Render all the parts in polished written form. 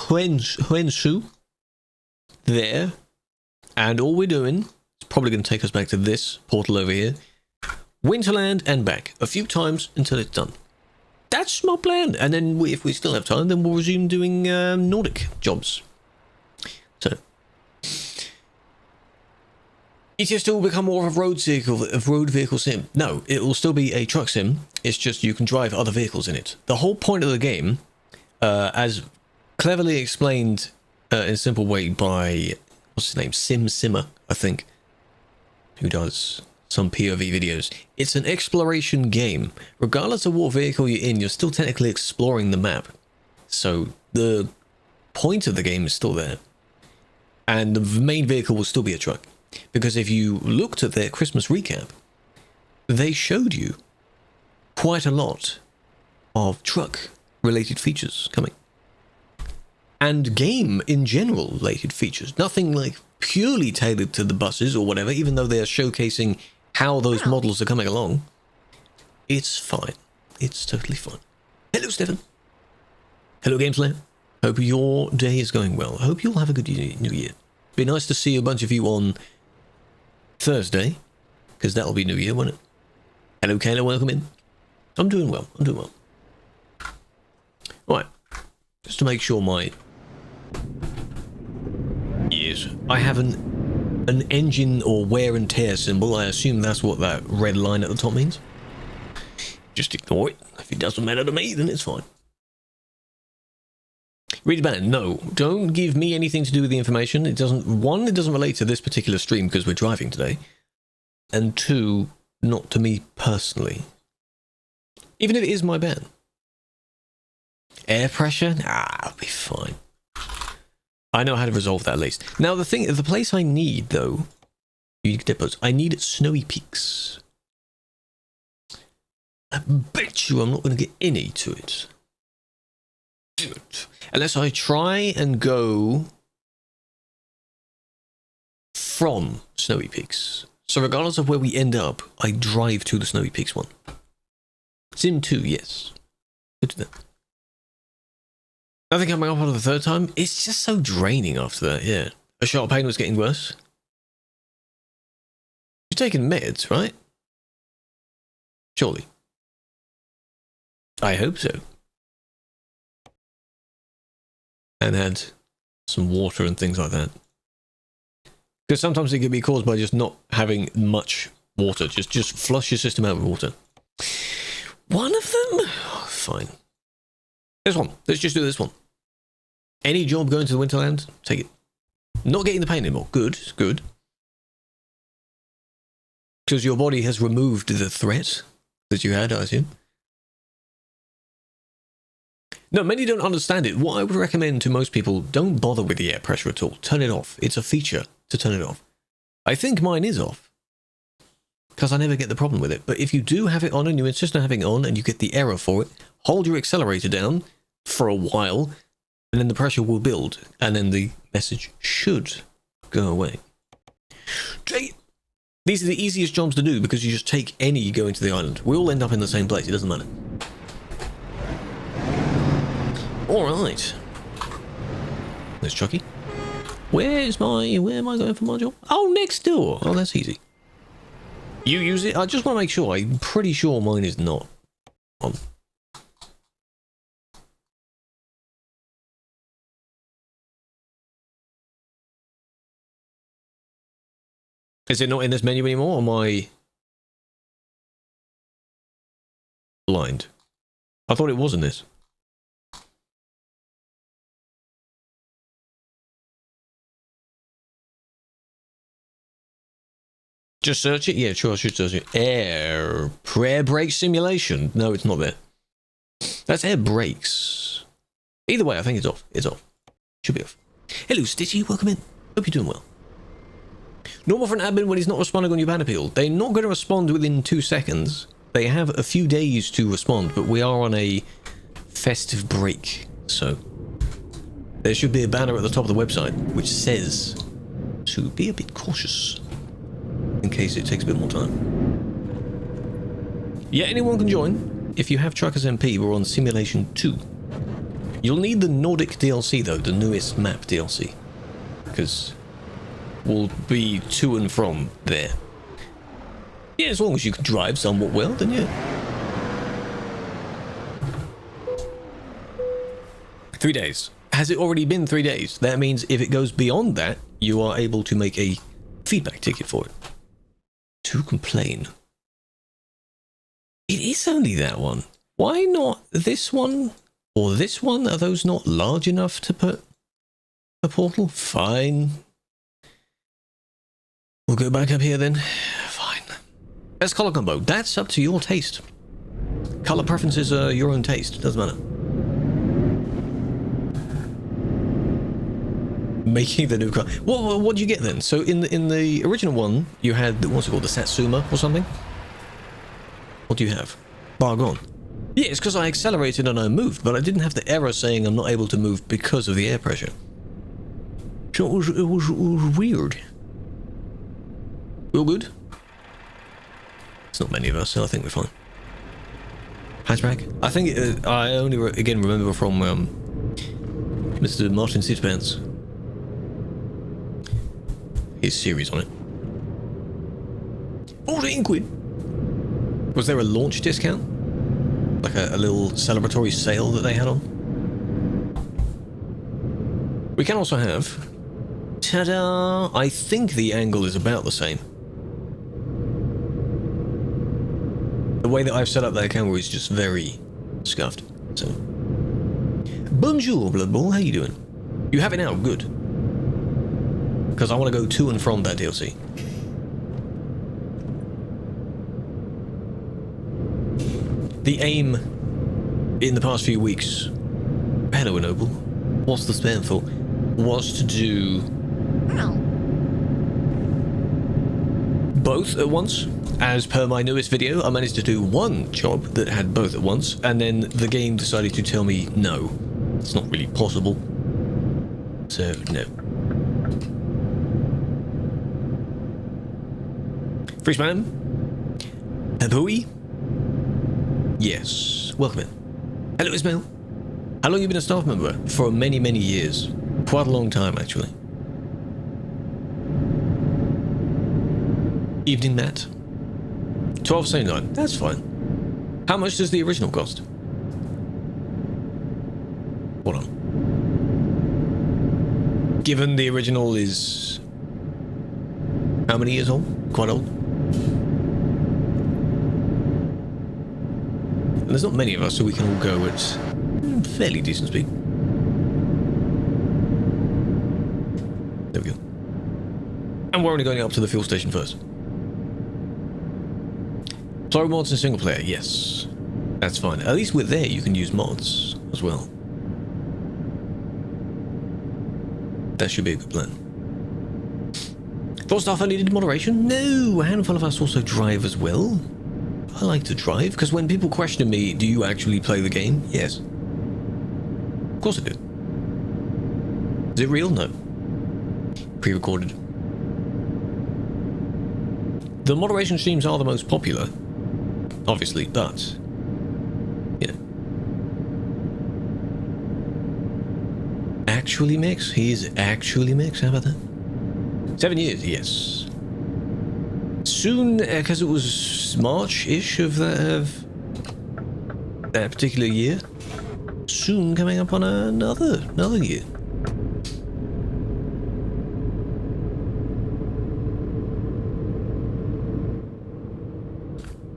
Huenshu there, and all we're doing is probably going to take us back to this portal over here, Winterland and back a few times until it's done. That's my plan, and then if we still have time, then we'll resume doing Nordic jobs. So it will still become more of a road vehicle sim. No, it will still be a truck sim. It's just you can drive other vehicles in it. The whole point of the game, as cleverly explained in a simple way by, what's his name, Simmer, I think, who does some POV videos. It's an exploration game. Regardless of what vehicle you're in, you're still technically exploring the map. So the point of the game is still there. And the main vehicle will still be a truck. Because if you looked at their Christmas recap, they showed you quite a lot of truck-related features coming. And game in general related features. Nothing like purely tailored to the buses or whatever, even though they are showcasing how those models are coming along. It's fine. It's totally fine. Hello, Stefan. Hello, Gameslayer. Hope your day is going well. I hope you'll have a good new year. Be nice to see a bunch of you on Thursday, because that'll be New Year, won't it? Hello, Kayla. Welcome in. I'm doing well. I'm doing well. Right. Just to make sure my... Yes. I have an engine or wear and tear symbol. I assume that's what that red line at the top means. Just ignore it. If it doesn't matter to me, then it's fine. Read the ban. No, don't give me anything to do with the information. It doesn't. One, it doesn't relate to this particular stream because we're driving today. And two, not to me personally. Even if it is my ban. Air pressure? I'll be fine. I know how to resolve that at least. Now the place I need though, I need snowy peaks. I bet you I'm not going to get any to it. Dude. Unless I try and go from Snowy Peaks. So regardless of where we end up, I drive to the Snowy Peaks one. Sim 2, yes. Good to know. Nothing coming up on the third time? It's just so draining after that, yeah. A shot of pain was getting worse. You're taking meds, right? Surely. I hope so. And had some water and things like that. Because sometimes it can be caused by just not having much water. Just flush your system out with water. One of them? Oh, fine. This one. Let's just do this one. Any job going to the Winterland? Take it. Not getting the pain anymore. Good. It's good. Because your body has removed the threat that you had, I assume. No, many don't understand it. What I would recommend to most people, don't bother with the air pressure at all. Turn it off. It's a feature to turn it off. I think mine is off. Because I never get the problem with it. But if you do have it on and you insist on having it on and you get the error for it, hold your accelerator down for a while and then the pressure will build and then the message should go away. These are the easiest jobs to do because you just take any going to the island. We all end up in the same place. It doesn't matter. Alright. There's Chucky. Where am I going for my job? Oh, next door. Oh, that's easy. You use it? I just want to make sure. I'm pretty sure mine is not on. Is it not in this menu anymore, or am I blind? I thought it was in this. Just search it? Yeah, sure, I should search it. Air brake simulation. No, it's not there. That's air brakes. Either way, I think it's off. It's off. Should be off. Hello, Stitchy. Welcome in. Hope you're doing well. Normal for an admin when he's not responding on your ban appeal. They're not going to respond within 2 seconds. They have a few days to respond, but we are on a festive break. So there should be a banner at the top of the website which says to be a bit cautious. In case it takes a bit more time. Yeah, anyone can join. If you have Truckers MP, we're on Simulation 2. You'll need the Nordic DLC though, the newest map DLC, because we'll be to and from there. Yeah, as long as you can drive somewhat well, then yeah. 3 days. Has it already been 3 days? That means if it goes beyond that, you are able to make a feedback ticket for it. To complain. It is only that one. Why not this one? Or this one? Are those not large enough to put a portal? Fine. We'll go back up here then. Fine. Best color combo. That's up to your taste. Color preferences are your own taste. Doesn't matter. Making the new car. What do you get then? So in the original one, you had what's it called, the Satsuma or something? What do you have? Bargon. Yeah, it's because I accelerated and I moved, but I didn't have the error saying I'm not able to move because of the air pressure. So it was weird. We all good? It's not many of us, so I think we're fine. Hatchback. I think I only again remember from Mr. Martin Sitpants. His series on it. 14 quid. Was there a launch discount? Like a little celebratory sale that they had on? We can also have... Ta-da! I think the angle is about the same. The way that I've set up that camera is just very scuffed. So... Bonjour, Blood Ball. How you doing? You have it now. Good. Because I want to go to and from that DLC. The aim in the past few weeks, hello Ennoble, what's the spam for, was to do both at once. As per my newest video, I managed to do one job that had both at once, and then the game decided to tell me no, it's not really possible. So, no. Free spam? Habooey? Yes. Welcome in. Hello, Ismail. How long have you been a staff member? For many, many years. Quite a long time, actually. Evening, Matt. $12.79. That's fine. How much does the original cost? Hold on. Given the original is... how many years old? Quite old. And there's not many of us, so we can all go at fairly decent speed. There we go. And we're only going up to the fuel station first. Sorry, mods in single player, yes. That's fine. At least with there, you can use mods as well. That should be a good plan. Thought staff only did moderation? No, a handful of us also drive as well. I like to drive, because when people question me, do you actually play the game? Yes. Of course I do. Is it real? No. Pre-recorded. The moderation streams are the most popular, obviously, but... yeah. Actually mix? He is actually mix? How about that? 7 years, yes. Soon, because it was March-ish of that particular year. Soon coming up on another year.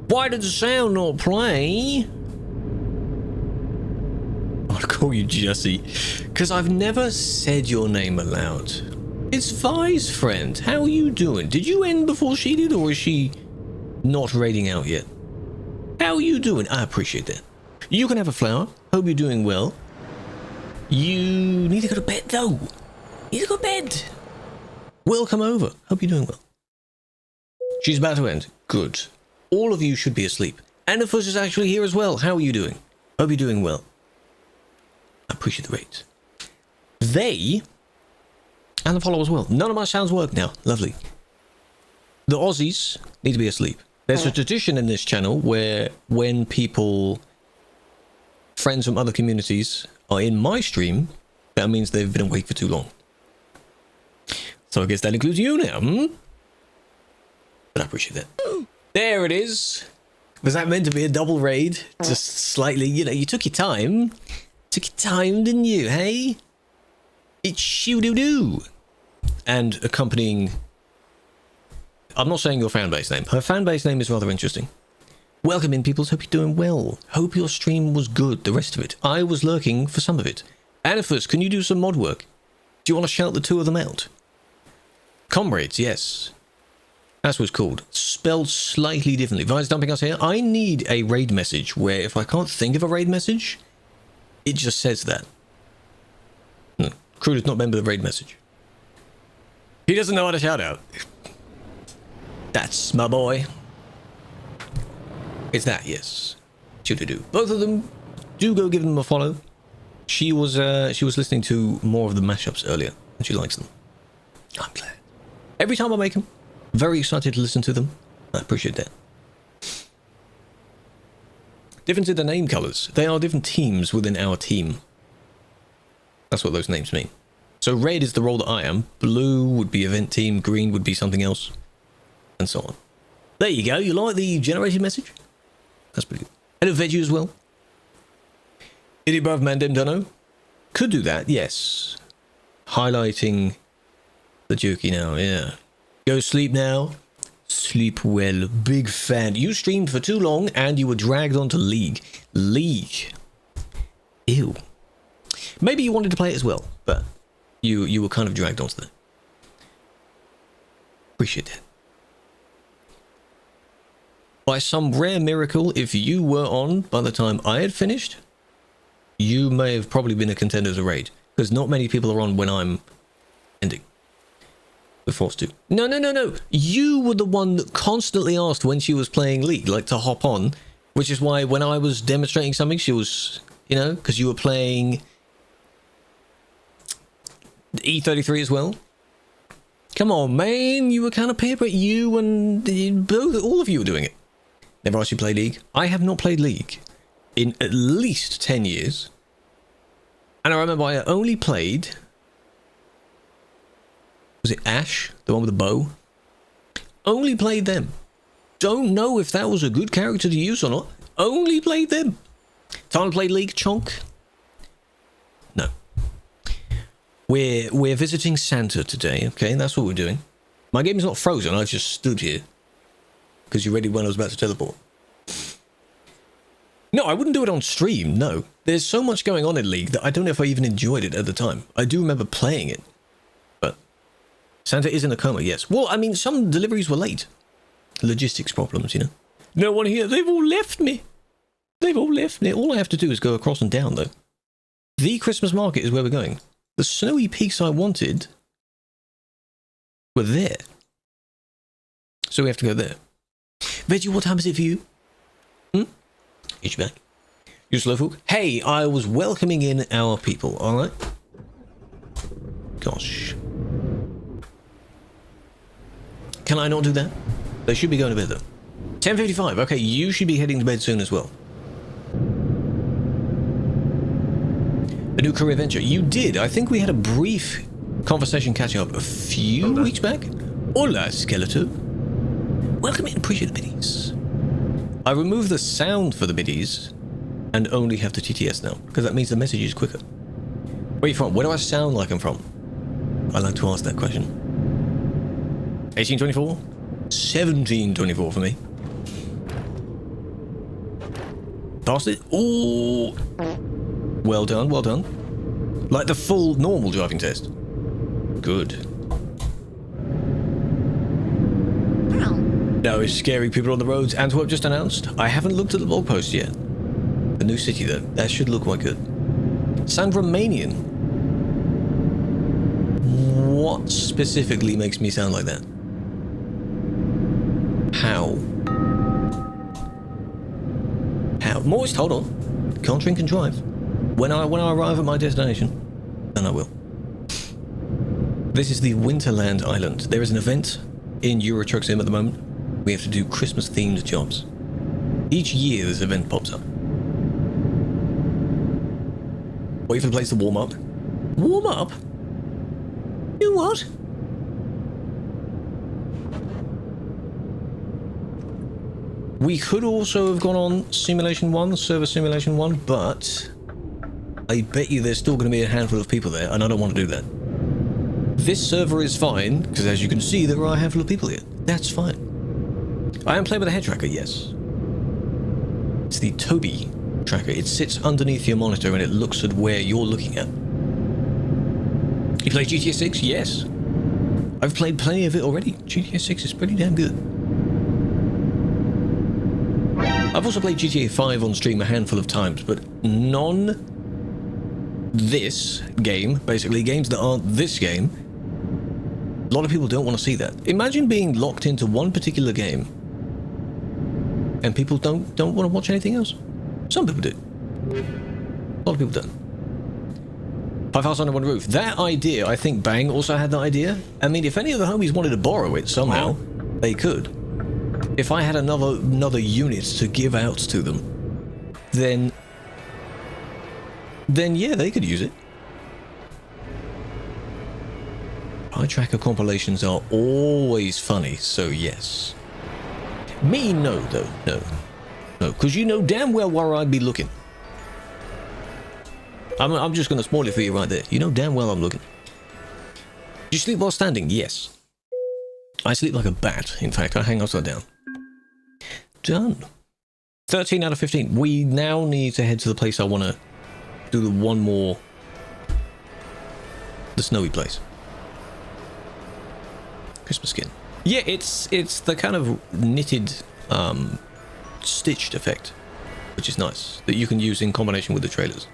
Why did the sound not play? I'll call you Jesse, because I've never said your name aloud. It's Vi's friend. How are you doing? Did you end before she did, or is she not raiding out yet? How are you doing? I appreciate that. You can have a flower. Hope you're doing well. You need to go to bed, though. You need to go to bed. We'll come over. Hope you're doing well. She's about to end. Good. All of you should be asleep. Anifus is actually here as well. How are you doing? Hope you're doing well. I appreciate the rate. They... and the follow as well. None of my sounds work now. Lovely. The Aussies need to be asleep. There's a tradition in this channel where when people, friends from other communities, are in my stream, that means they've been awake for too long. So I guess that includes you now, hmm? But I appreciate that. There it is. Was that meant to be a double raid? Just slightly, you know, you took your time. Took your time, didn't you, hey? It's shoo-doo-doo. And accompanying... I'm not saying your fanbase name. Her fanbase name is rather interesting. Welcome in, peoples. Hope you're doing well. Hope your stream was good, the rest of it. I was lurking for some of it. Anifus, can you do some mod work? Do you want to shout the two of them out? Comrades, yes. That's what it's called. Spelled slightly differently. Vi's dumping us here. I need a raid message where if I can't think of a raid message, it just says that. Crew does not remember the raid message. He doesn't know how to shout out. That's my boy. It's that, yes. Do. Both of them, do go give them a follow. She was listening to more of the mashups earlier, and she likes them. I'm glad. Every time I make them, very excited to listen to them. I appreciate that. Difference in the name colours. They are different teams within our team. That's what those names mean. So red is the role that I am. Blue would be event team. Green would be something else. And so on. There you go. You like the generated message? That's pretty good. Hello, Veggie as well. Idiot above Mandem Dunno. Could do that, yes. Highlighting the jokey now, yeah. Go sleep now. Sleep well. Big fan. You streamed for too long and you were dragged onto League. League. Ew. Maybe you wanted to play it as well, but you were kind of dragged onto that. Appreciate that. By some rare miracle, if you were on by the time I had finished, you may have probably been a contender to raid, because not many people are on when I'm ending. We're forced to. No. You were the one that constantly asked when she was playing League, like to hop on, which is why when I was demonstrating something, she was, you know, because you were playing E33 as well. Come on, man, you were kind of paper. You and both, all of you were doing it. Never asked you to play League. I have not played League in at least 10 years. And I remember I only played... Was it Ash? The one with the bow? Only played them. Don't know if that was a good character to use or not. Only played them. Time to play League, Chonk? No. We're visiting Santa today, okay? That's what we're doing. My game's not frozen, I just stood here. Because you ready when I was about to teleport. No, I wouldn't do it on stream, no. There's so much going on in League that I don't know if I even enjoyed it at the time. I do remember playing it. But Santa is in a coma, yes. Well, I mean, some deliveries were late. Logistics problems, you know. No one here, they've all left me. They've all left me. All I have to do is go across and down, though. The Christmas market is where we're going. The snowy peaks I wanted were there. So we have to go there. Veggie, what time is it for you? Get you back. You slowpoke. Hey, I was welcoming in our people, alright? Gosh. Can I not do that? They should be going to bed though. 10:55. Okay, you should be heading to bed soon as well. A new career venture. You did. I think we had a brief conversation catching up a few weeks back. Hola, Skeleto. Welcome in. Appreciate the biddies. I removed the sound for the biddies and only have the TTS now because that means the message is quicker. Where are you from? Where do I sound like I'm from? I like to ask that question. 1824? 1724 for me. Passed it? Oh! Well done, well done. Like the full normal driving test. Good. No, it's scary people on the roads. Antwerp just announced. I haven't looked at the blog post yet. The new city though. That should look quite good. Sound Romanian. What specifically makes me sound like that? How? How? Moist, hold on. Can't drink and drive. When I arrive at my destination, then I will. This is the Winterland island. There is an event in Euro Truck Sim at the moment. We have to do Christmas themed jobs. Each year this event pops up. Wait for the place to warm up. Warm up? Do what? We could also have gone on Simulation 1, Server Simulation 1, but I bet you there's still going to be a handful of people there, and I don't want to do that. This server is fine, because as you can see, there are a handful of people here. That's fine. I am playing with a head tracker, yes. It's the Toby tracker. It sits underneath your monitor and it looks at where you're looking at. You play GTA 6? Yes. I've played plenty of it already. GTA 6 is pretty damn good. I've also played GTA 5 on stream a handful of times, but this game, basically games that aren't this game, a lot of people don't want to see that. Imagine being locked into one particular game and people don't want to watch anything else. Some people do. A lot of people don't. 5 House Under One Roof. That idea, I think Bang also had that idea. I mean, if any of the homies wanted to borrow it somehow, they could. If I had another unit to give out to them, then yeah, they could use it. Eye tracker compilations are always funny, so yes. Me, no, though. No, because you know damn well where I'd be looking. I'm just going to spoil it for you right there. You know damn well I'm looking. Do you sleep while standing? Yes. I sleep like a bat. In fact, I hang upside down. Done. 13 out of 15. We now need to head to the place I want to do the one more... the snowy place. Christmas skin. Yeah, it's the kind of knitted, stitched effect, which is nice, that you can use in combination with the trailers.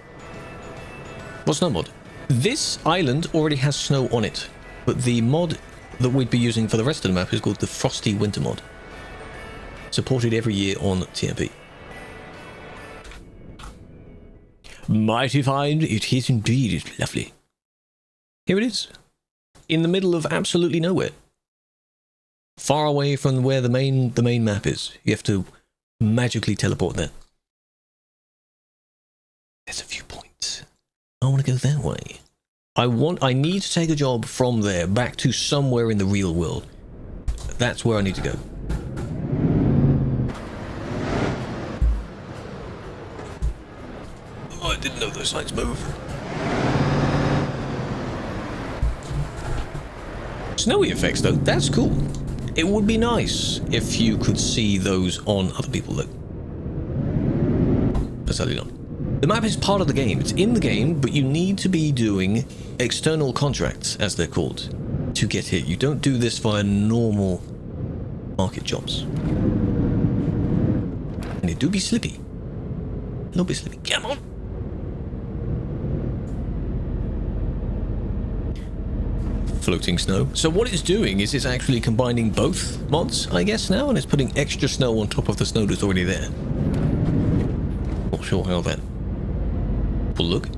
What's snow mod? This island already has snow on it, but the mod that we'd be using for the rest of the map is called the Frosty Winter mod. Supported every year on TMP. Mighty fine, it is indeed. It's lovely. Here it is. In the middle of absolutely nowhere. Far away from where the main map is. You have to magically teleport there. There's a viewpoint. I want to go that way. I need to take a job from there back to somewhere in the real world. That's where I need to go. Oh, I didn't know those lights move. Snowy effects though, that's cool. It would be nice if you could see those on other people though. But sadly not. The map is part of the game. It's in the game, but you need to be doing external contracts, as they're called, to get here. You don't do this via normal market jobs. And it do be slippy. A little bit slippy. Come on! Floating snow. So what it's doing is it's actually combining both mods, I guess, now, and it's putting extra snow on top of the snow that's already there. Not sure how that will look.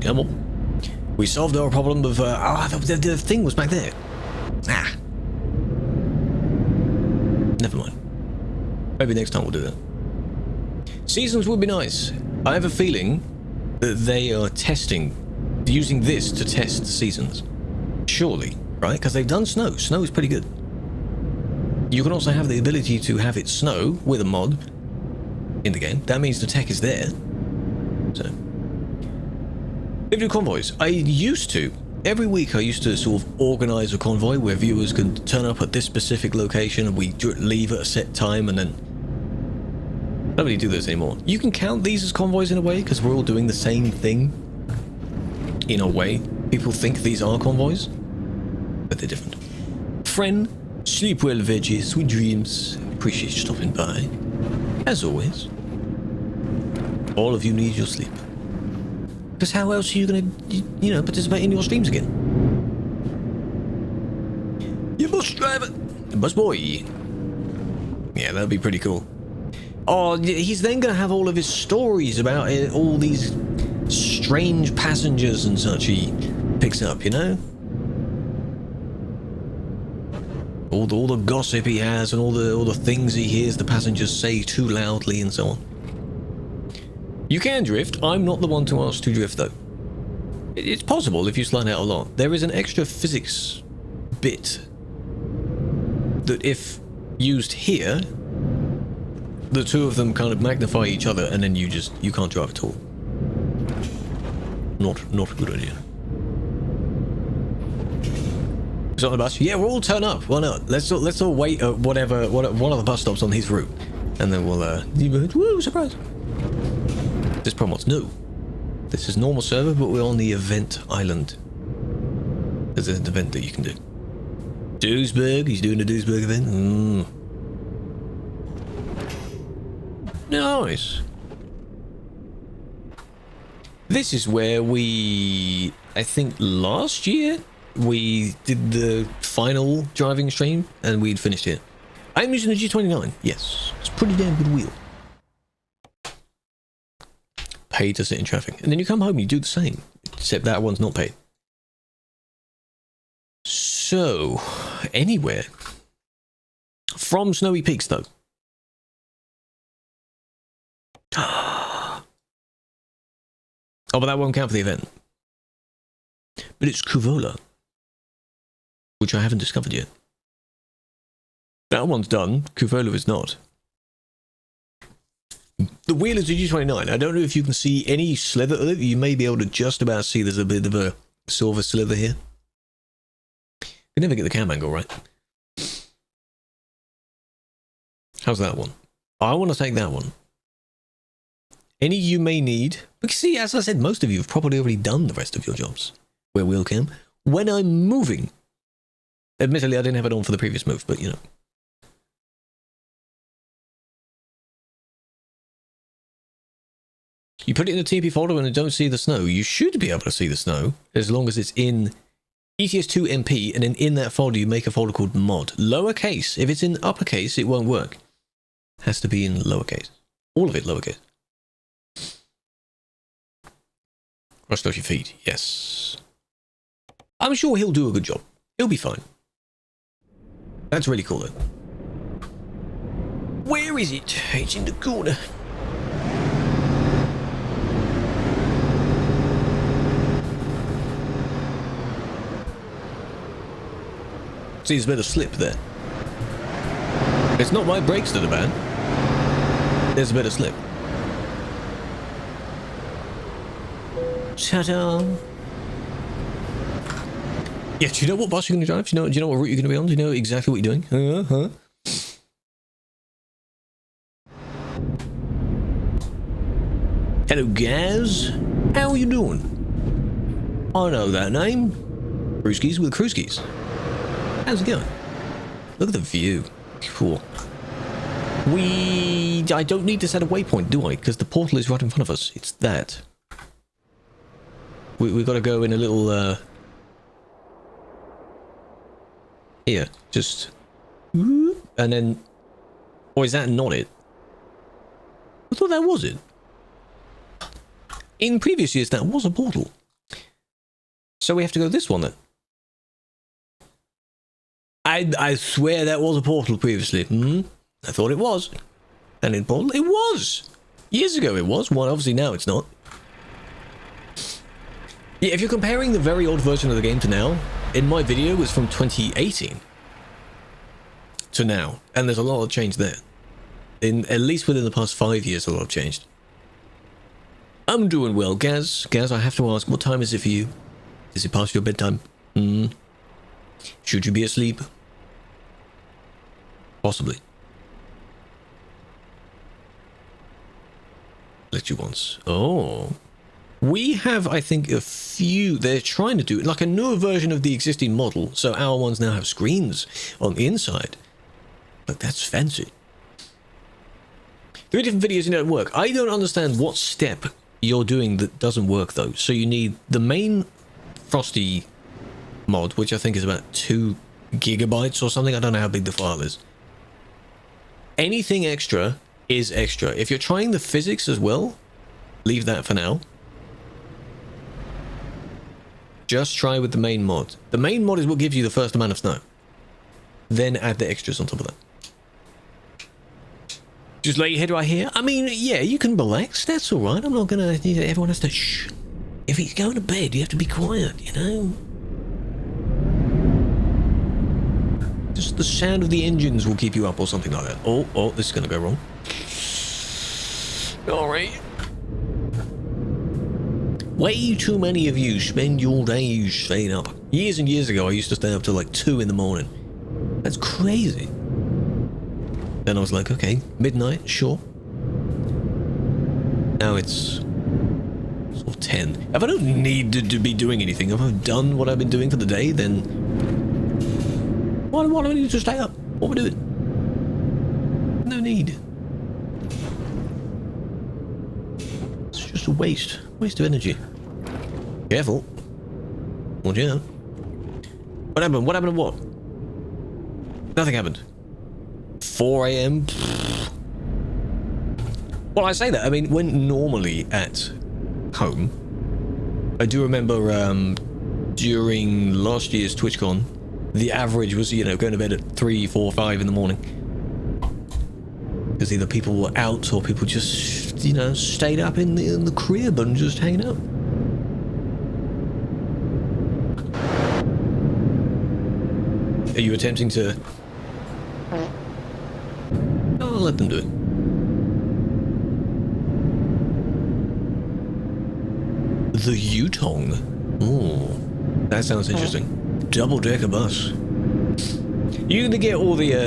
Come on. We solved our problem of... the thing was back there. Ah. Never mind. Maybe next time we'll do that. Seasons would be nice. I have a feeling that they are using this to test seasons. Surely, right? Because they've done snow. Snow is pretty good. You can also have the ability to have it snow with a mod in the game. That means the tech is there. So, they do convoys. I used to. Every week I used to sort of organize a convoy where viewers could turn up at this specific location and we leave at a set time and then... I don't really do those anymore. You can count these as convoys in a way because we're all doing the same thing. In a way. People think these are convoys, but they're different. Friend, sleep well, veggies, sweet dreams. Appreciate you stopping by. As always, all of you need your sleep. Because how else are you going to, participate in your streams again? You bus driver, bus boy. Yeah, that'd be pretty cool. Oh, he's then going to have all of his stories about all these strange passengers and such he picks up, you know? all the gossip he has, and all the things he hears the passengers say too loudly, and so on. You can drift. I'm not the one to ask to drift, though. It's possible if you slide out a lot. There is an extra physics bit that, if used here, the two of them kind of magnify each other, and then you can't drive at all. Not a good idea. Is it on the bus? Yeah, we'll all turn up. Why not? Let's all wait at one of the bus stops on his route, and then we'll woo, surprise. This promot's new. This is normal server, but we're on the event island. There's an event that you can do. Duisburg, he's doing a Duisburg event. Nice. This is where we, I think last year, we did the final driving stream, and we'd finished it. I'm using the G29. Yes, it's a pretty damn good wheel. Paid to sit in traffic. And then you come home and you do the same, except that one's not paid. So, anywhere. From Snowy Peaks, though. Oh, but that won't count for the event. But it's Krewlex, which I haven't discovered yet. That one's done. Krewlex is not. The wheel is a G29. I don't know if you can see any slither of it. You may be able to just about see there's a bit of a silver slither here. Can never get the cam angle right. How's that one? I want to take that one. Any you may need. But see, as I said, most of you have probably already done the rest of your jobs. Where wheel cam. When I'm moving. Admittedly, I didn't have it on for the previous move, but you know. You put it in the TP folder and you don't see the snow. You should be able to see the snow as long as it's in ETS2 MP, and then in that folder you make a folder called mod. Lowercase. If it's in uppercase, it won't work. Has to be in lowercase. All of it lowercase. Rust off your feet. Yes. I'm sure he'll do a good job. He'll be fine. That's really cool though. Where is it? It's in the corner. See, there's a bit of slip there. It's not my brakes that are bad. There's a bit of slip. Ta-da! Yeah, do you know what bus you're going to drive? Do you know what route you're going to be on? Do you know exactly what you're doing? Hello, Gaz. How are you doing? I know that name. Krewskis with Krewskis. How's it going? Look at the view. Cool. I don't need to set a waypoint, do I? Because the portal is right in front of us. It's that. We've got to go in a little, here, just, and then, or is that not it? I thought that was it. In previous years, that was a portal. So we have to go this one then. I swear that was a portal previously. I thought it was. And in portal, it was. Years ago it was. Well, obviously now it's not. Yeah, if you're comparing the very old version of the game to now, in my video it was from 2018 to now, and there's a lot of change there. At least within the past 5 years, a lot have changed. I'm doing well, Gaz. Gaz, I have to ask, what time is it for you? Is it past your bedtime? Should you be asleep? Possibly. Let you once. Oh. We have, I think, a few. They're trying to do like a newer version of the existing model, so our ones now have screens on the inside. Like, that's fancy. 3 different videos in don't work. I don't understand what step you're doing that doesn't work, though. So you need the main Frosty mod, which I think is about 2 gigabytes or something. I don't know how big the file is. Anything extra is extra. If you're trying the physics as well, leave that for now. Just try with the main mod. The main mod is what gives you the first amount of snow. then add the extras on top of that. Just lay your head right here. I mean, yeah, you can relax. That's all right. I'm not gonna. Everyone has to shh. If he's going to bed, you have to be quiet. You know. Just the sound of the engines will keep you up, or something like that. Oh, this is gonna go wrong. All right. Way too many of you spend your days staying up. Years and years ago, I used to stay up till like 2 in the morning. That's crazy. Then I was like, okay, midnight, sure. Now it's sort of 10. If I don't need to be doing anything, if I've done what I've been doing for the day, then why do I need to stay up? What am I doing? No need. It's just a waste of energy. Careful. Watch out. What happened? What happened to what? Nothing happened. 4 a.m. Well, I say that. I mean, when normally at home, I do remember during last year's TwitchCon, the average was, you know, going to bed at 3, 4, 5 in the morning. Because either people were out or people just, you know, stayed up in the crib and just hanging out. Are you attempting to... I'll let them do it. The Yutong. Oh, that sounds interesting. Double-decker bus. You're gonna get all the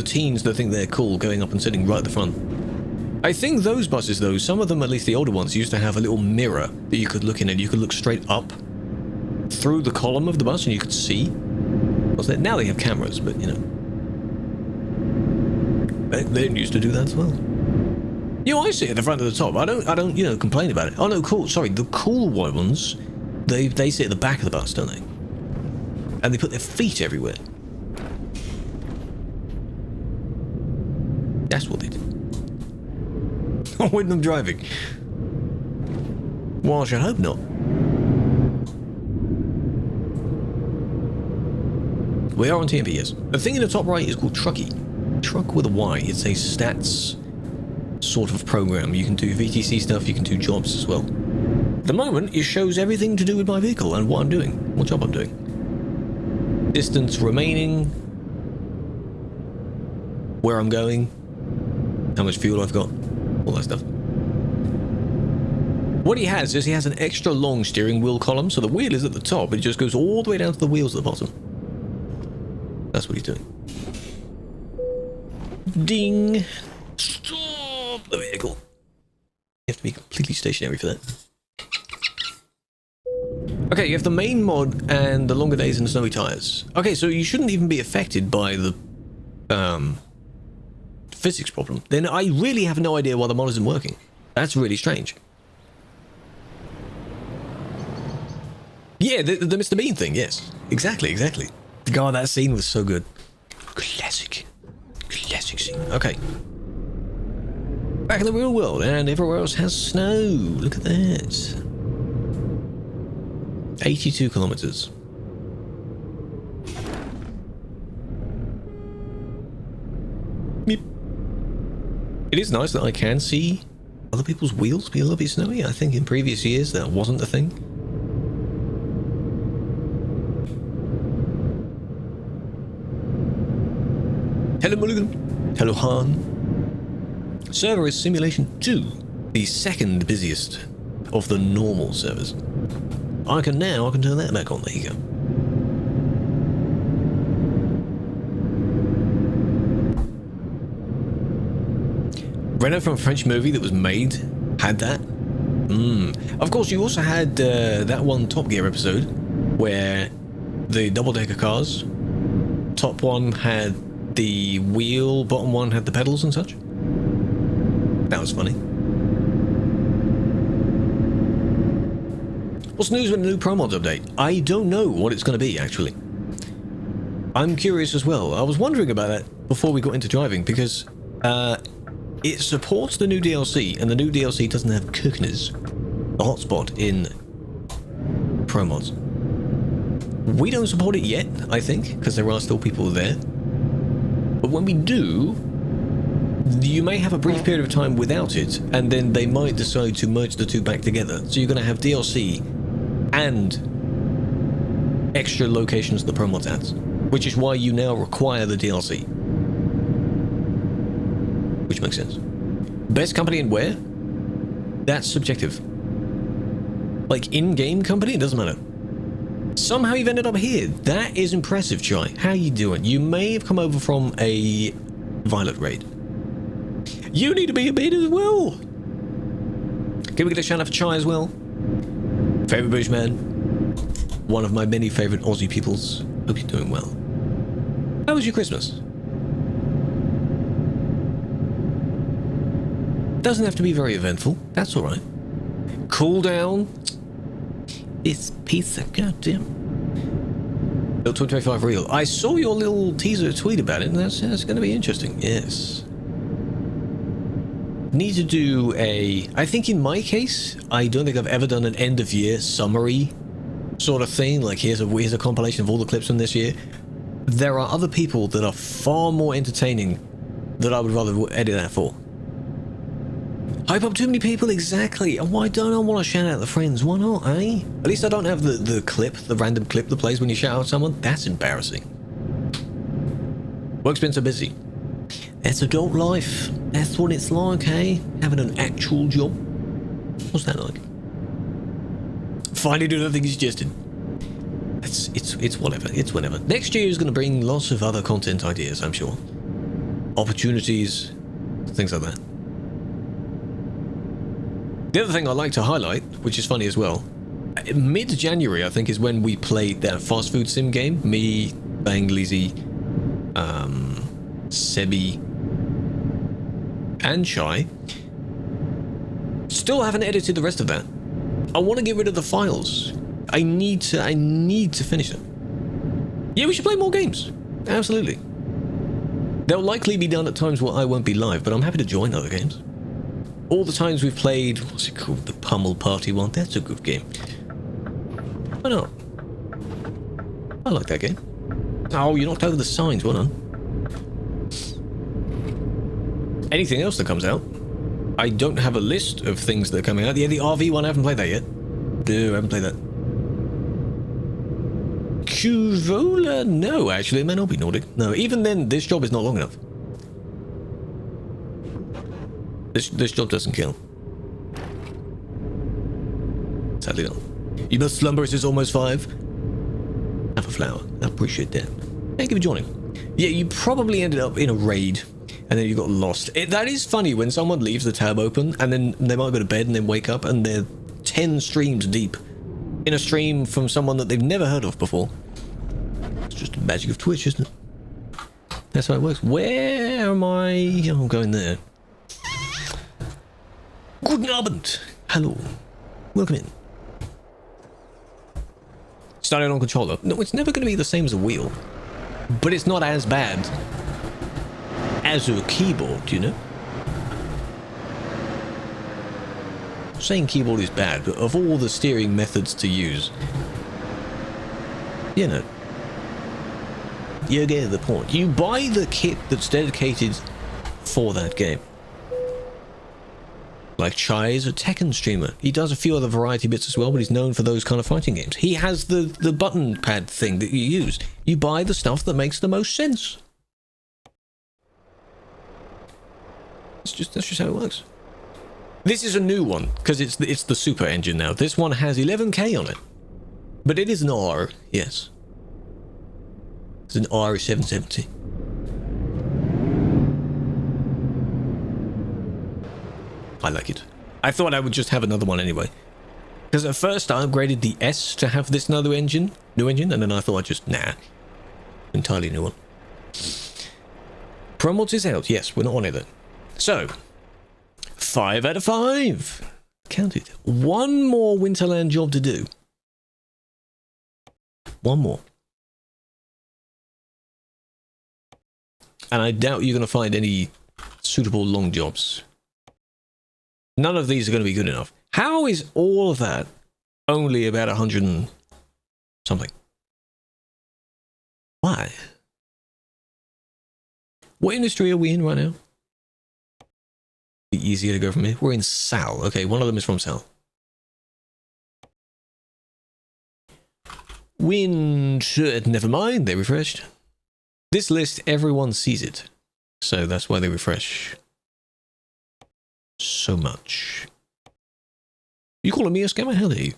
teens that think they're cool going up and sitting right at the front. I think those buses, though, some of them, at least the older ones, used to have a little mirror that you could look in, and you could look straight up through the column of the bus, and you could see. Now they have cameras, but you know. Back then used to do that as well. You know, I sit at the front of the top. I don't, you know, complain about it. Oh no, cool. Sorry, the cool ones, they sit at the back of the bus, don't they? And they put their feet everywhere. That's what they do. When I'm driving. Well, I should hope not. We are on TMP, yes. The thing in the top right is called Trucky. Truck with a Y. It's a stats sort of program. You can do VTC stuff, you can do jobs as well. At the moment, it shows everything to do with my vehicle and what I'm doing, what job I'm doing. Distance remaining, where I'm going, how much fuel I've got, all that stuff. What he has is he has an extra long steering wheel column, so the wheel is at the top, it just goes all the way down to the wheels at the bottom. That's what he's doing. Ding! Stop the vehicle. You have to be completely stationary for that. Okay, you have the main mod and the longer days and snowy tires. Okay, so you shouldn't even be affected by the physics problem. Then I really have no idea why the mod isn't working. That's really strange. Yeah, the Mr. Bean thing, yes. Exactly. God, that scene was so good. Classic scene. Okay. Back in the real world, and everywhere else has snow. Look at that. 82 kilometers. Beep. It is nice that I can see other people's wheels be a little bit snowy. I think in previous years that wasn't a thing. Hello Mulligan. Hello Han. Server is Simulation 2, the second busiest of the normal servers. I can turn that back on. There you go. Renault from a French movie that was made had that. Of course, you also had that one Top Gear episode where the double-decker cars, top one had the wheel, bottom one had the pedals and such. That was funny. What's news with the new Pro Mods update? I don't know what it's going to be, actually. I'm curious as well. I was wondering about that before we got into driving, because it supports the new DLC, and the new DLC doesn't have Kirkner's, the hotspot in Pro Mods. We don't support it yet, I think, because there are still people there. But when we do, you may have a brief period of time without it, and then they might decide to merge the two back together. So you're going to have DLC and extra locations the Pro Mods adds, which is why you now require the DLC. Which makes sense. Best company and where? That's subjective. Like in-game company, it doesn't matter. Somehow you've ended up here. That is impressive, Chai. How you doing? You may have come over from a Violet raid. You need to be a bait as well. Can we get a shout out for Chai as well? Favorite Bushman. One of my many favorite Aussie peoples. Hope you're doing well. How was your Christmas? Doesn't have to be very eventful. That's alright. Cool down. This piece of goddamn. Build 2025 real. I saw your little teaser tweet about it, and that's going to be interesting. Yes. Need to do a... I think in my case, I don't think I've ever done an end of year summary sort of thing. Like here's a compilation of all the clips from this year. There are other people that are far more entertaining that I would rather edit that for. Hype up too many people, exactly. And why don't I want to shout out the friends? Why not, eh? At least I don't have the clip, the random clip that plays when you shout out someone. That's embarrassing. Work's been so busy. That's adult life. That's what it's like, eh? Having an actual job. What's that like? Finally doing everything you suggested. It's whatever. It's whatever. Next year is going to bring lots of other content ideas, I'm sure. Opportunities, things like that. The other thing I'd like to highlight, which is funny as well, mid-January I think is when we played that fast food sim game. Me, Bang, Lizzie, Sebi, and Shai. Still haven't edited the rest of that. I want to get rid of the files. I need to finish it. Yeah, we should play more games. Absolutely. They'll likely be done at times where I won't be live, but I'm happy to join other games. All the times we've played, what's it called? The Pummel Party one. That's a good game. Why not? I like that game. Oh, you knocked over the signs. Well done. Anything else that comes out? I don't have a list of things that are coming out. Yeah, the RV one, I haven't played that yet. No, I haven't played that. Krewlex? No, actually, it may not be Nordic. No, even then, this job is not long enough. This job doesn't kill. Sadly not. You must slumber, it is almost 5. Have a flower. I appreciate that. Thank you for joining. Yeah, you probably ended up in a raid, and then you got lost. That is funny when someone leaves the tab open, and then they might go to bed and then wake up, and they're 10 streams deep in a stream from someone that they've never heard of before. It's just the magic of Twitch, isn't it? That's how it works. Where am I? Oh, I'm going there. Guten Abend. Hello. Welcome in. Started on controller. No, it's never going to be the same as a wheel. But it's not as bad as a keyboard, you know? Saying keyboard is bad, but of all the steering methods to use, you know, you get the point. You buy the kit that's dedicated for that game. Like Chai is a Tekken streamer. He does a few other variety bits as well, but he's known for those kind of fighting games. He has the button pad thing that you use. You buy the stuff that makes the most sense. That's just how it works. This is a new one because it's the super engine now. This one has 11K on it, but it is an R. Yes, it's an R770. I like it. I thought I would just have another one anyway. Because at first I upgraded the S to have this new engine, and then I thought I'd just, nah. Entirely new one. Pro Mods is out. Yes, we're not on it then. So, 5 out of 5. Count it. One more Winterland job to do. One more. And I doubt you're going to find any suitable long jobs. None of these are going to be good enough. How is all of that only about 100 and something? Why? What industry are we in right now? Be easier to go from here. We're in Sal. Okay, one of them is from Sal. Never mind, they refreshed. This list, everyone sees it. So that's why they refresh so much. You calling me a scammer? How dare you?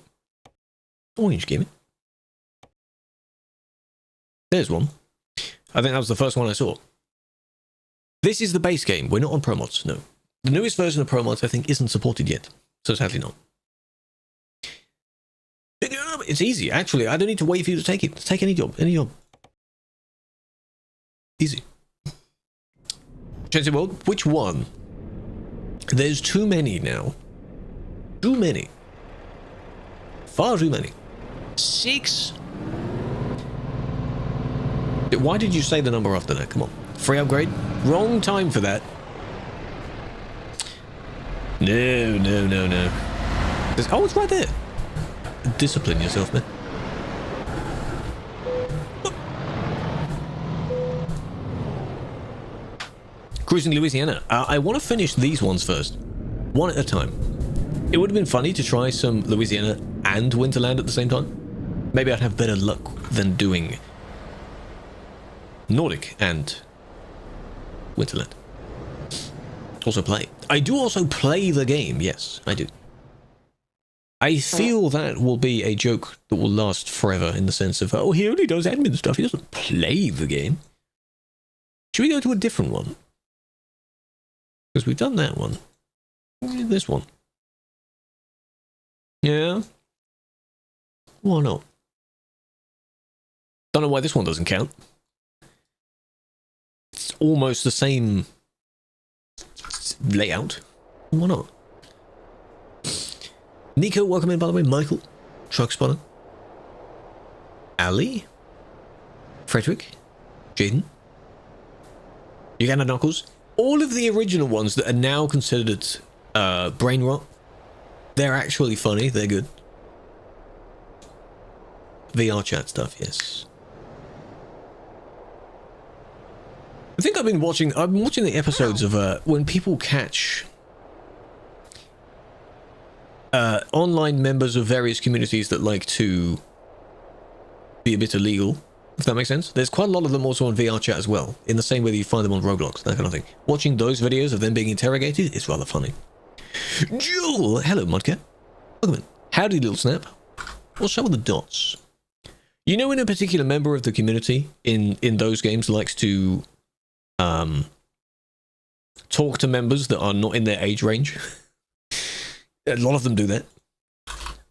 Orange gaming. There's one. I think that was the first one I saw. This is the base game. We're not on Pro Mods, no. The newest version of Pro Mods, I think, isn't supported yet. So sadly not. It's easy, actually. I don't need to wait for you to take it. Take any job. Any job. Easy. Chelsea World, which one? There's too many now. Too many. Far too many. 6? Why did you say the number after that? Come on. Free upgrade? Wrong time for that. No, no, no, no. Oh, it's right there. Discipline yourself, man. Cruising Louisiana. I want to finish these ones first. One at a time. It would have been funny to try some Louisiana and Winterland at the same time. Maybe I'd have better luck than doing Nordic and Winterland. Also play. I do also play the game. Yes, I do. I feel that will be a joke that will last forever in the sense of, oh, he only does admin stuff. He doesn't play the game. Should we go to a different one? Because we've done that one. This one. Yeah. Why not? Don't know why this one doesn't count. It's almost the same layout. Why not? Nico, welcome in, by the way. Michael, Truck Spotter, Ali, Frederick, Jaden, Uganda Knuckles. All of the original ones that are now considered brain rot, they're actually funny. They're good. VR chat stuff, yes. I think I've been watching the episodes of when people catch online members of various communities that like to be a bit illegal, if that makes sense. There's quite a lot of them also on VR chat as well, in the same way that you find them on Roblox, that kind of thing. Watching those videos of them being interrogated is rather funny. Jewel! Hello, Mudcat. Welcome in. Howdy, little snap. What's up with the dots? You know when a particular member of the community in those games likes to talk to members that are not in their age range? A lot of them do that.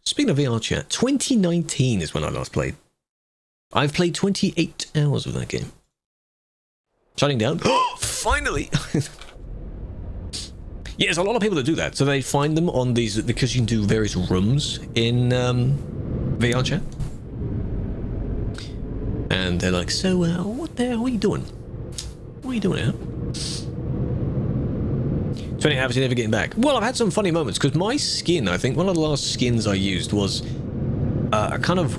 Speaking of VR chat, 2019 is when I last played. I've played 28 hours of that game. Shutting down. Finally! Yes, a lot of people that do that. So they find them on these, because you can do various rooms in VR chat. And they're like, so what the hell are you doing? What are you doing here? 20 hours, you're never getting back. Well, I've had some funny moments, because my skin, I think one of the last skins I used was a kind of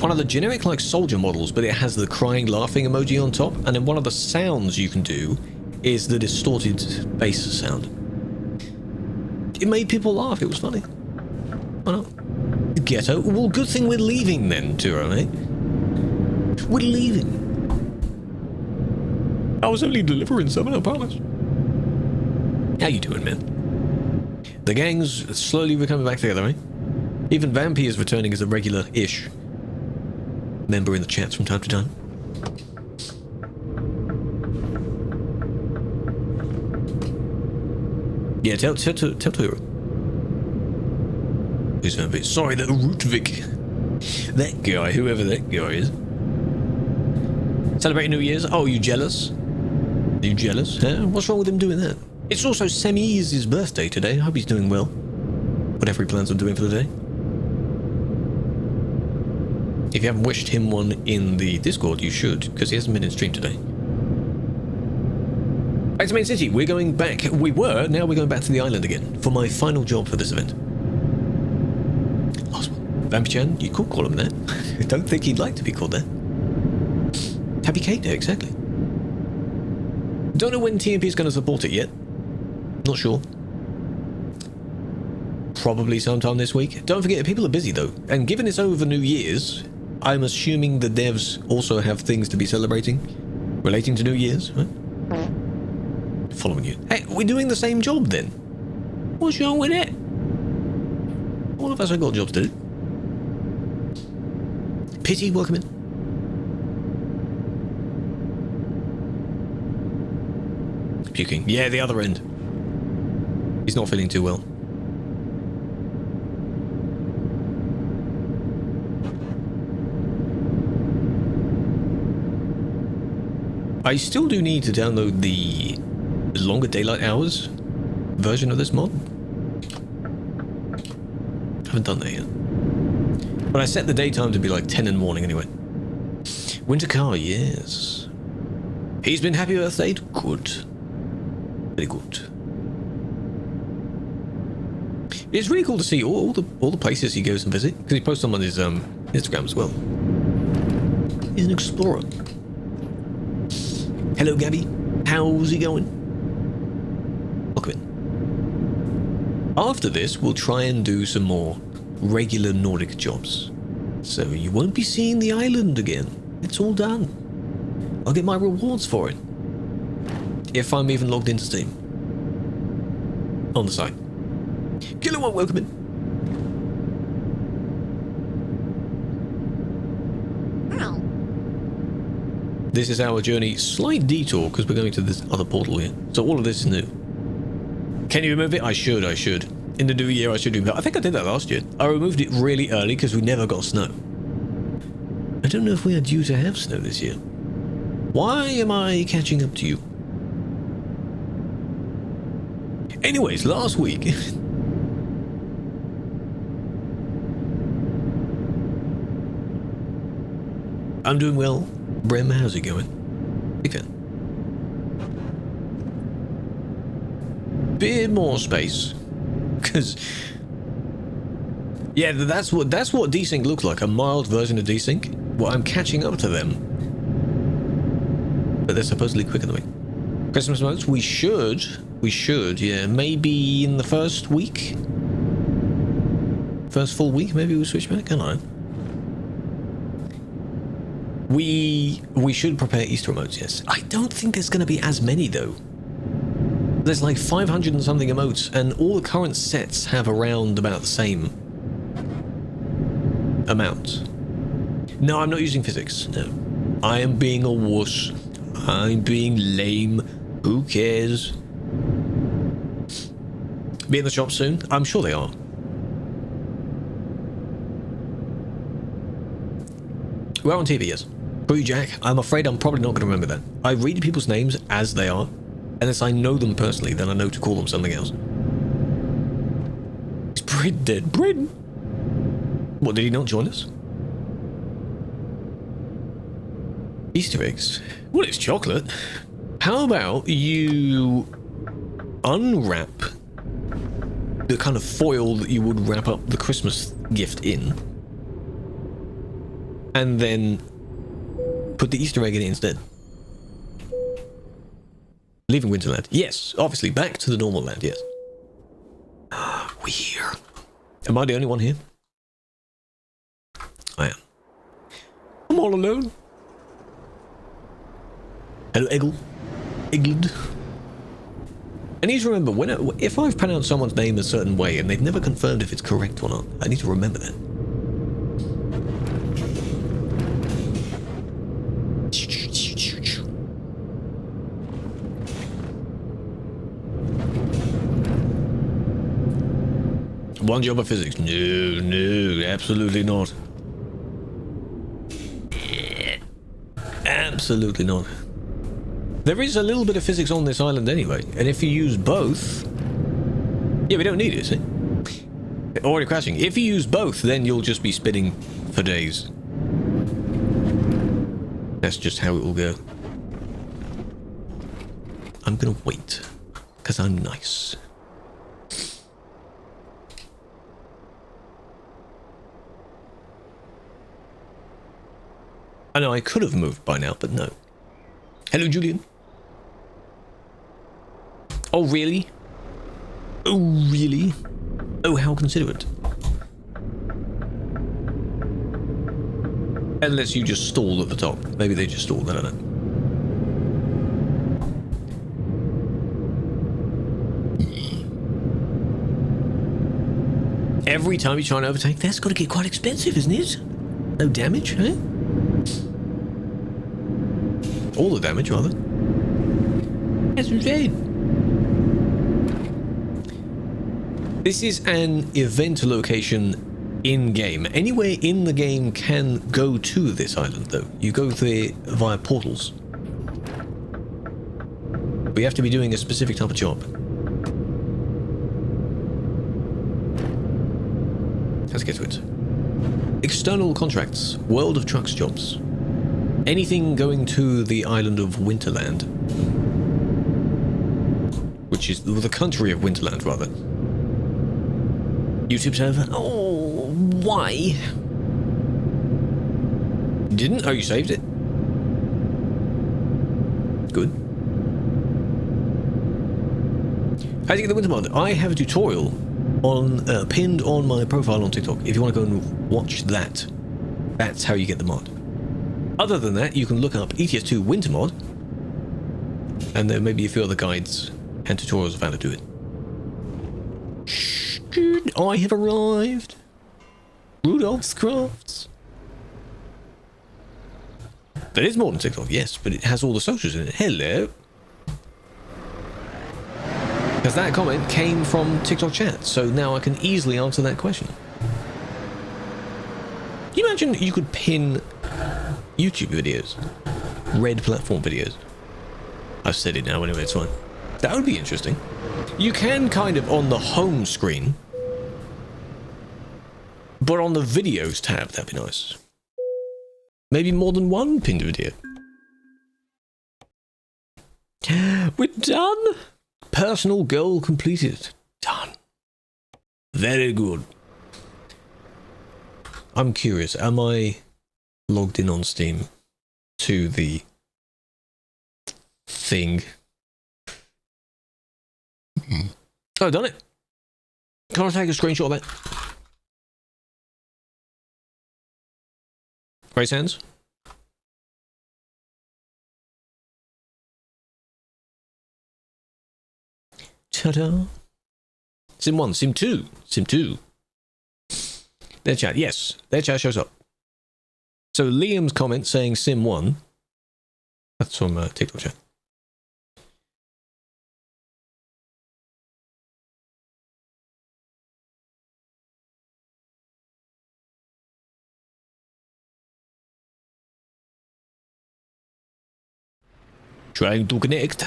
one of the generic like soldier models, but it has the crying laughing emoji on top, and then one of the sounds you can do is the distorted bass sound. It made people laugh. It was funny. Why not? Ghetto. Well, good thing we're leaving then, Turo, mate. We're leaving. I was only delivering something, I promise. How you doing, man? The gang's slowly becoming back together, eh? Even Vampy is returning as a regular-ish member in the chats from time to time. Yeah, tell Turo. Who's Vampy? Sorry, that Rutvik. That guy, whoever that guy is. Celebrating New Year's? Oh, you jealous? Are you jealous? Huh? What's wrong with him doing that? It's also Semi's birthday today. I hope he's doing well. Whatever he plans on doing for the day. If you haven't wished him one in the Discord, you should, because he hasn't been in stream today. Back to Main City. We're going back. We were, now we're going back to the island again for my final job for this event. Last one. Vampy-chan, you could call him that. I don't think he'd like to be called that. Happy Cake Day, exactly. Don't know when TMP is going to support it yet. Not sure. Probably sometime this week. Don't forget, people are busy though. And given it's over New Year's, I'm assuming the devs also have things to be celebrating relating to New Year's, right? Following you. Hey, we're doing the same job then. What's wrong with it? All of us have got jobs to do. Pity, welcome in. Puking. Yeah, the other end. He's not feeling too well. I still do need to download the longer daylight hours version of this mod. Haven't done that yet. But I set the daytime to be like 10 in the morning anyway. Winter car, yes. He's been happy birthday? Good. Very good. It's really cool to see all the places he goes and visit, because he posts them on his Instagram as well. He's an explorer. Hello, Gabby. How's it going? Welcome in. After this, we'll try and do some more regular Nordic jobs. So you won't be seeing the island again. It's all done. I'll get my rewards for it. If I'm even logged into Steam. On the site. Killer One, welcome in. This is our journey. Slight detour because we're going to this other portal here. So all of this is new. Can you remove it? I should. In the new year, I should do that. I think I did that last year. I removed it really early because we never got snow. I don't know if we are due to have snow this year. Why am I catching up to you? Anyways, last week... I'm doing well. Brem, how's it going? Big fan. Bit more space. Because... yeah, that's what desync looks like. A mild version of desync. Well, I'm catching up to them. But they're supposedly quicker than me. Christmas modes, we should, yeah, maybe in the first week? First full week, maybe we'll switch back? I don't know. We should prepare Easter emotes, yes. I don't think there's going to be as many, though. There's like 500 and something emotes, and all the current sets have around about the same amount. No, I'm not using physics, no. I am being a wuss. I'm being lame. Who cares? Be in the shop soon? I'm sure they are. We're on TV, yes. Brew Jack, I'm afraid I'm probably not going to remember that. I read people's names as they are. Unless I know them personally, then I know to call them something else. Is Brid dead? Brid? What, did he not join us? Easter eggs? Well, it's chocolate. How about you unwrap the kind of foil that you would wrap up the Christmas gift in, and then put the Easter egg in it instead. Leaving Winterland. Yes, obviously, back to the normal land, yes. We're here. Am I the only one here? I am. I'm all alone. Hello, Eggle. Egled. I need to remember, if I've pronounced someone's name a certain way and they've never confirmed if it's correct or not, I need to remember that. One job of physics. No, absolutely not. Absolutely not. There is a little bit of physics on this island anyway, and if you use both... yeah, we don't need it, see? Already crashing. If you use both, then you'll just be spinning for days. That's just how it will go. I'm gonna wait, because I'm nice. I know I could have moved by now, but no. Hello, Julian. Oh, really? Oh, really? Oh, how considerate. Unless you just stalled at the top. Maybe they just stalled, I don't know. Every time you try and overtake, that's got to get quite expensive, isn't it? No damage, eh? All the damage, rather. That's insane. This is an event location in-game. Anywhere in the game can go to this island, though. You go there via portals. But you have to be doing a specific type of job. Let's get to it. External contracts. World of Trucks jobs. Anything going to the island of Winterland. Which is the country of Winterland, rather. YouTube server. Oh, why? Didn't? Oh, you saved it? Good. How do you get the winter mod? I have a tutorial on pinned on my profile on TikTok. If you want to go and watch that, that's how you get the mod. Other than that, you can look up ETS2 winter mod, and there may be a few other guides and tutorials of how to do it. I have arrived. Rudolph's Crafts. That is more than TikTok, yes, but it has all the socials in it. Hello. Because that comment came from TikTok chat, so now I can easily answer that question. Can you imagine you could pin YouTube videos? Red platform videos. I've said it now anyway, it's fine. That would be interesting. You can kind of on the home screen, but on the videos tab, that'd be nice. Maybe more than one pinned video. We're done! Personal goal completed. Done. Very good. I'm curious, am I logged in on Steam to the thing? Oh, I've done it. Can I take a screenshot of that? Raise hands. Ta-da. Sim 1, Sim 2, Sim 2. Their chat, yes, their chat shows up. So Liam's comment saying Sim 1, that's from TikTok chat. Trying to connect.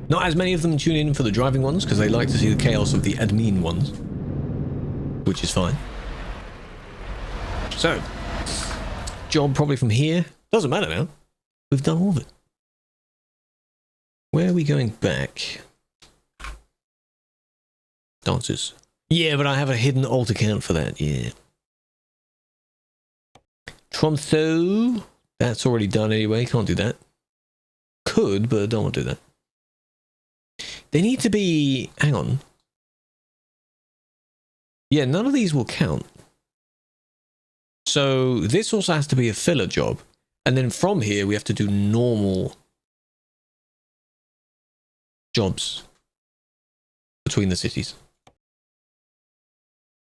Not as many of them tune in for the driving ones, because they like to see the chaos of the admin ones. Which is fine. So, job probably from here. Doesn't matter now. We've done all of it. Where are we going back? Dances. Yeah, but I have a hidden alt account for that, yeah. Tromso. That's already done anyway, can't do that. Could, but I don't want to do that. They need to be... Hang on. Yeah, none of these will count. So this also has to be a filler job. And then from here, we have to do normal jobs between the cities.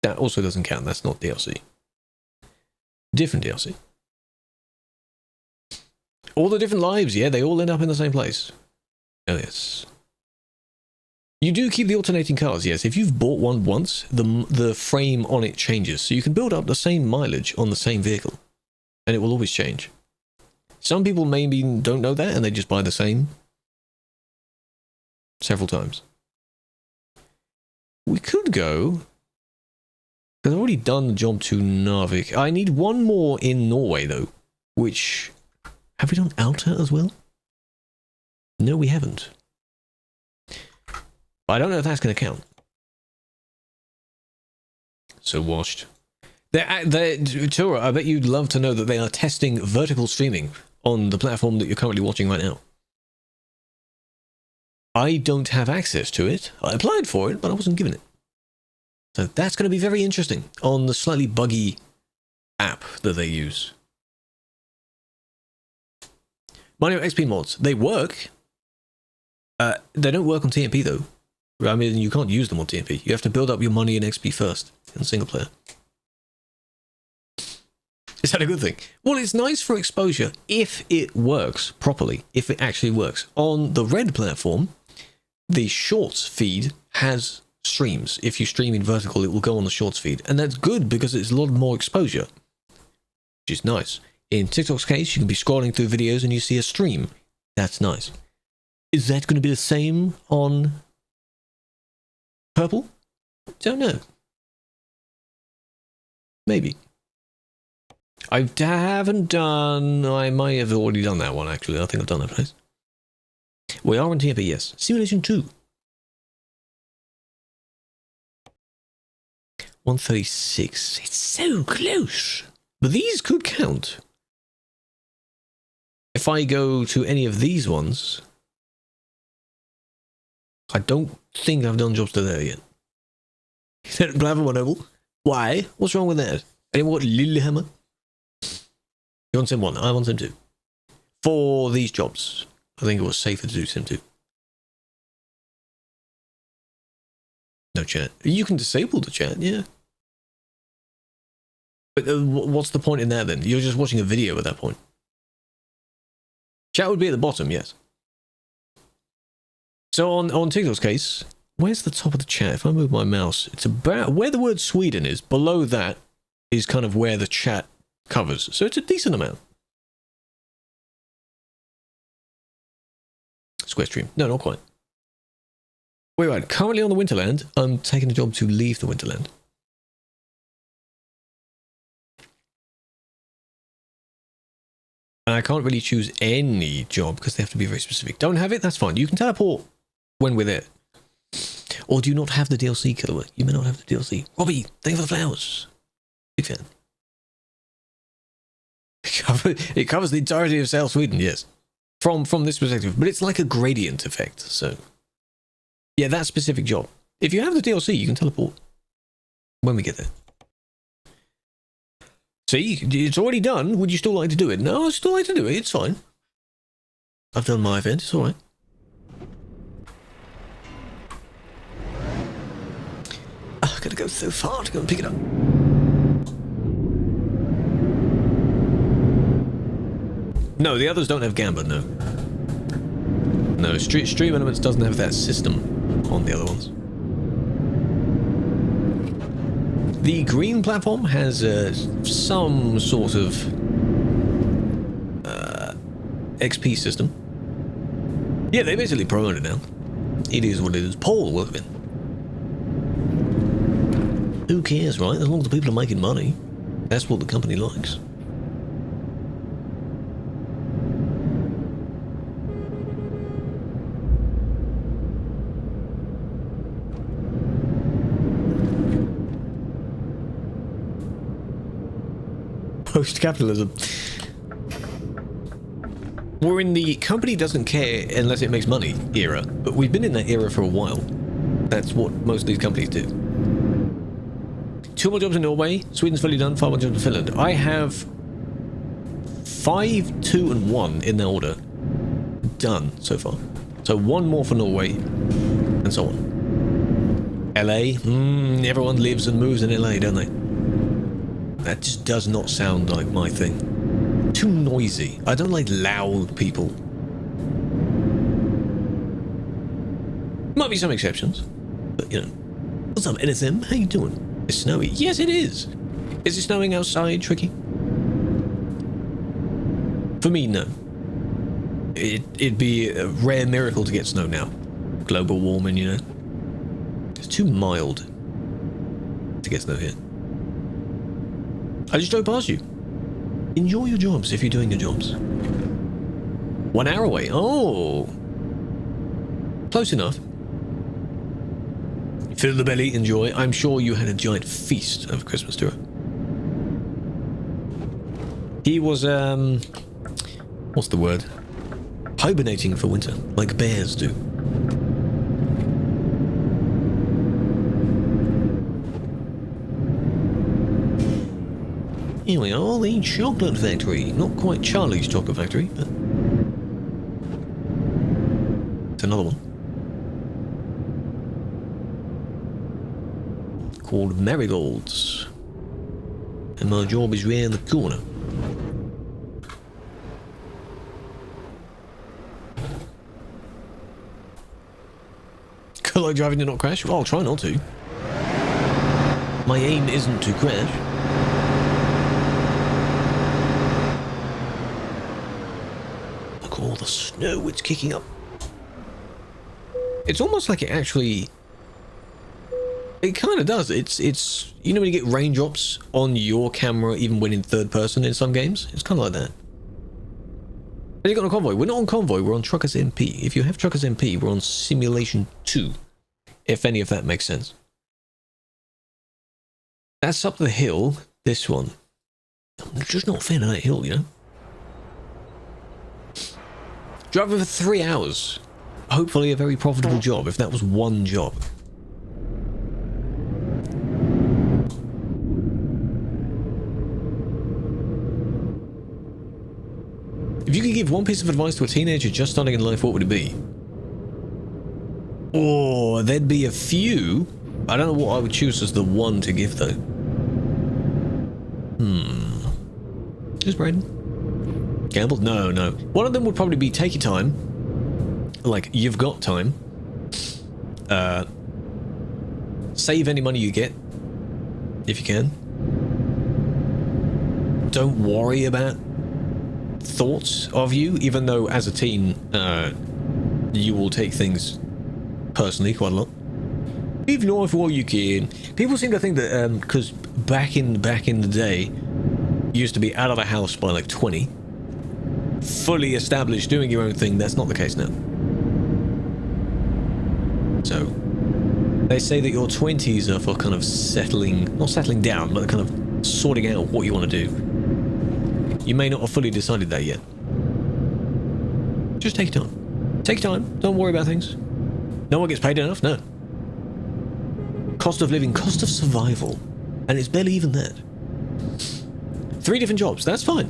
That also doesn't count. That's not DLC. Different DLC. All the different lives, yeah, they all end up in the same place. Oh, yes. You do keep the alternating cars, yes. If you've bought one once, the frame on it changes. So you can build up the same mileage on the same vehicle. And it will always change. Some people maybe don't know that and they just buy the same several times. We could go... Because I've already done the job to Narvik. I need one more in Norway, though. Which... Have we done Alta as well? No, we haven't. But I don't know if that's going to count. So washed. Tura, I bet you'd love to know that they are testing vertical streaming on the platform that you're currently watching right now. I don't have access to it. I applied for it, but I wasn't given it. So that's going to be very interesting on the slightly buggy app that they use. Mario XP mods, they work. They don't work on TMP though. I mean, you can't use them on TMP. You have to build up your money in XP first in single player. Is that a good thing? Well, it's nice for exposure if it works properly, if it actually works. On the Red platform, the Shorts feed has streams. If you stream in vertical, it will go on the Shorts feed. And that's good because it's a lot more exposure, which is nice. In TikTok's case, you can be scrolling through videos and you see a stream. That's nice. Is that going to be the same on Purple? Don't know. Maybe. I haven't done... I might have already done that one, actually. I think I've done that place. We are on TMP, yes. Simulation 2. 136. It's so close. But these could count. If I go to any of these ones... I don't think I've done jobs to there yet. Blaver Noble. Why? What's wrong with that? Anyone got Lillehammer? You want Sim 1? I want Sim 2. For these jobs. I think it was safer to do Sim 2. No chat. You can disable the chat, yeah. But what's the point in that then? You're just watching a video at that point. Chat would be at the bottom, yes. So on TikTok's case, where's the top of the chat? If I move my mouse, it's about where the word Sweden is. Below that is kind of where the chat covers. So it's a decent amount. Square stream. No, not quite. Wait, right. Currently on the Winterland, I'm taking a job to leave the Winterland. And I can't really choose any job because they have to be very specific. Don't have it? That's fine. You can teleport when we're there. Or do you not have the DLC, Killer? You may not have the DLC. Robbie, thank you for the flowers. Big fan. It covers the entirety of South Sweden, yes. From this perspective. But it's like a gradient effect, so... Yeah, that specific job. If you have the DLC, you can teleport when we get there. See, it's already done. Would you still like to do it? No, I'd still like to do it. It's fine. I've done my event. It's alright. Oh, I've got to go so far to go and pick it up. No, the others don't have Gamba, no. No, Stream Elements doesn't have that system on the other ones. The green platform has some sort of XP system. Yeah, they basically promoted it now. It is what it is. Paul will have been. Who cares, right? As long as the people are making money. That's what the company likes. Post-capitalism. We're in the company doesn't care unless it makes money era, but we've been in that era for a while. That's what most of these companies do. 2 more jobs in Norway. Sweden's fully done. 5 more jobs in Finland. I have 5, 2, and 1 in that order done so far. So 1 more for Norway, and so on. LA. Everyone lives and moves in LA, don't they? That just does not sound like my thing. Too noisy. I don't like loud people. Might be some exceptions, but you know. What's up, NSM? How you doing? It's snowy. Yes, it is. Is it snowing outside, Tricky? For me, no. It'd be a rare miracle to get snow now. Global warming, you know. It's too mild to get snow here. I just drove past you. Enjoy your jobs if you're doing your jobs. 1 hour away. Oh. Close enough. Fill the belly, enjoy. I'm sure you had a giant feast over Christmas, Tura. He was, what's the word? Hibernating for winter, like bears do. Here we are, the chocolate factory. Not quite Charlie's chocolate factory, but it's another one. Called Marigolds. And my job is round the corner. Could I driving to not crash? Well, I'll try not to. My aim isn't to crash. Look at all the snow it's kicking up. It's almost like it actually... It kind of does. It's you know when you get raindrops on your camera even when in third person in some games? It's kind of like that. Have you got a convoy? We're not on convoy, we're on Truckers MP. If you have Truckers MP, we're on Simulation 2. If any of that makes sense. That's up the hill, this one. I'm just not a fan of that hill, you know? Driving for 3 hours. Hopefully a very profitable job, if that was one job. If you could give one piece of advice to a teenager just starting in life, what would it be? Oh, there'd be a few. I don't know what I would choose as the one to give, though. Who's Braden? Gamble? No, no. One of them would probably be take your time. Like, you've got time. Save any money you get. If you can. Don't worry about thoughts of you, even though as a teen, you will take things personally quite a lot. Live life while you can. People seem to think that because back in the day, you used to be out of the house by like 20, fully established, doing your own thing. That's not the case now. So they say that your 20s are for kind of not settling down, but kind of sorting out what you want to do. You may not have fully decided that yet. Just take your time. Take your time. Don't worry about things. No one gets paid enough, no. Cost of living, cost of survival. And it's barely even that. 3 different jobs, that's fine.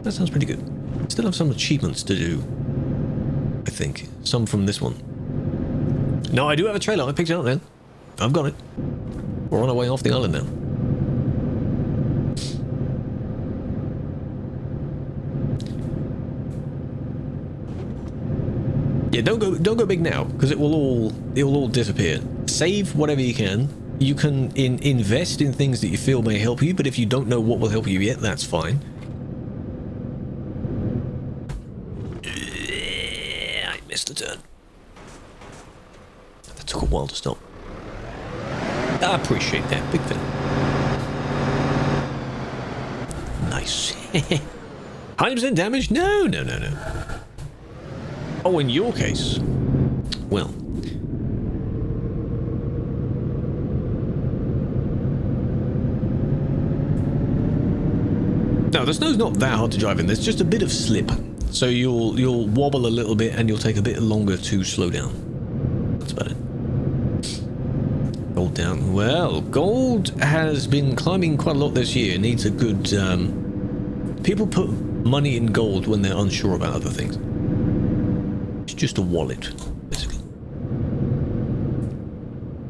That sounds pretty good. Still have some achievements to do, I think. Some from this one. No, I do have a trailer. I picked it up then. I've got it. We're on our way off the island now. Yeah, don't go big now, because it will all disappear. Save whatever you can. You can invest in things that you feel may help you, but if you don't know what will help you yet, that's fine. I missed a turn. That took a while to stop. I appreciate that, big fan. Nice. 100% damage? No. Oh, in your case. Well. No, the snow's not that hard to drive in. There's just a bit of slip. So you'll wobble a little bit and you'll take a bit longer to slow down. That's about it. Gold down. Well, gold has been climbing quite a lot this year. It needs a good... people put money in gold when they're unsure about other things. It's just a wallet, basically.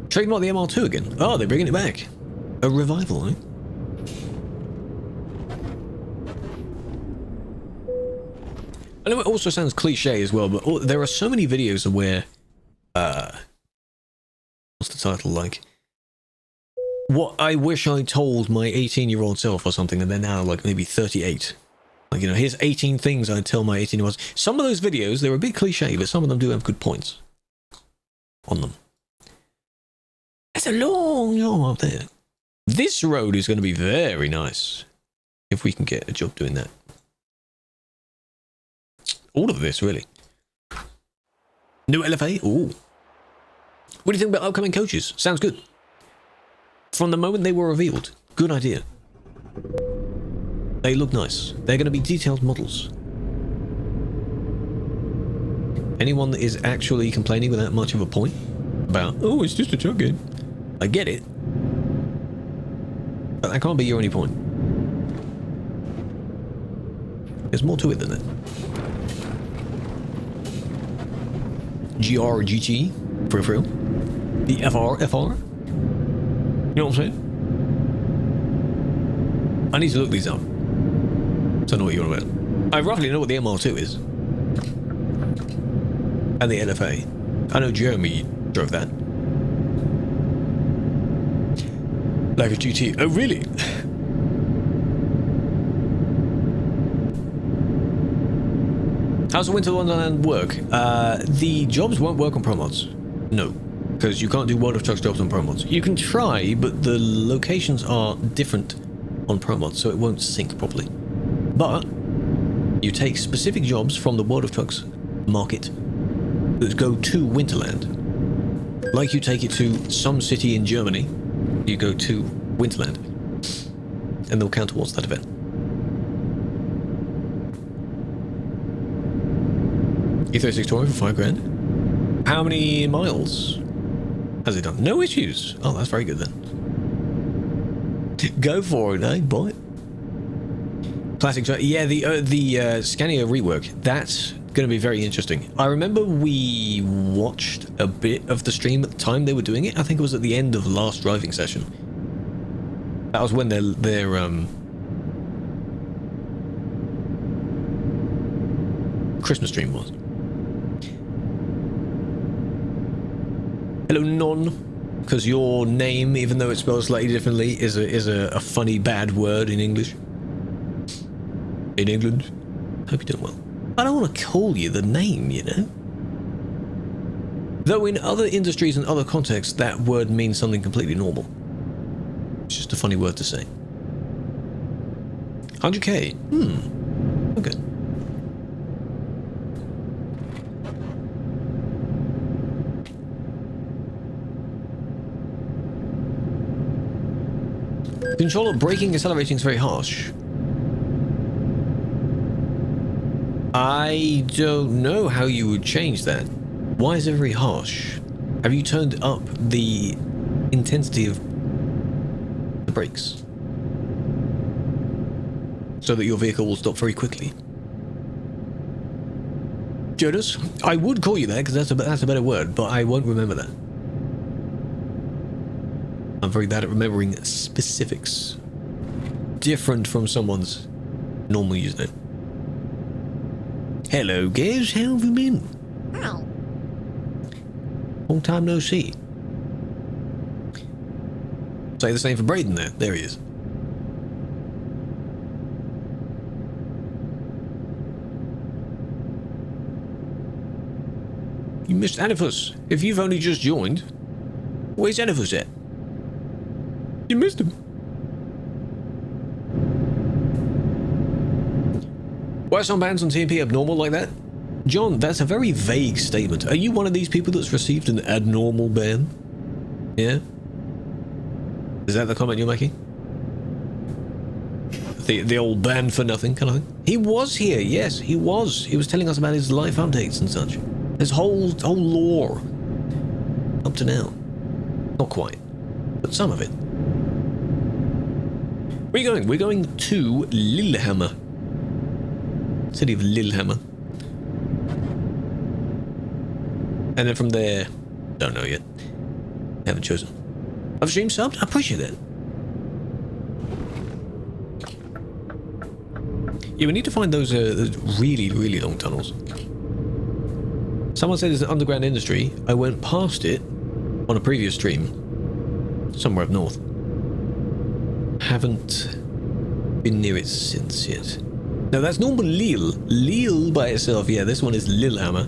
Trademark the MR2 again. Oh, they're bringing it back. A revival, eh? I know it also sounds cliche as well, but there are so many videos of where... what's the title like? What I wish I told my 18-year-old self or something, and they're now like maybe 38. Like, you know, here's 18 things I'd tell my 18-year-olds. Some of those videos, they're a bit cliche, but some of them do have good points on them. That's a long job up there. This road is going to be very nice if we can get a job doing that. All of this, really. New LFA? Ooh. What do you think about upcoming coaches? Sounds good. From the moment they were revealed. Good idea. They look nice. They're going to be detailed models. Anyone that is actually complaining without much of a point about, oh, it's just a truck game. I get it. But that can't be your only point. There's more to it than that. GR, GT, for real. The FR. You know what I'm saying? I need to look these up. So I know what you're on about. I roughly know what the MR2 is. And the LFA. I know Jeremy drove that. Like a GT. Oh, really? How's the Winter Wonderland work? The jobs won't work on Pro Mods. No. Because you can't do World of Trucks jobs on Pro Mods. You can try, but the locations are different on Pro Mods, so it won't sync properly. But you take specific jobs from the World of Trucks market that go to Winterland. Like you take it to some city in Germany, you go to Winterland. And they'll count towards that event. E36 Touring for 5 grand. How many miles has it done? No issues. Oh, that's very good then. Go for it, eh, boy? Classic. Yeah, the Scania rework. That's going to be very interesting. I remember we watched a bit of the stream at the time they were doing it. I think it was at the end of last driving session. That was when their Christmas stream was. Hello, Non. Because your name, even though it's spelled slightly differently, is a funny bad word in English. In England. Hope you're doing well. I don't want to call you the name, you know. Though in other industries and other contexts, that word means something completely normal. It's just a funny word to say. 100k. Okay. Controller braking and accelerating is very harsh. I don't know how you would change that. Why is it very harsh? Have you turned up the intensity of the brakes so that your vehicle will stop very quickly? Jonas, I would call you that because that's a better word, but I won't remember that. I'm very bad at remembering specifics. Different from someone's normal username. Hello, guys. How have you been? Ow. Long time no see. Say the same for Braden there. There he is. You missed Anifus. If you've only just joined, where's Anifus at? You missed him. Why are some bands on TMP abnormal like that? John, that's a very vague statement. Are you one of these people that's received an abnormal ban? Yeah? Is that the comment you're making? The old ban for nothing kind of thing? He was here, yes, he was. He was telling us about his life updates and such. His whole lore. Up to now. Not quite, but some of it. Where are you going? We're going to Lillehammer. City of Lillehammer. And then from there, don't know yet. Haven't chosen. I've stream subbed? I appreciate that. Yeah, we need to find those really, really long tunnels. Someone said there's an underground industry. I went past it on a previous stream. Somewhere up north. Haven't been near it since yet. No, that's normal Lille. Lille by itself, yeah, this one is Lillehammer.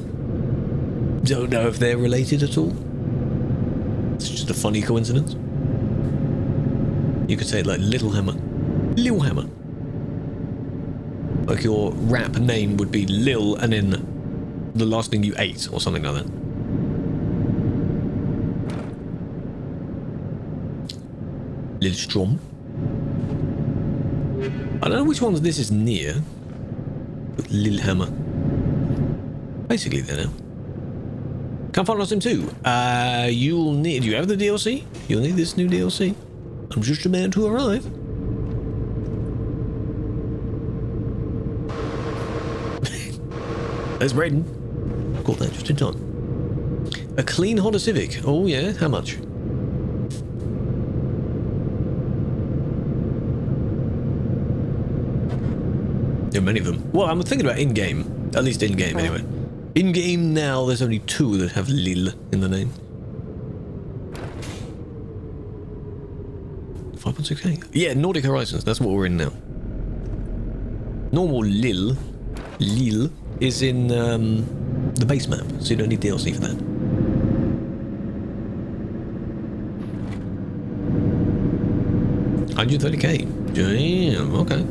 Don't know if they're related at all. It's just a funny coincidence. You could say it like Littlehammer. Lillehammer. Like your rap name would be Lil and then the last thing you ate or something like that. Lillestrom. I don't know which ones this is near. Lillehammer. Basically there now. Come find us him too. You'll need... Do you have the DLC? You'll need this new DLC. I'm just a man to arrive. There's Braden. Caught that just in time. A clean Honda Civic. Oh yeah, how much? There are many of them. Well, I'm thinking about in-game. At least in-game, anyway. In-game now, there's only 2 that have Lille in the name. 5.6k. Yeah, Nordic Horizons, that's what we're in now. Normal Lille is in the base map, so you don't need DLC for that. $130k. Damn, okay.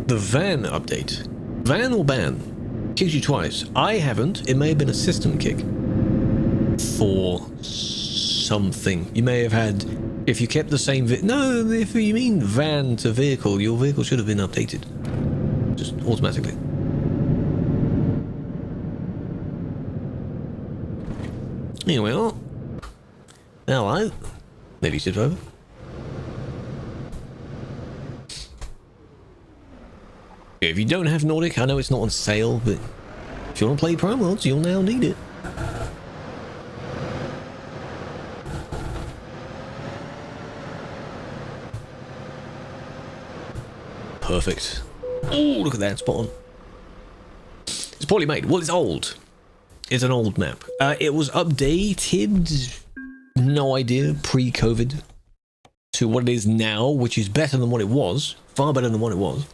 The van update. Van or ban? Kicked you twice. I haven't. It may have been a system kick. For something. You may have had... If you kept the same... No, if you mean van to vehicle, your vehicle should have been updated. Just automatically. Anyway, well... Hello. Maybe sit over. If you don't have Nordic, I know it's not on sale, but if you want to play Pro Mods, you'll now need it. Perfect. Oh, look at that, spot on. It's poorly made. Well, it's old. It's an old map. It was updated, no idea, pre-COVID, to what it is now, which is better than what it was. Far better than what it was.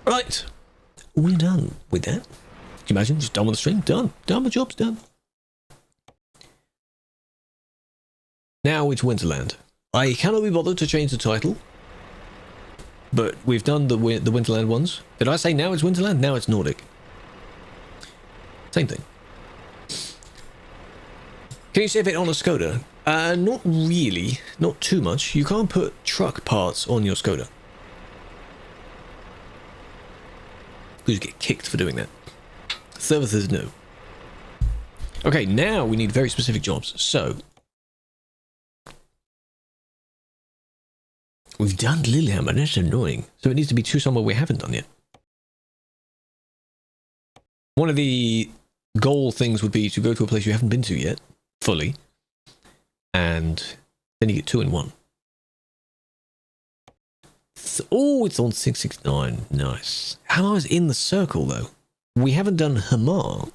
Right, we're done with that. Can you imagine? Just done with the stream. Done. Done. The job's done. Now it's Winterland. I cannot be bothered to change the title, but we've done the Winterland ones. Did I say now it's Winterland? Now it's Nordic. Same thing. Can you save it on a Skoda? Not really. Not too much. You can't put truck parts on your Skoda. You get kicked for doing that. Server says no. Okay, now we need very specific jobs. So we've done Lillehammer, that's annoying. So it needs to be to somewhere we haven't done yet. One of the goal things would be to go to a place you haven't been to yet, fully, and then you get 2 in 1. Oh, it's on 669. Nice. Hamar's in the circle, though. We haven't done Hamar.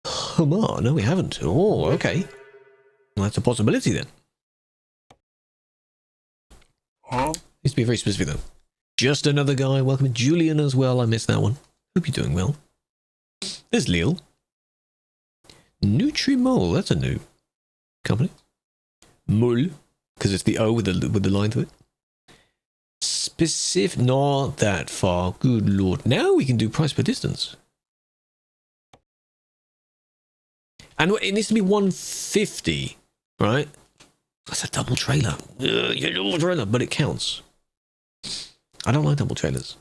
Hamar? No, we haven't. Oh, okay. Well, that's a possibility, then. Huh? Needs to be very specific, though. Just another guy. Welcome Julian as well. I missed that one. Hope you're doing well. There's Lille. Nutrimol. That's a new company. Mul, because it's the O with the line through it. Specific, not that far. Good lord. Now we can do price per distance. And it needs to be 150, right? That's a double trailer. Yeah, double trailer, but it counts. I don't like double trailers.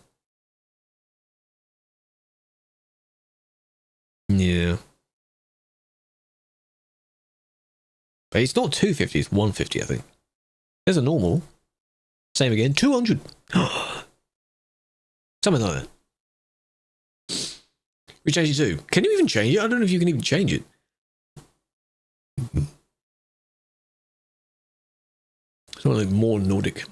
Yeah. But it's not 250, it's 150, I think. There's a normal. Same again, 200. Something like that. We change it to. Can you even change it? I don't know if you can even change it. Something like more Nordic.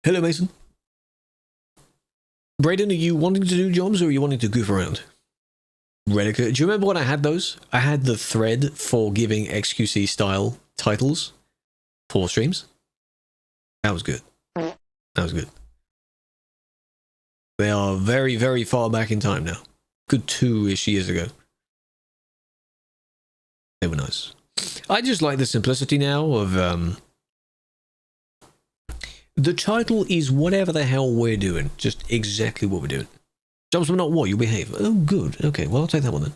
Hello, Mason. Brayden, are you wanting to do jobs or are you wanting to goof around? Relica. Do you remember when I had those? I had the thread for giving XQC style titles for streams. That was good. That was good. They are very, very far back in time now. Good 2-ish years ago. They were nice. I just like the simplicity now of The title is whatever the hell we're doing. Just exactly what we're doing. Jobs were not what? You'll behave. Oh, good. Okay, well, I'll take that one then.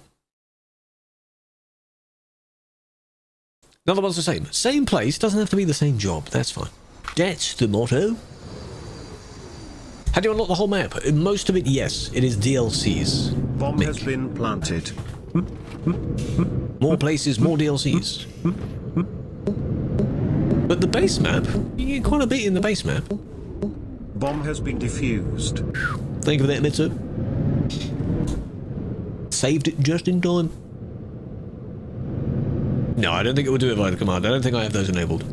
Another one's the same. Same place. Doesn't have to be the same job. That's fine. That's the motto. How do you unlock the whole map? Most of it, yes. It is DLCs. Bomb has been planted. More places, more DLCs. But the base map, you get quite a bit in the base map. Bomb has been defused. Thank you for that, Mitsu. Saved it just in time. No, I don't think it would do it via the command. I don't think I have those enabled.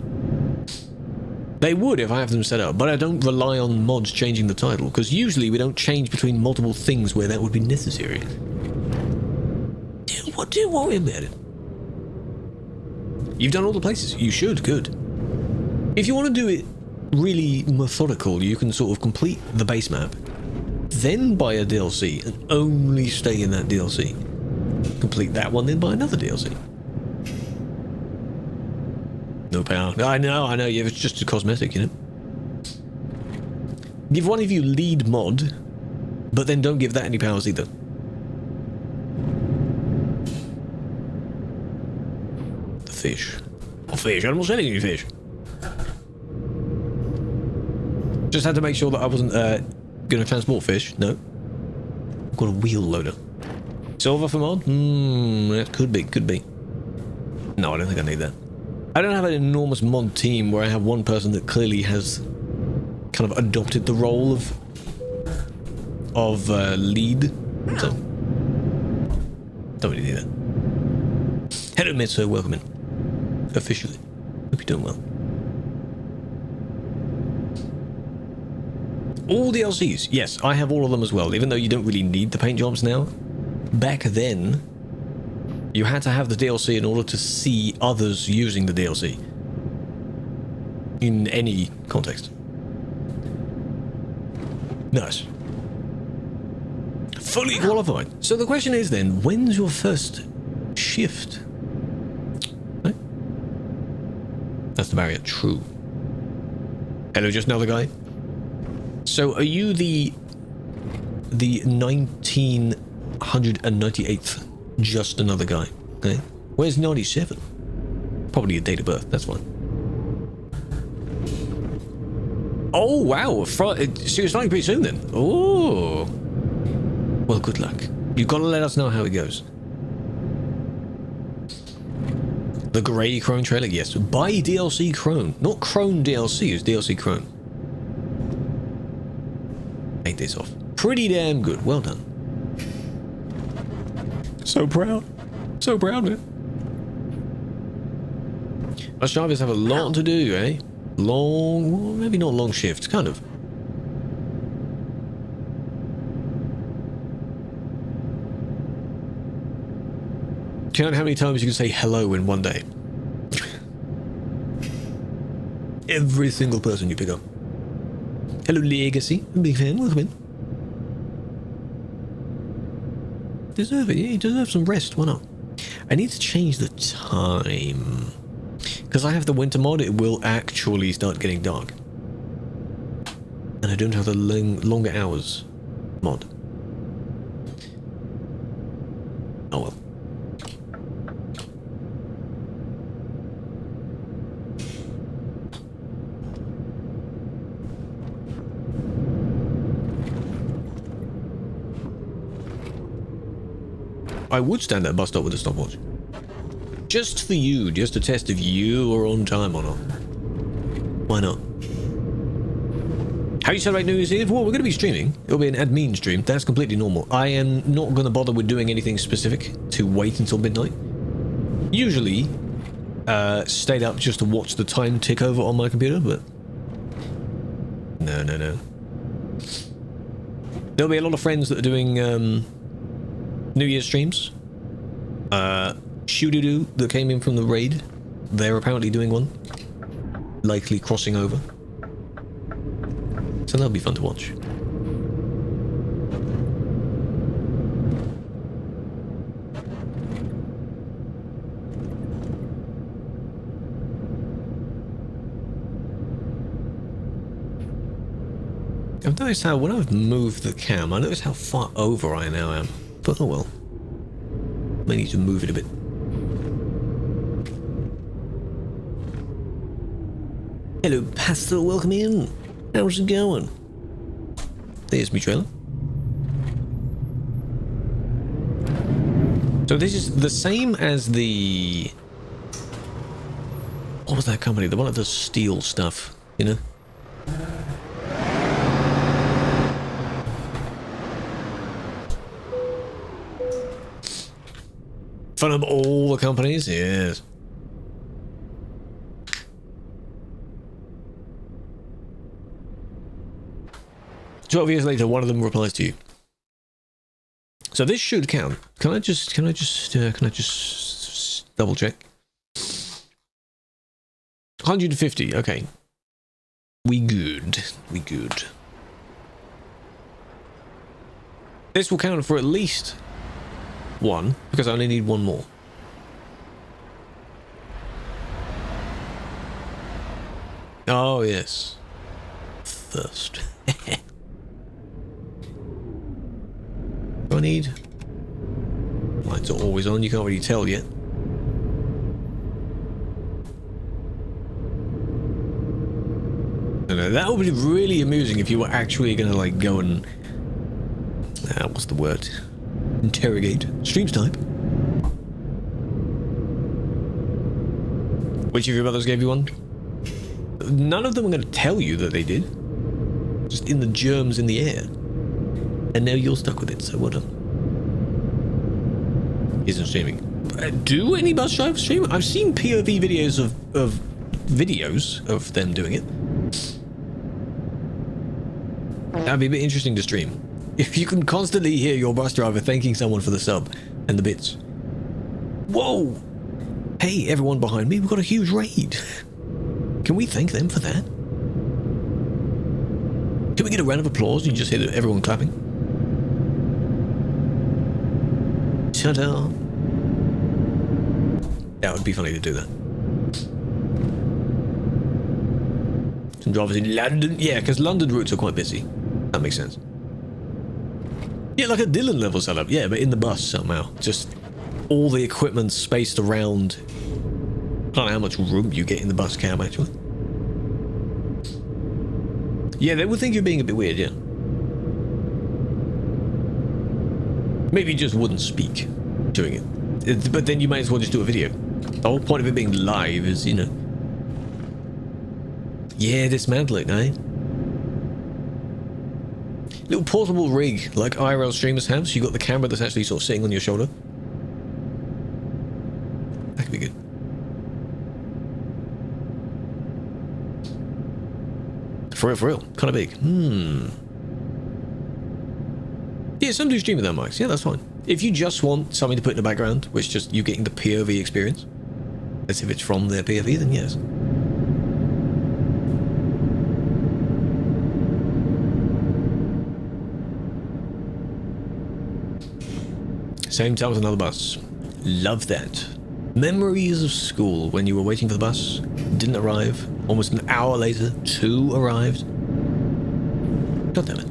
They would if I have them set up, but I don't rely on mods changing the title, because usually we don't change between multiple things where that would be necessary. Don't worry about it. You've done all the places. You should. Good. If you want to do it really methodical, you can sort of complete the base map, then buy a DLC, and only stay in that DLC. Complete that one, then buy another DLC. No power. I know, yeah, it's just a cosmetic, you know. Give one of you lead mod, but then don't give that any powers either. The fish. Oh, fish. I'm not selling any fish. Just had to make sure that I wasn't going to transport fish. No. I've got a wheel loader. Silver for mod? That could be. No, I don't think I need that. I don't have an enormous mod team where I have one person that clearly has kind of adopted the role of lead. So, don't really need that. Hello, Mitsu. Welcome in. Officially. Hope you're doing well. All DLCs. Yes, I have all of them as well, even though you don't really need the paint jobs now. Back then, you had to have the DLC in order to see others using the DLC. In any context. Nice. Fully qualified. So the question is then, when's your first shift? Right? That's the barrier. True. Hello, just another guy. So are you the 1998th just another guy? Okay. Where's 97? Probably a date of birth. That's fine. Oh wow! So you're starting pretty soon then. Oh. Well, good luck. You've got to let us know how it goes. The Grey Crone trailer, yes. Buy DLC Crone, not Crone DLC. It's DLC Crone. Take this off. Pretty damn good. Well done. So proud. So proud, man. Us drivers have a lot to do, eh? Long, well, maybe not long shifts, kind of. Count how many times you can say hello in one day. Every single person you pick up. Hello, Legacy. I'm a big fan. Welcome in. Deserve it. Yeah, you deserve some rest. Why not? I need to change the time. Because I have the winter mod, it will actually start getting dark. And I don't have the longer hours mod. Oh well. I would stand at a bus stop with a stopwatch. Just for you, just to test if you are on time or not. Why not? How you celebrate New Year's Eve? Well, we're going to be streaming. It'll be an admin stream. That's completely normal. I am not going to bother with doing anything specific to wait until midnight. Usually, stayed up just to watch the time tick over on my computer, but... No. There'll be a lot of friends that are doing New Year's streams. Shoo-doo-doo that came in from the raid. They're apparently doing one. Likely crossing over. So that'll be fun to watch. I've noticed how when I've moved the cam, I notice how far over I now am. But oh well. May need to move it a bit. Hello, Pastor, welcome in. How's it going? There's me trailer. So this is the same as the... What was that company? The one that does steel stuff, you know? Fun of all the companies? Yes. 12 years later, one of them replies to you. So this should count. Can I just double check? 150. Okay. We good. We good. This will count for at least one, because I only need one more. Oh, yes. First. Do I need... Lights are always on, you can't really tell yet. I know, that would be really amusing if you were actually gonna like go and... what's the word? Interrogate. Streams type. Which of your brothers gave you one? None of them are going to tell you that they did. Just in the germs in the air. And now you're stuck with it, so well done. Isn't streaming. Do any bus drivers stream? I've seen POV videos of videos of them doing it. That'd be a bit interesting to stream. If you can constantly hear your bus driver thanking someone for the sub and the bits. Whoa! Hey, everyone behind me, we've got a huge raid. Can we thank them for that? Can we get a round of applause and you just hear everyone clapping? Ta-da! That would be funny to do that. Some drivers in London? Yeah, because London routes are quite busy. That makes sense. Yeah, like a Dylan level setup. Yeah, but in the bus somehow. Just all the equipment spaced around. I don't know how much room you get in the bus cab, actually. Yeah, they would think you're being a bit weird, yeah. Maybe you just wouldn't speak doing it. But then you might as well just do a video. The whole point of it being live is, you know... Yeah, dismantle it, eh? Little portable rig like IRL streamers have, so you got the camera that's actually sort of sitting on your shoulder. That could be good. For real, kind of big. Yeah, some do stream with their mics. Yeah, that's fine. If you just want something to put in the background, which just you getting the POV experience, as if it's from their POV, then yes. Same time as another bus. Love that. Memories of school when you were waiting for the bus, didn't arrive, almost an hour later, 2 arrived. God damn it.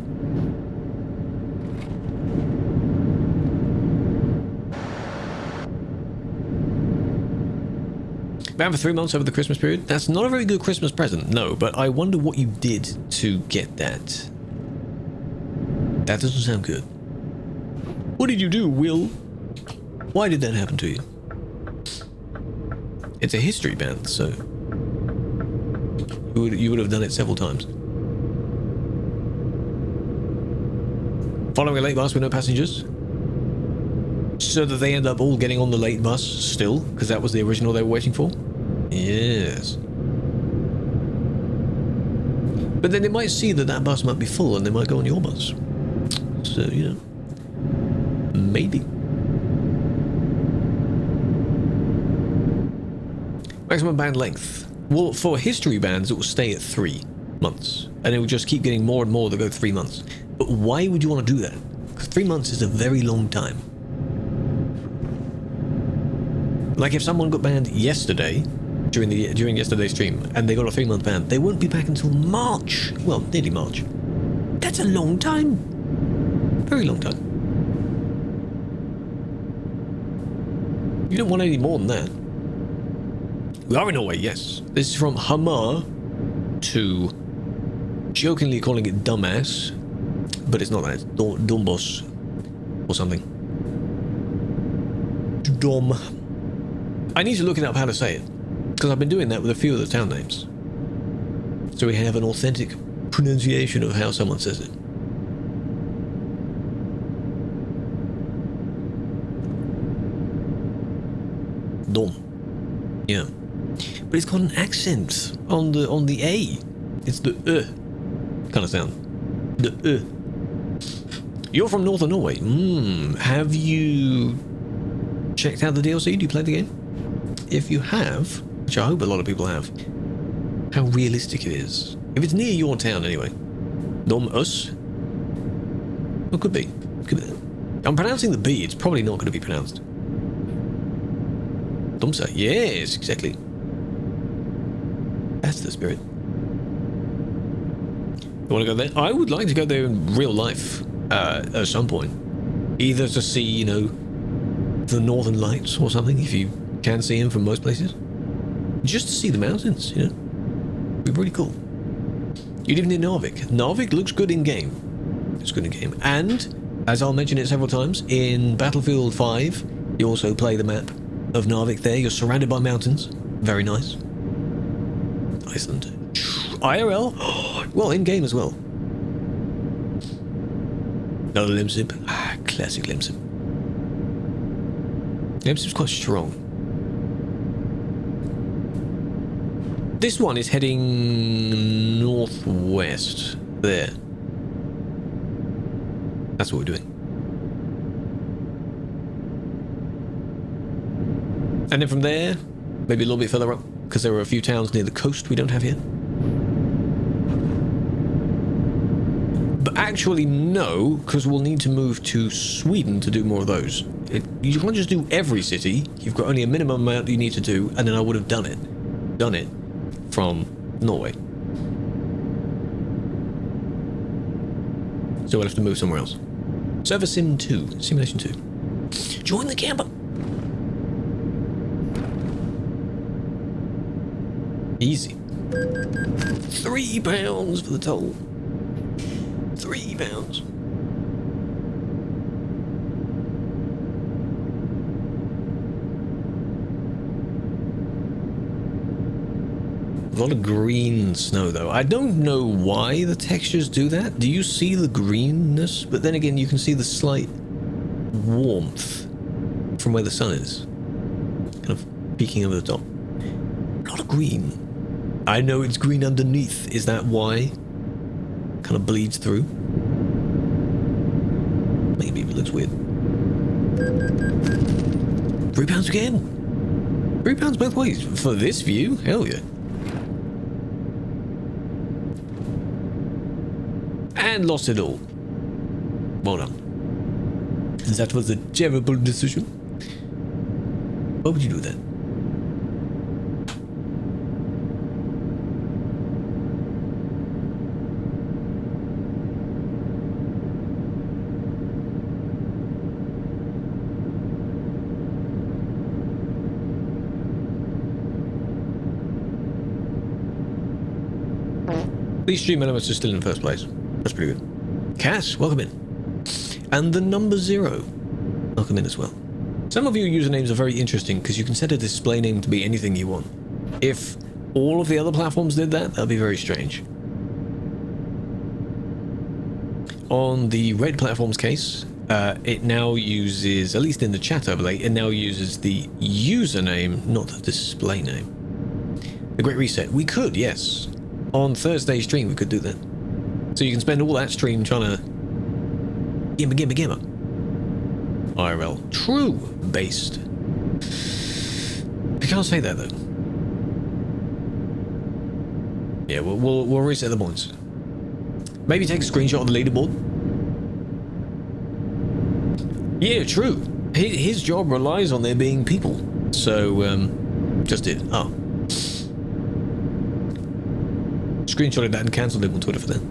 Banned for 3 months over the Christmas period? That's not a very good Christmas present, no, but I wonder what you did to get that. That doesn't sound good. What did you do, Will? Why did that happen to you? It's a history ban, so you would have done it several times. Following a late bus with no passengers, so that they end up all getting on the late bus still, because that was the original they were waiting for. Yes. But then they might see that that bus might be full, and they might go on your bus. So, you know, maybe. Maximum ban length. Well, for history bans, it will stay at 3 months. And it will just keep getting more and more that go 3 months. But why would you want to do that? Because 3 months is a very long time. Like if someone got banned yesterday, during yesterday's stream, and they got a 3-month ban, they won't be back until March. Well, nearly March. That's a long time. Very long time. You don't want any more than that. We are in Norway, yes. This is from Hamar to jokingly calling it dumbass, but it's not that. It's Dombos or something. Dom. I need to look it up how to say it, because I've been doing that with a few of the town names. So we have an authentic pronunciation of how someone says it. Dom. Yeah. But it's got an accent on the A. It's the kind of sound. The You're from Northern Norway. Have you checked out the DLC? Do you play the game? If you have, which I hope a lot of people have, how realistic it is. If it's near your town anyway. Dom us. Well, could be. Could be. I'm pronouncing the B. It's probably not going to be pronounced. Domsa. Yes, exactly. That's the spirit. You want to go there? I would like to go there in real life at some point. Either to see, you know, the Northern Lights or something, if you can see them from most places. Just to see the mountains, you know. Be pretty cool. You live near Narvik. Narvik looks good in game. It's good in game. And, as I'll mention it several times, in Battlefield 5, you also play the map of Narvik there. You're surrounded by mountains. Very nice. Iceland. IRL? Well, in game as well. Another Limsip. Classic Limsip. Limsip's quite strong. This one is heading northwest. There. That's what we're doing. And then from there, maybe a little bit further up, because there are a few towns near the coast we don't have here. But actually, no, because we'll need to move to Sweden to do more of those. You can't just do every city. You've got only a minimum amount you need to do, and then I would have done it from Norway. So we'll have to move somewhere else. Server Sim 2, Simulation 2. Join the camper. Easy. £3 for the toll. £3. A lot of green snow though. I don't know why the textures do that. Do you see the greenness? But then again, you can see the slight warmth from where the sun is. Kind of peeking over the top. A lot of green. I know it's green underneath. Is that why? Kind of bleeds through. Maybe it looks weird. £3 again. £3 both ways for this view. Hell yeah. And lost it all. Well done. That was a terrible decision. Why would you do that? These stream elements are still in the first place. That's pretty good. Cass, welcome in. And the number 0, welcome in as well. Some of your usernames are very interesting because you can set a display name to be anything you want. If all of the other platforms did that, that'd be very strange. On the Red platform's case, it now uses, at least in the chat overlay, it now uses the username, not the display name. The Great Reset. We could, yes. On Thursday's stream, we could do that. So you can spend all that stream trying to Gimmer. IRL. True based. I can't say that though. Yeah, we'll reset the points. Maybe take a screenshot of the leaderboard. Yeah, true. His job relies on there being people. So, just did. Oh. Screenshotted that and cancelled it on Twitter for that.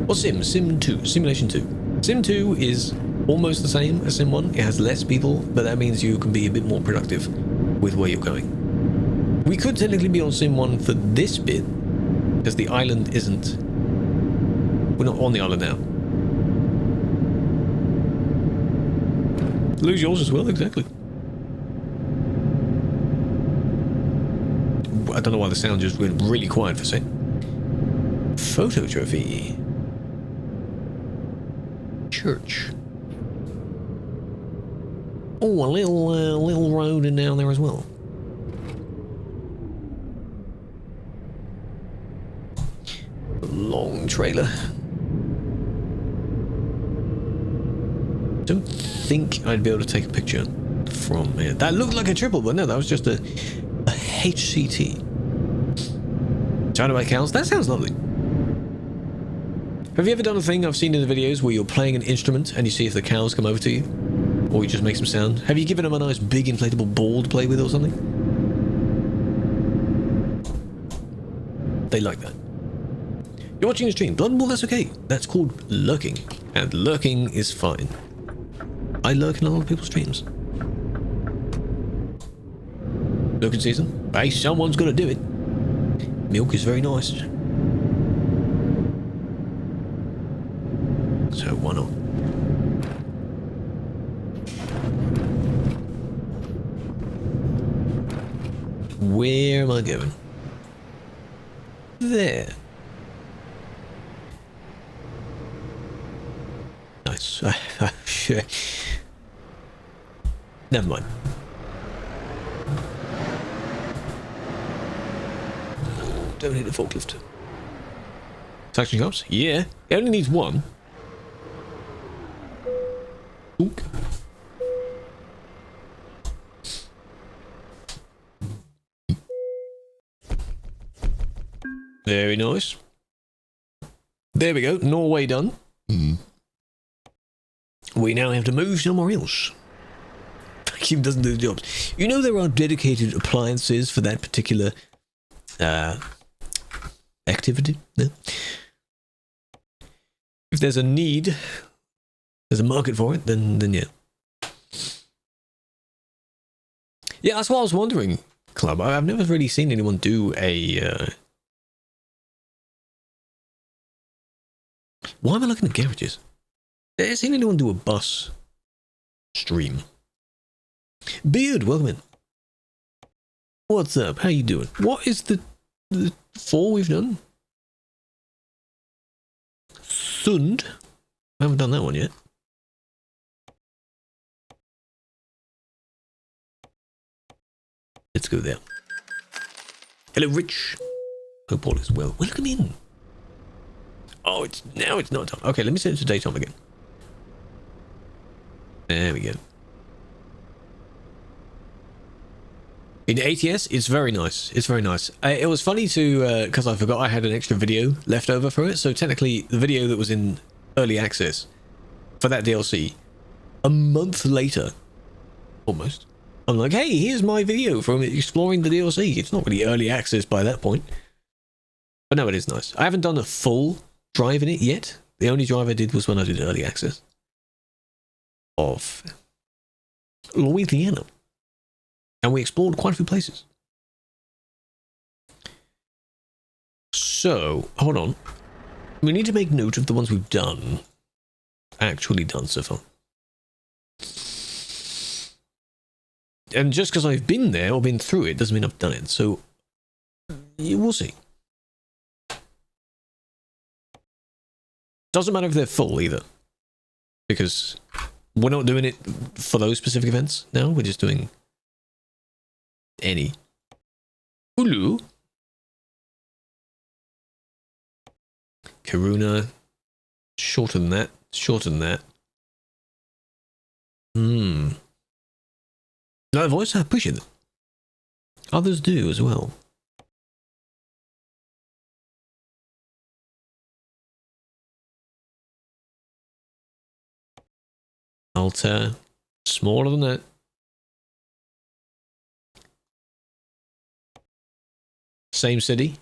Or Sim? Sim 2. Simulation 2. Sim 2 is almost the same as Sim 1. It has less people, but that means you can be a bit more productive with where you're going. We could technically be on Sim 1 for this bit, because the island isn't... We're not on the island now. Lose yours as well, exactly. I don't know why the sound just went really quiet for a second. Photo trophy. Church. Oh, a little road in down there as well. Long trailer. Don't think I'd be able to take a picture from here. That looked like a triple, but no, that was just a HCT. China by cows. That sounds lovely. Have you ever done a thing I've seen in the videos where you're playing an instrument and you see if the cows come over to you? Or you just make some sound? Have you given them a nice big inflatable ball to play with or something? They like that. You're watching a stream. Blood and Ball, that's okay. That's called lurking. And lurking is fine. I lurk in a lot of people's streams. Lurking season? Hey, someone's got to do it. Milk is very nice. So why not? Where am I going? There. Nice. Never mind. Don't need a forklift. Suction cups? Yeah. It only needs one. Ook. Very nice. There we go. Norway done. We now have to move somewhere else. Vacuum doesn't do the jobs. You know there are dedicated appliances for that particular activity? Yeah. If there's a need, there's a market for it, then yeah. Yeah, that's what I was wondering, Club. I've never really seen anyone do a... Why am I looking at garages? I've never seen anyone do a bus stream. Beard, welcome in. What's up? How you doing? What is the 4 we've done? Sund? I haven't done that one yet. Let's go there. Hello, Rich. Hope all is well. Welcome in. Oh, it's not time. Okay, let me set it to daytime again. There we go. In ATS, it's very nice. It's very nice. It was funny to, because I forgot I had an extra video left over for it. So technically, the video that was in early access for that DLC, a month later, almost, I'm like, hey, here's my video from exploring the DLC. It's not really early access by that point. But no, it is nice. I haven't done a full drive in it yet. The only drive I did was when I did early access of Louisiana. And we explored quite a few places. So, hold on. We need to make note of the ones we've done. Actually done so far. And just because I've been there or been through it doesn't mean I've done it. So, we'll see. Doesn't matter if they're full either. Because we're not doing it for those specific events now. We're just doing any. Ulu. Karuna. Shorter than that. Shorter than that. No voice, I appreciate it. Others do as well. Alta. Smaller than that. Same city.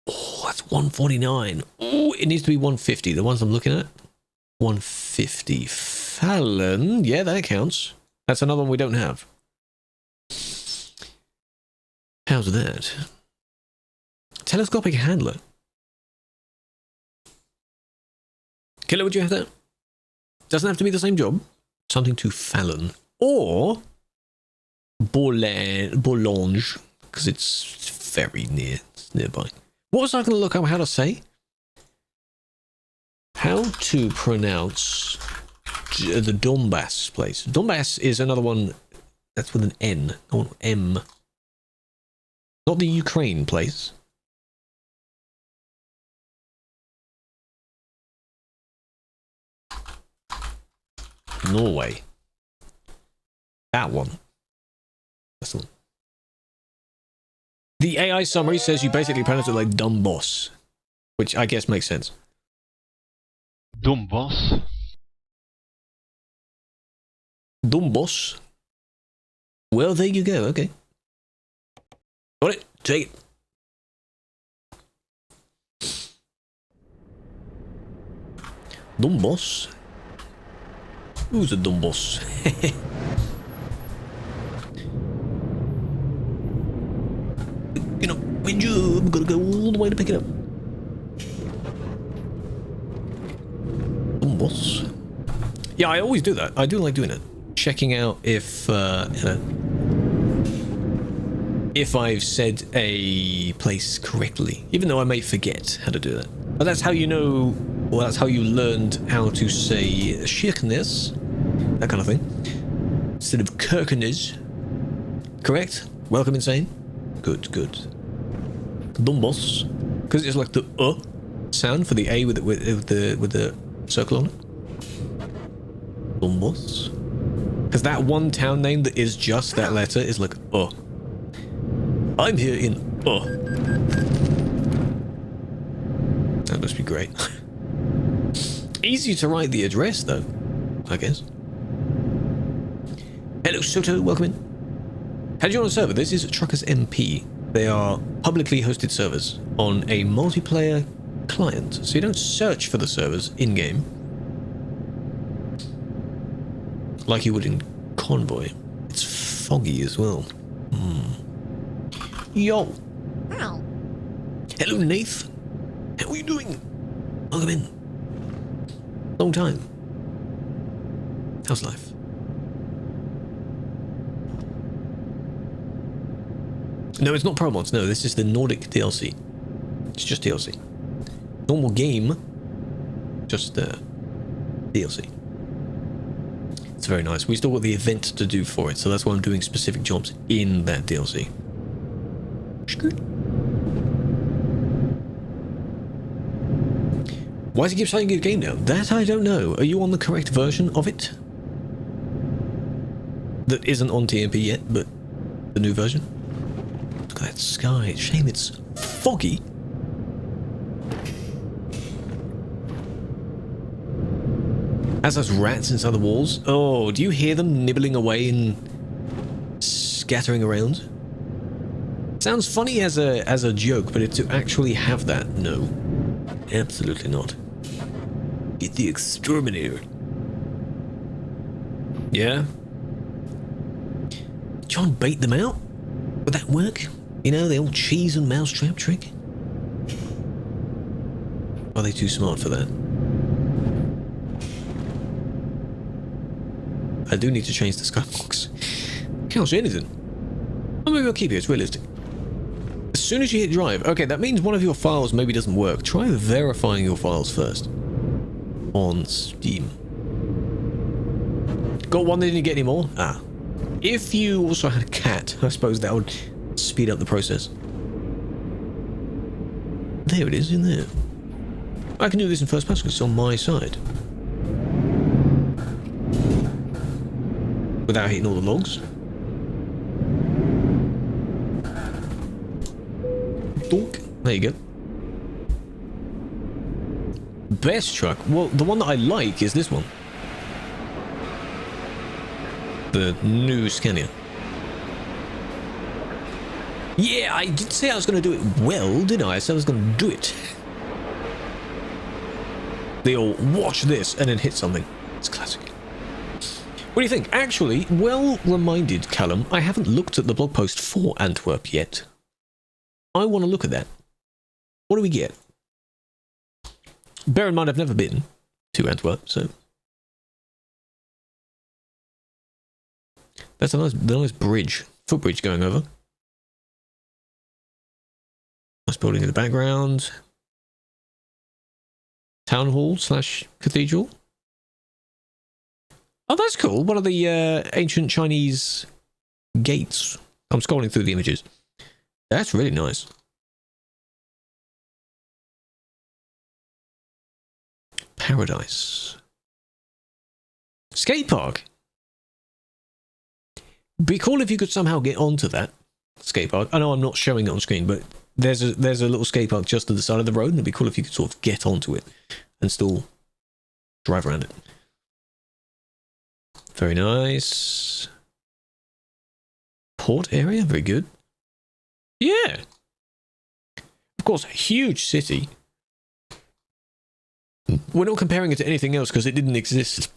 Oh, that's 149. Oh, it needs to be 150. The ones I'm looking at. 150. Fallon. Yeah, that counts. That's another one we don't have. How's that? Telescopic handler. Killer, would you have that? Doesn't have to be the same job. Something to Fallon. Or Bourlange, because it's very nearby. What was I going to look up how to say? How to pronounce the Donbass place. Donbass is another one that's with an N, not an M. Not the Ukraine place. Norway. That one. That's the one. The AI summary says you basically pronounce it like dumb boss, which I guess makes sense. Dumb boss. Dumb boss. Well, there you go. Okay. Got it. Take it. Dumb boss. Who's a dumb boss? You know, when I'm gonna go all the way to pick it up. Dumb boss. Yeah, I always do that. I do like doing it. Checking out if, you know, if I've said a place correctly, even though I may forget how to do that. But that's how you know, well, that's how you learned how to say Kirkenes, that kind of thing, instead of Kirkenes. Correct? Welcome, Insane. Good, good. Dumbos, because it's like the sound for the A with the circle on it. Dumbos, because that one town name that is just that letter is like I'm here in That must be great. Easy to write the address though, I guess. Hello Soto, welcome in. How do you on a server? This is Truckers MP. They are publicly hosted servers on a multiplayer client, so you don't search for the servers in-game like you would in Convoy. It's foggy as well. Yo. Hello, Nath. How are you doing? Welcome in. Long time. How's life? No, it's not Pro Mods. No, this is the Nordic DLC. It's just DLC. Normal game, just DLC. It's very nice. We still got the event to do for it, so that's why I'm doing specific jobs in that DLC. Why does it keep saying good game now? That I don't know. Are you on the correct version of it? That isn't on TMP yet, but the new version? Look at that sky. Shame it's foggy. As those rats inside the walls. Oh, do you hear them nibbling away and scattering around? Sounds funny as a joke, but to actually have that, no. Absolutely not. Get the exterminator. Yeah? Try and bait them out? Would that work? You know, the old cheese and mousetrap trick? Are they too smart for that? I do need to change the skybox. Can't see anything. Oh, maybe I'll keep it, it's realistic. As soon as you hit drive, okay, that means one of your files maybe doesn't work. Try verifying your files first. On Steam. Got one that didn't get any more? Ah. If you also had a cat, I suppose that would speed up the process. There it is, in there. I can do this in first person because it's on my side. Without hitting all the logs. Donk. There you go. Best truck? Well, the one that I like is this one. The new Scania. Yeah, I did say I was going to do it well, didn't I? I said I was going to do it. They all watch this and then hit something. It's classic. What do you think? Actually, well reminded, Callum. I haven't looked at the blog post for Antwerp yet. I want to look at that. What do we get? Bear in mind, I've never been to Antwerp, so that's a nice bridge, footbridge going over. Nice building in the background. Town hall / cathedral. Oh, that's cool. One of the ancient Chinese gates. I'm scrolling through the images. That's really nice. Paradise. Skate park. Be cool if you could somehow get onto that skate park. I know I'm not showing it on screen, but there's a little skate park just to the side of the road, and it'd be cool if you could sort of get onto it and still drive around it. Very nice. Port area, very good. Yeah. Of course, a huge city. We're not comparing it to anything else because it didn't exist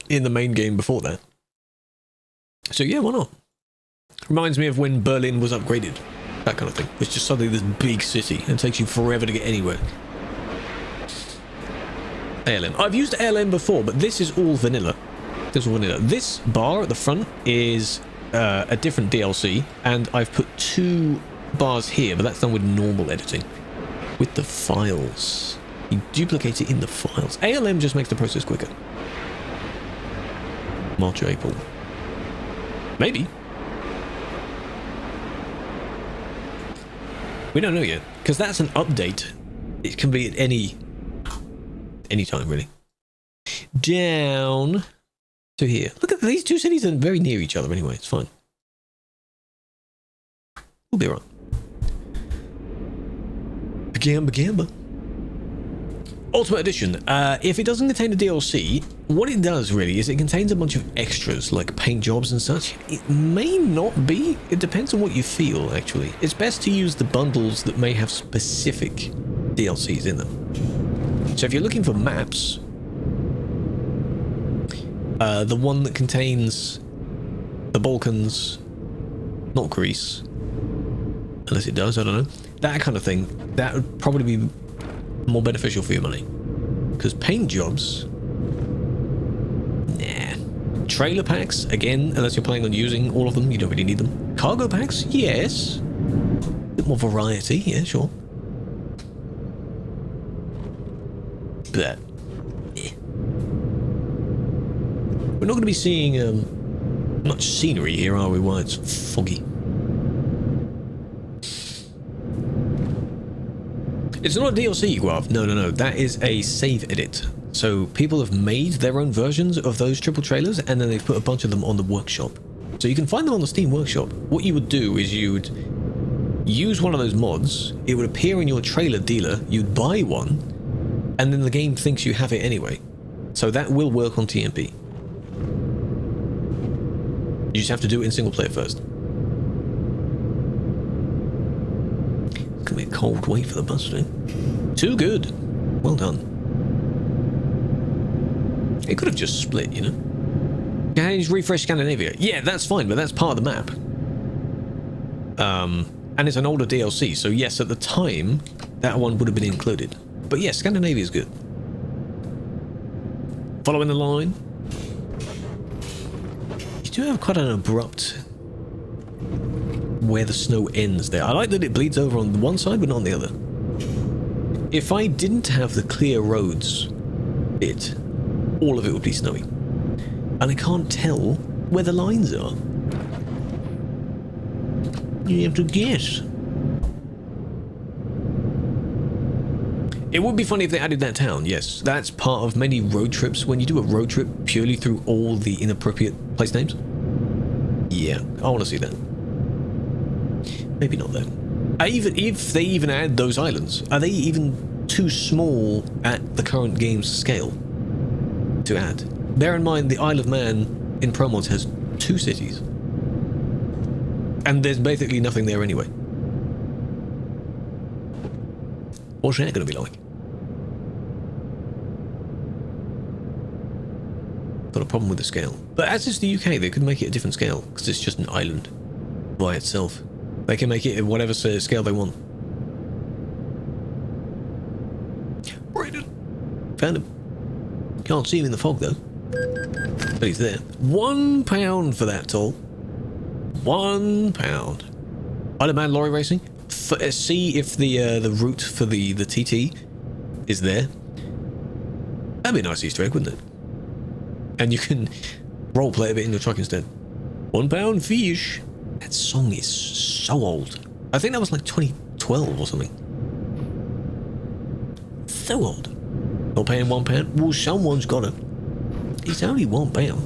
in the main game before that. So yeah, why not? Reminds me of when Berlin was upgraded. That kind of thing. It's just suddenly this big city and it takes you forever to get anywhere. ALM. I've used ALM before, but this is all vanilla. This bar at the front is a different DLC, and I've put 2 bars here, but that's done with normal editing. With the files. You duplicate it in the files. ALM just makes the process quicker. March, April. Maybe. We don't know yet, because that's an update. It can be at any time, really. Down to here. Look at these 2 cities are very near each other anyway. It's fine. We'll be alright. Gamba. Ultimate Edition. If it doesn't contain a DLC, what it does really is it contains a bunch of extras like paint jobs and such. It may not be. It depends on what you feel, actually. It's best to use the bundles that may have specific DLCs in them. So if you're looking for maps, the one that contains the Balkans, not Greece, unless it does, I don't know, that kind of thing, that would probably be more beneficial for your money. Because paint jobs, nah. Trailer packs, again, unless you're planning on using all of them, you don't really need them. Cargo packs, yes. A bit more variety, yeah, sure. But we're not going to be seeing much scenery here, are we? While it's foggy. It's not a DLC, Guav. No. That is a save edit. So people have made their own versions of those triple trailers, and then they've put a bunch of them on the workshop. So you can find them on the Steam Workshop. What you would do is you'd use one of those mods, it would appear in your trailer dealer, you'd buy one, and then the game thinks you have it anyway. So that will work on TMP. You just have to do it in single player first. It's gonna be a cold wait for the bus today. Too good. Well done. It could have just split, you know? Change, refresh Scandinavia. Yeah, that's fine, but that's part of the map. And it's an older DLC, so yes, at the time, that one would have been included. But yes, Scandinavia is good. Following the line. You do have quite an abrupt where the snow ends there. I like that it bleeds over on one side, but not on the other. If I didn't have the clear roads bit, all of it would be snowy. And I can't tell where the lines are. You have to guess. It would be funny if they added that town, yes. That's part of many road trips. When you do a road trip purely through all the inappropriate place names. Yeah, I want to see that. Maybe not though. Even if they even add those islands, are they even too small at the current game's scale to add? Bear in mind the Isle of Man in Pro Mods has 2 cities. And there's basically nothing there anyway. What's that going to be like? got a problem with the scale. But as is the UK, they could make it a different scale, because it's just an island by itself. They can make it whatever scale they want. Brayden! Found him. Can't see him in the fog, though. But he's there. £1 for that toll. £1. I don't mind lorry racing. See if the route for the TT is there. That'd be a nice Easter egg, wouldn't it? And you can roleplay a bit in your truck instead. £1 fish. That song is so old. I think that was like 2012 or something. So old. Not paying £1? Well, someone's got it. It's only £1.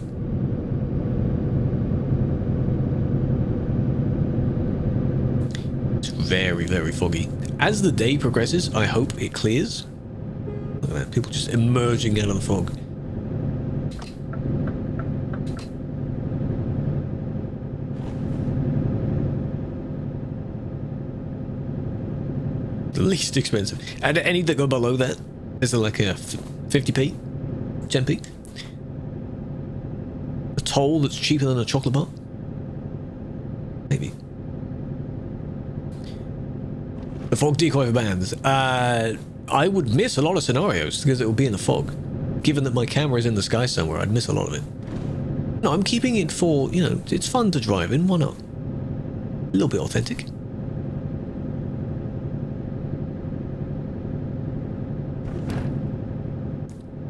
It's very, very foggy. As the day progresses, I hope it clears. Look at that, people just emerging out of the fog. The least expensive. And any that go below that, is there like a 50p? 10p? A toll that's cheaper than a chocolate bar? Maybe. The fog decoy for bands. I would miss a lot of scenarios because it would be in the fog. Given that my camera is in the sky somewhere, I'd miss a lot of it. No, I'm keeping it for, you know, it's fun to drive in, why not? A little bit authentic.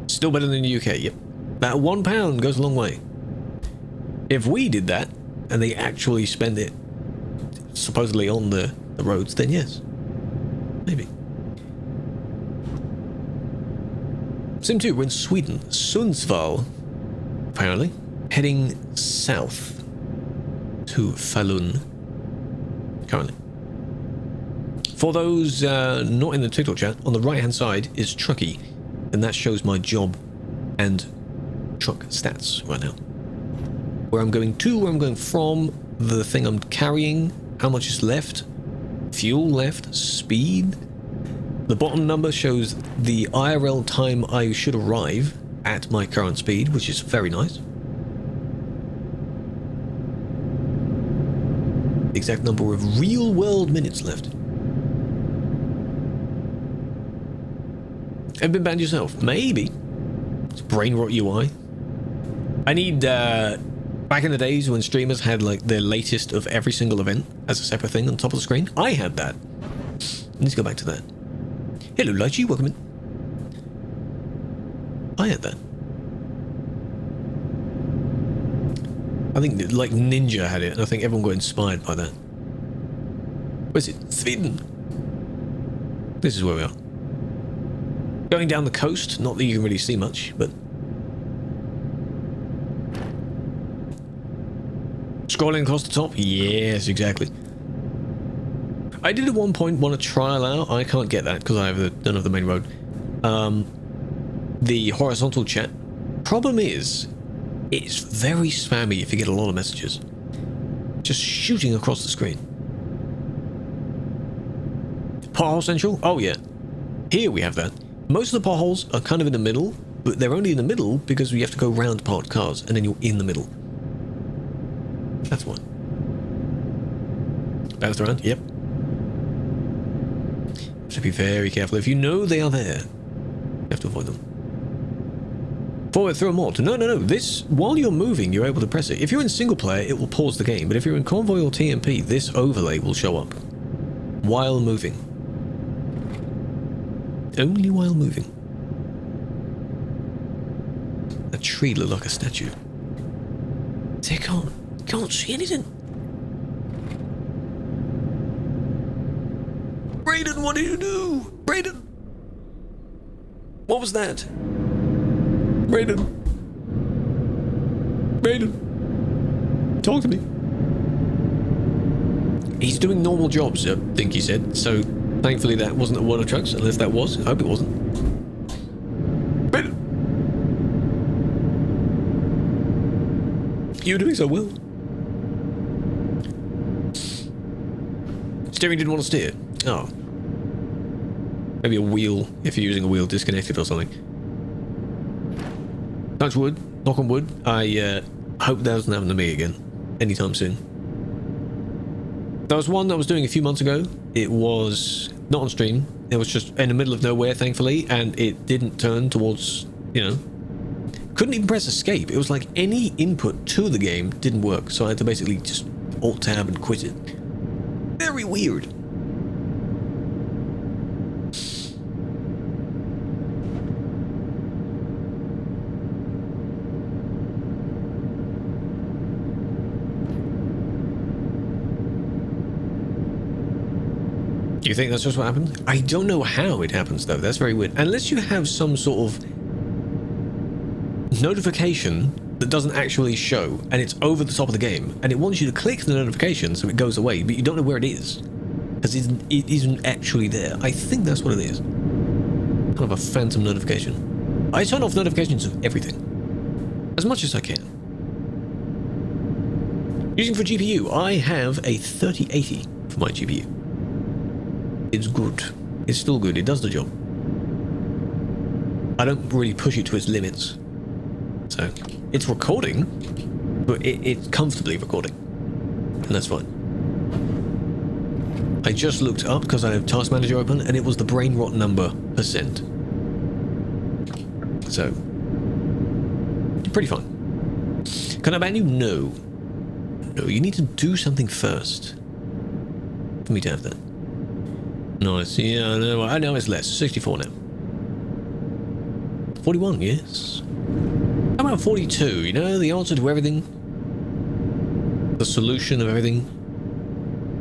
Still better than the UK, yep. That £1 goes a long way. If we did that, and they actually spend it supposedly on the roads, then yes. Maybe. Sim 2, we're in Sweden. Sundsvall, apparently. Heading south to Falun, currently. For those not in the TikTok chat, on the right-hand side is Truckee, and that shows my job and truck stats right now. Where I'm going to, where I'm going from, the thing I'm carrying, how much is left, fuel left, speed. The bottom number shows the IRL time I should arrive at my current speed, which is very nice. The exact number of real-world minutes left. Have been banned yourself? Maybe. It's brain rot UI. I need, back in the days when streamers had like their latest of every single event as a separate thing on top of the screen, I had that. Let's go back to that. Hello, Lychee, welcome in. I had that. I think like Ninja had it, and I think everyone got inspired by that. Where's it? Sweden. This is where we are. Going down the coast, not that you can really see much, but... Scrolling across the top? Yes, exactly. I did at one point want to trial out, I can't get that because I don't have the main road, the horizontal chat. Problem is, it's very spammy if you get a lot of messages. Just shooting across the screen. Pothole Central? Oh yeah. Here we have that. Most of the potholes are kind of in the middle, but they're only in the middle because we have to go round parked cars, and then you're in the middle. That's one. Bounced around? Yep. So be very careful. If you know they are there, you have to avoid them. Forward through a mod. No. This, while you're moving, you're able to press it. If you're in single player, it will pause the game, but if you're in convoy or TMP, this overlay will show up. While moving. Only while moving. That tree looked like a statue. They can't see anything. Brayden, what did you do? Brayden! What was that? Brayden. Talk to me. He's doing normal jobs, I think he said, so thankfully that wasn't a water trucks, unless that was. I hope it wasn't. Brayden! You're doing so well. Steering didn't want to steer. Oh. Maybe a wheel, if you're using a wheel, disconnected or something. Touch wood. Knock on wood. I hope that doesn't happen to me again anytime soon. There was one that I was doing a few months ago. It was not on stream. It was just in the middle of nowhere, thankfully, and it didn't turn towards, you know, couldn't even press escape. It was like any input to the game didn't work, so I had to basically just alt-tab and quit it. Very weird. Do you think that's just what happened? I don't know how it happens, though. That's very weird. Unless you have some sort of notification that doesn't actually show, and it's over the top of the game, and it wants you to click the notification so it goes away, but you don't know where it is. Because it isn't actually there. I think that's what it is. Kind of a phantom notification. I turn off notifications of everything. As much as I can. Using for GPU, I have a 3080 for my GPU. It's good. It's still good. It does the job. I don't really push it to its limits. So, it's recording, but it's comfortably recording. And that's fine. I just looked up because I have Task Manager open, and it was the brain rot number %. So, pretty fine. Can I ban you? No. No, you need to do something first for me to have that. Nice. Yeah, I know it's less. 64 now. 41, yes. How about 42? You know, the answer to everything? The solution of everything?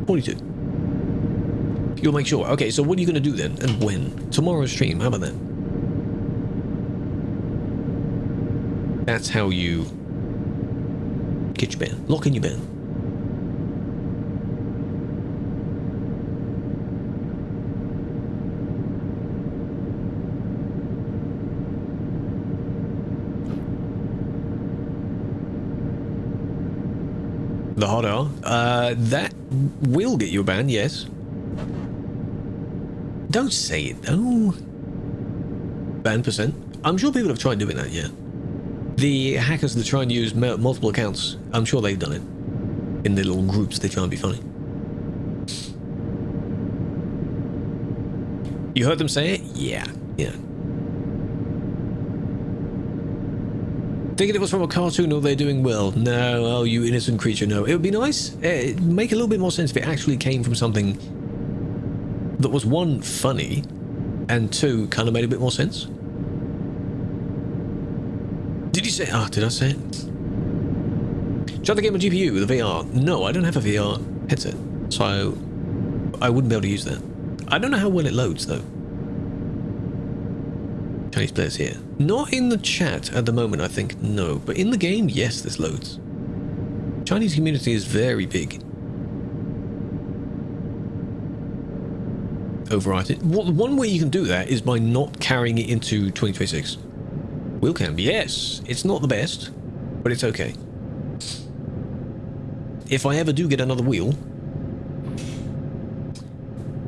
42. You'll make sure. Okay, so what are you going to do then? And when? Tomorrow's stream. How about that? That's how you get your ban. Lock in your ban. The hot R. That will get you a ban, yes. Don't say it, though. Ban %. I'm sure people have tried doing that, yeah. The hackers that try and use multiple accounts, I'm sure they've done it. In their little groups, they try and be funny. You heard them say it? Yeah, yeah. Thinking it was from a cartoon or they're doing well. No, oh, you innocent creature, no. It would be nice. It'd make a little bit more sense if it actually came from something that was, one, funny, and two, kind of made a bit more sense. Did you say... Ah, did I say it? Shut the game on GPU, the VR. No, I don't have a VR headset, so I wouldn't be able to use that. I don't know how well it loads, though. Chinese players here. Not in the chat at the moment, I think, no. But in the game, yes, there's loads. Chinese community is very big. Overwrite it. One way you can do that is by not carrying it into 2026. Wheel cam, yes. It's not the best, but it's okay. If I ever do get another wheel,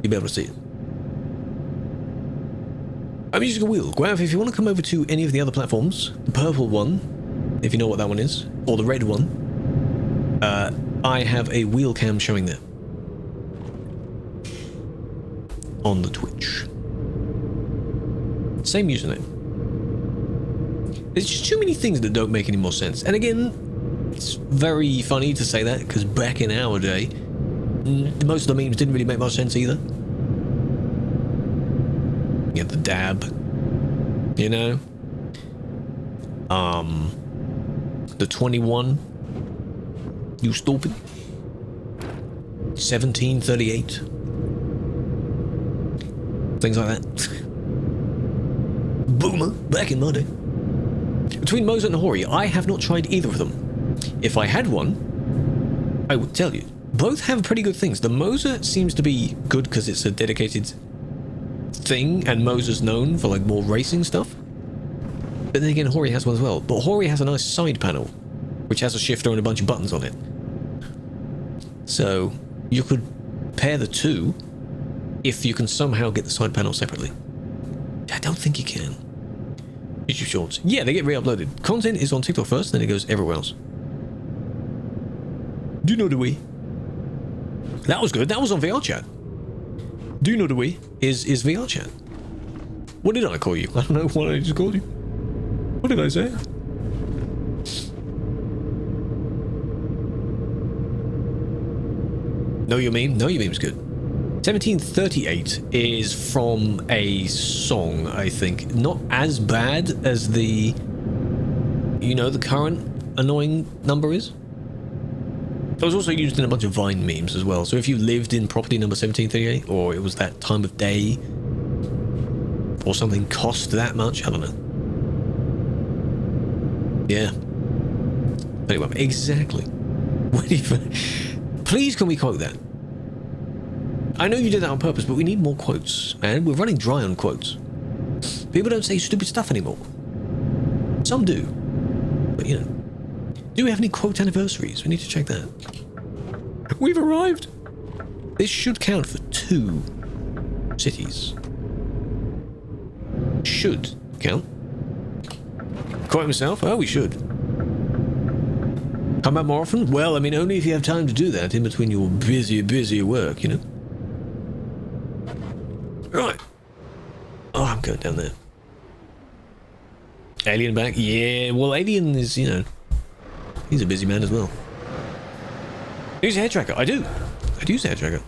you'll be able to see it. I'm using a wheel. Grav, if you want to come over to any of the other platforms, the purple one, if you know what that one is, or the red one, I have a wheel cam showing there. On the Twitch. Same username. There's just too many things that don't make any more sense. And again, it's very funny to say that, because back in our day, most of the memes didn't really make much sense either. You get the dab, you know? The 21, you stupid. 1738. Things like that. Boomer, back in my day. Between Moser and Hori, I have not tried either of them. If I had one, I would tell you. Both have pretty good things. The Moser seems to be good because it's a dedicated thing, and Moser's known for like more racing stuff. But then again, Hori has one as well. But Hori has a nice side panel, which has a shifter and a bunch of buttons on it. So you could pair the two if you can somehow get the side panel separately. I don't think you can. YouTube Shorts. Yeah, they get re-uploaded. Content is on TikTok first, then it goes everywhere else. Do you know the way? That was good. That was on VR chat. Do you know the way? Is VR chat. What did I call you? I don't know what I just called you. What did I say? Know Your Meme? Know Your Meme's good. 1738 is from a song, I think. Not as bad as the, you know, the current annoying number is. It was also used in a bunch of Vine memes as well. So if you lived in property number 1738, or it was that time of day, or something cost that much, I don't know. Yeah. Anyway, exactly. Please can we quote that? I know you did that on purpose, but we need more quotes, man. We're running dry on quotes. People don't say stupid stuff anymore. Some do. But, you know. Do we have any quote anniversaries? We need to check that. We've arrived! This should count for 2 cities. Should count. Quote himself? Oh, we should. Come back more often? Well, I mean, only if you have time to do that in between your busy work, you know? Right. Oh, I'm going down there. Alien back? Yeah, well, Alien is, you know, he's a busy man as well. Use a hair tracker. I do. I do use a hair tracker.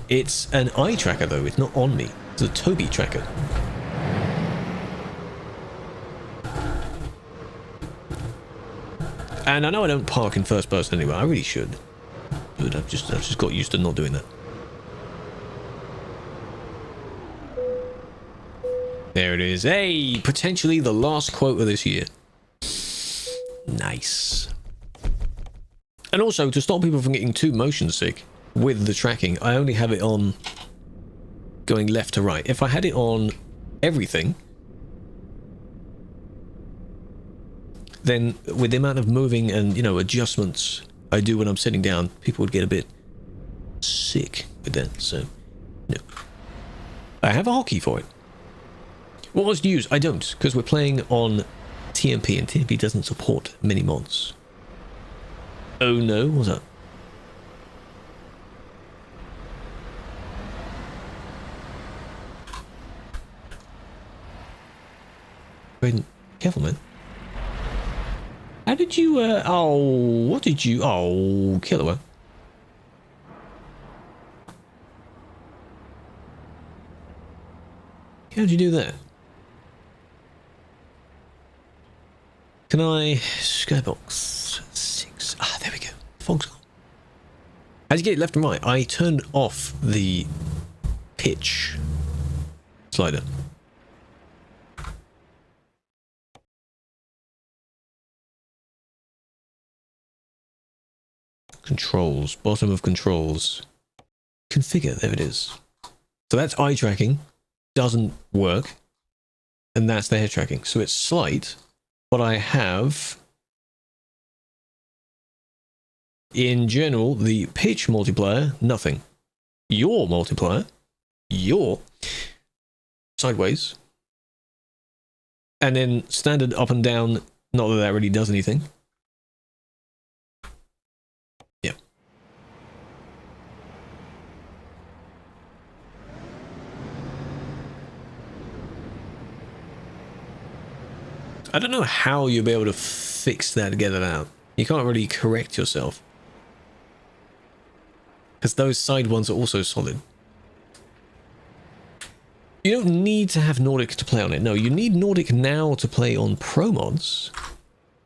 It's an eye tracker, though. It's not on me. It's a Toby tracker. And I know I don't park in first person anyway. I really should. But I've just got used to not doing that. There it is. Hey, potentially the last quote of this year. Nice. And also, to stop people from getting too motion sick with the tracking, I only have it on going left to right. If I had it on everything, then with the amount of moving and, you know, adjustments I do when I'm sitting down, people would get a bit sick with that. So, no. I have a hotkey for it. What was to use? I don't, because we're playing on TMP, and TMP doesn't support many mods. Oh no, what's up? Wait, careful, man. How did you, what did you, killer. How'd you do that? Can I, skybox 6, there we go, fog's gone. As you get it left and right, I turned off the pitch slider. Controls, bottom of controls. Configure, there it is. So that's eye tracking, doesn't work. And that's the hair tracking. So it's slight, but I have, in general, the pitch multiplier, nothing. Your multiplier, your sideways. And then standard up and down, not that that really does anything. Yeah. I don't know how you'll be able to fix that, get it out. You can't really correct yourself. Because those side ones are also solid. You don't need to have Nordic to play on it. No, you need Nordic now to play on Pro mods,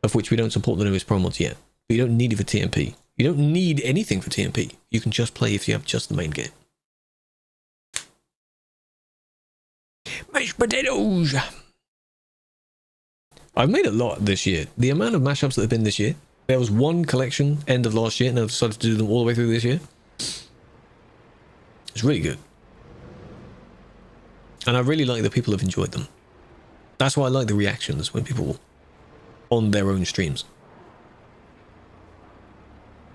of which we don't support the newest Pro mods yet. But you don't need it for TMP. You don't need anything for TMP. You can just play if you have just the main game. Mashed potatoes! I've made a lot this year. The amount of mashups that have been this year. There was one collection end of last year, and I've decided to do them all the way through this year. It's really good. And I really like that people have enjoyed them. That's why I like the reactions when people on their own streams.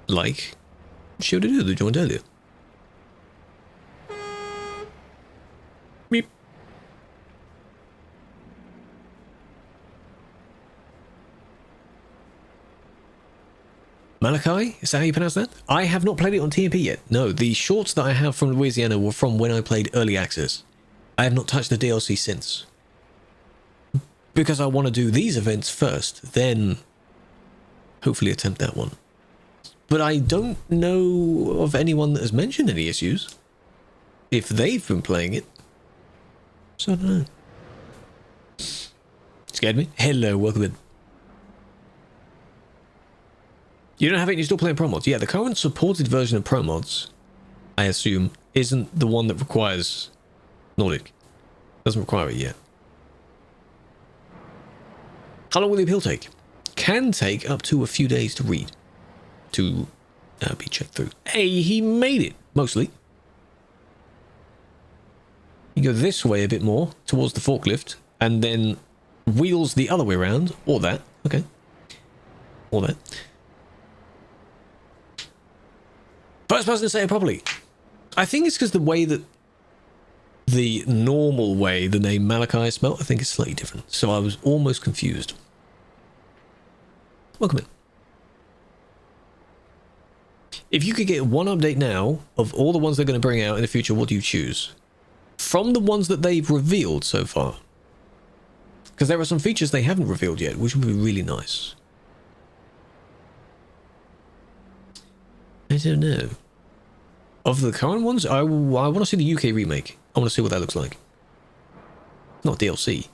Like Shielded who joined earlier. Beep. Malachi? Is that how you pronounce that? I have not played it on TMP yet. No, the shorts that I have from Louisiana were from when I played Early Access. I have not touched the DLC since. Because I want to do these events first, then hopefully attempt that one. But I don't know of anyone that has mentioned any issues. If they've been playing it. So I don't know. Scared me? Hello, welcome in. You don't have it, you're still playing Pro Mods. Yeah, the current supported version of Pro Mods, I assume, isn't the one that requires Nordic. Doesn't require it yet. How long will the appeal take? Can take up to a few days to read. To be checked through. Hey, he made it, mostly. You go this way a bit more, towards the forklift, and then wheels the other way around, or that. Okay. Or that. First person to say it properly. I think it's because the way that the normal way the name Malachi is spelled, I think it's slightly different. So I was almost confused. Welcome in. If you could get one update now of all the ones they're going to bring out in the future, what do you choose? From the ones that they've revealed so far. Because there are some features they haven't revealed yet, which would be really nice. I don't know. Of the current ones, I want to see the UK remake. I want to see what that looks like. Not DLC.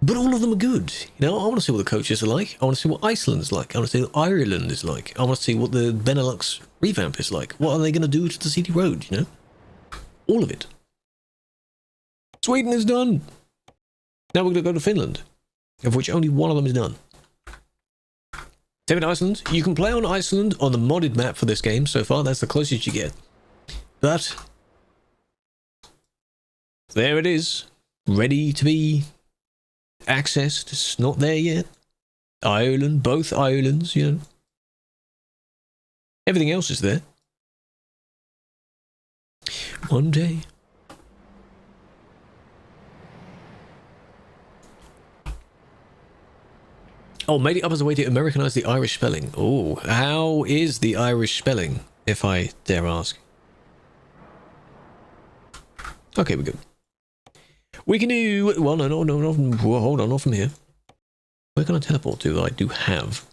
But all of them are good. You know, I want to see what the coaches are like. I want to see what Iceland's like. I want to see what Ireland is like. I want to see what the Benelux revamp is like. What are they going to do to the city road, you know? All of it. Sweden is done. Now we're going to go to Finland, of which only one of them is done. Same in Iceland. You can play on Iceland on the modded map for this game so far. That's the closest you get. But there it is. Ready to be accessed. It's not there yet. Ireland, both islands, you know. Everything else is there. One day. Oh, made it up as a way to Americanize the Irish spelling. Oh, how is the Irish spelling, if I dare ask? Okay, we're good. We can do... Well, no, hold on, not from here. Where can I teleport to that I do have?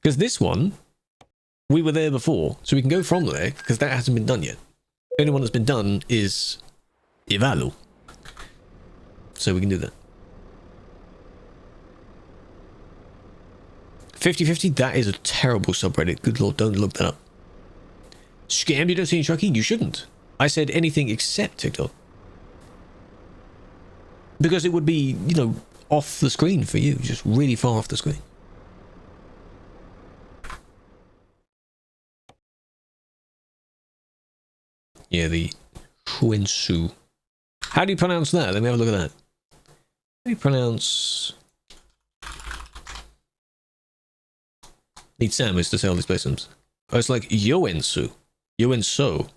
Because this one, we were there before, so we can go from there, because that hasn't been done yet. The only one that's been done is Ivalu. So we can do that. 50/50, that is a terrible subreddit. Good lord, don't look that up. Scam, you don't see any Chucky? You shouldn't. I said anything except TikTok. Because it would be, you know, off the screen for you. Just really far off the screen. Yeah, the Huensu. How do you pronounce that? Let me have a look at that. How do you pronounce... Need Samus to sell these places. Oh, it's like Yoensu. Yoenso.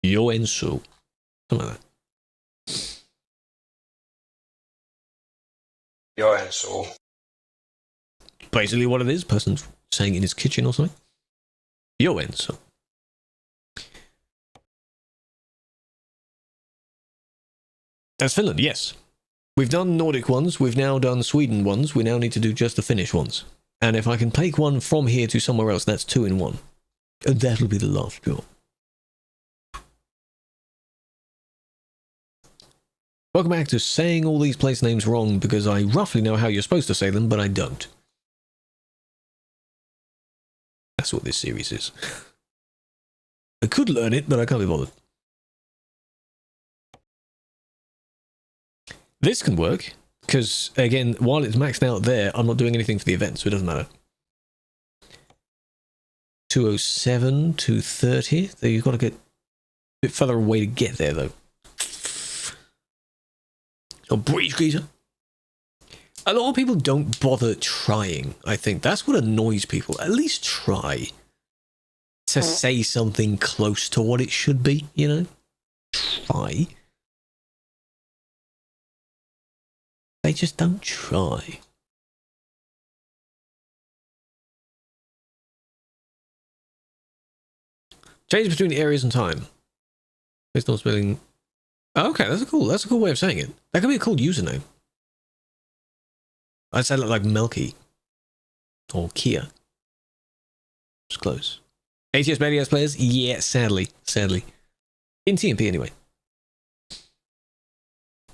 Yoensu. Something like that. Yoensu. Basically what it is. Person's saying in his kitchen or something. Yoensu. That's Finland, yes. We've done Nordic ones. We've now done Sweden ones. We now need to do just the Finnish ones. And if I can take one from here to somewhere else, that's 2 in 1. And that'll be the last job. Welcome back to saying all these place names wrong because I roughly know how you're supposed to say them, but I don't. That's what this series is. I could learn it, but I can't be bothered. This can work. Because, again, while it's maxed out there, I'm not doing anything for the event, so it doesn't matter. 207, 230. So you've got to get a bit further away to get there, though. Oh, breach greaser. A lot of people don't bother trying, I think. That's what annoys people. At least try to say something close to what it should be, you know? Try. They just don't try. Change between areas and time. It's not spelling. Oh, okay, that's a cool way of saying it. That could be a cool username. I'd say like Melky or Kia. It's close. ATS Maniacs players? Yeah, sadly. In TMP anyway.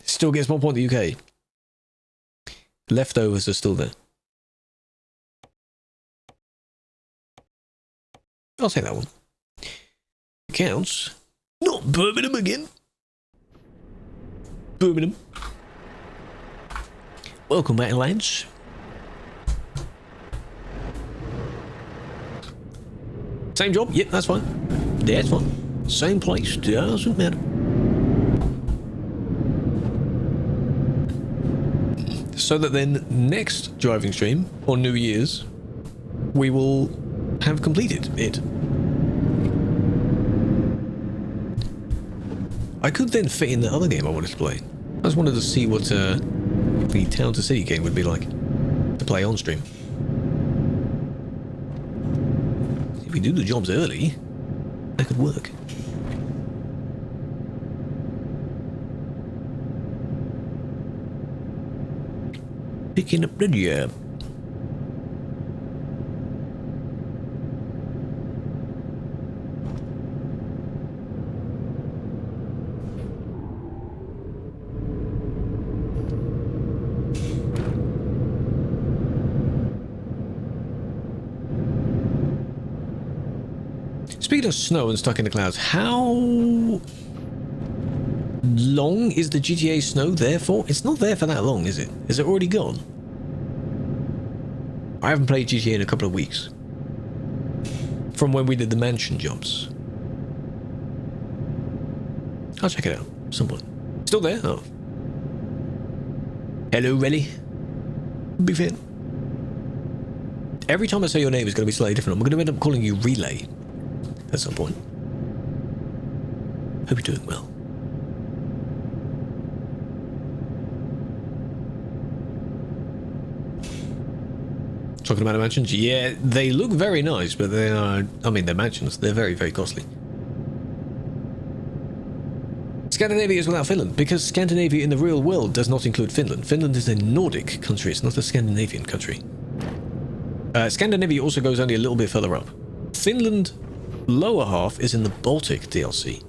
Still gets 1 point the UK. Leftovers are still there. I'll take that one. Counts. Not Birmingham again. Birmingham. Welcome back, lads. Same job? Yep, that's fine. That's fine. Same place. Doesn't matter. So that then next driving stream on New Year's, we will have completed it. I could then fit in the other game I wanted to play. I just wanted to see what the Town to City game would be like to play on stream. If we do the jobs early, that could work. Picking up the job. Speaking of snow and stuck in the clouds, how long is the GTA snow there for? It's not there for that long, is it? Is it already gone? I haven't played GTA in a couple of weeks. From when we did the mansion jobs. I'll check it out at some point. Still there? Oh. Hello, Relly. Big fan. Every time I say your name is going to be slightly different. I'm going to end up calling you Relay at some point. Hope you're doing well. Talking about the mansions? Yeah, they look very nice, but they are, I mean, they're mansions. They're very, very costly. Scandinavia is without Finland, because Scandinavia in the real world does not include Finland. Finland is a Nordic country, it's not a Scandinavian country. Scandinavia also goes only a little bit further up. Finland, lower half, is in the Baltic DLC.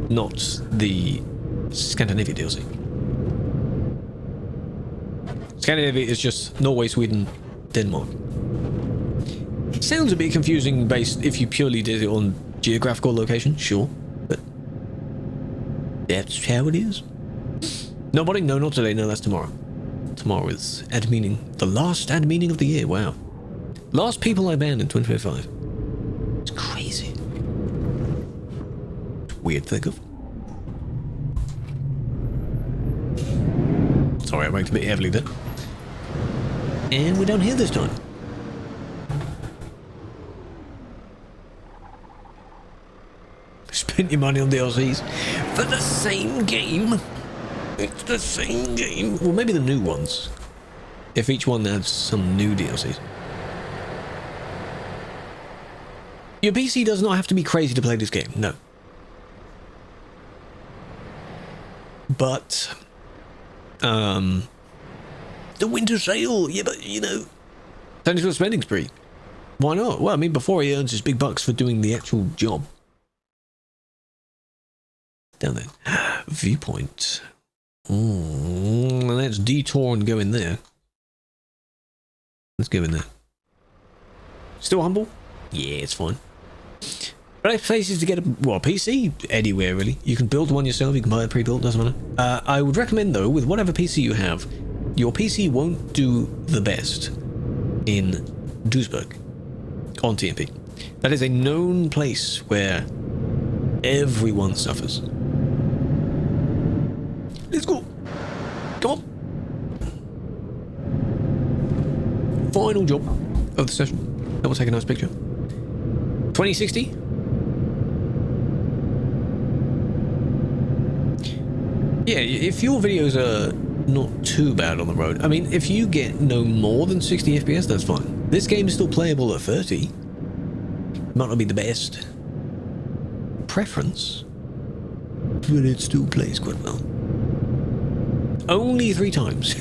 Not the Scandinavia DLC. Scandinavia is just Norway, Sweden, Denmark. Sounds a bit confusing based if you purely did it on geographical location, sure, but that's how it is. Nobody? No, not today. No, that's tomorrow. Tomorrow is ad meaning. The last ad meaning of the year. Wow. Last people I banned in 2025. It's crazy. It's weird to think of. Sorry, I ranked a bit heavily there. And we're down here this time. Spent your money on DLCs for the same game. It's the same game. Well, maybe the new ones. If each one adds some new DLCs. Your PC does not have to be crazy to play this game, no. But, the winter sale, yeah, but, you know, turn into a spending spree. Why not? Well, I mean, before he earns his big bucks for doing the actual job. Down there. Viewpoint. Let's detour and go in there. Let's go in there. Still humble? Yeah, it's fine. Right places to get a PC anywhere really. You can build one yourself. You can buy it pre-built. Doesn't matter. I would recommend though, with whatever PC you have, your PC won't do the best in Duisburg on TMP. That is a known place where everyone suffers. Let's go. Come on. Final job of the session. That will take a nice picture. 2060. Yeah, if your videos are not too bad on the road, I mean, if you get no more than 60 FPS, that's fine. This game is still playable at 30. Might not be the best preference, but it still plays quite well. Only 3 times.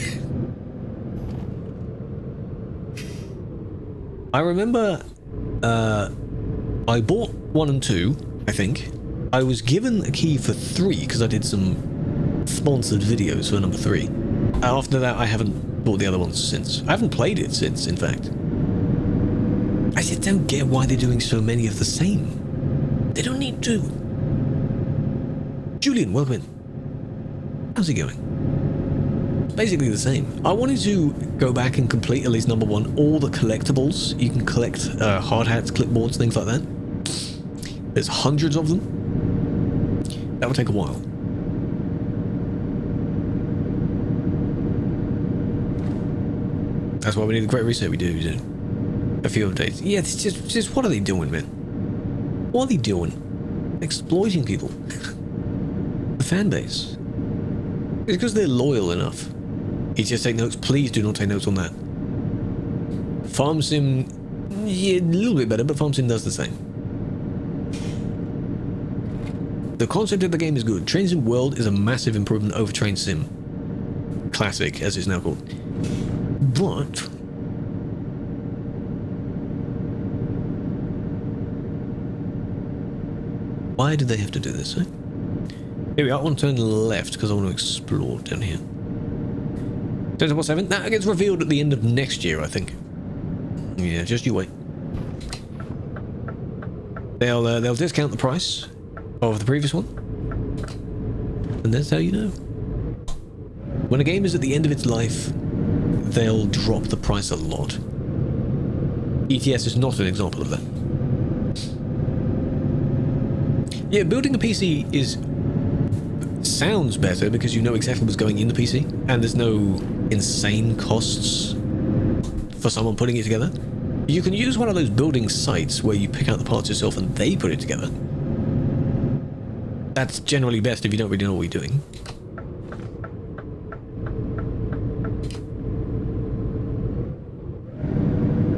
I remember I bought 1 and 2, I think. I was given a key for 3 because I did some sponsored videos for number 3. After that, I haven't bought the other ones since. I haven't played it since, in fact. I just don't get why they're doing so many of the same. They don't need to. Julian, welcome in. How's it going? It's basically the same. I wanted to go back and complete at least number 1, all the collectibles. You can collect hard hats, clipboards, things like that. There's hundreds of them. That would take a while. That's why we need the Great Reset. We do. A few updates. Yeah, it's just what are they doing, man? What are they doing? Exploiting people. The fan base. It's because they're loyal enough. You just take notes. Please do not take notes on that. Farm Sim, yeah, a little bit better, but Farm Sim does the same. The concept of the game is good. Train Sim World is a massive improvement over Train Sim Classic, as it's now called. But why do they have to do this, eh? Here we are. I want to turn left because I want to explore down here. 7. That gets revealed at the end of next year, I think. Yeah, just you wait. They'll discount the price of the previous one, and that's how you know. When a game is at the end of its life, they'll drop the price a lot. ETS is not an example of that. Yeah, building a PC sounds better because you know exactly what's going in the PC, and there's no insane costs for someone putting it together. You can use one of those building sites where you pick out the parts yourself and they put it together. That's generally best if you don't really know what you're doing.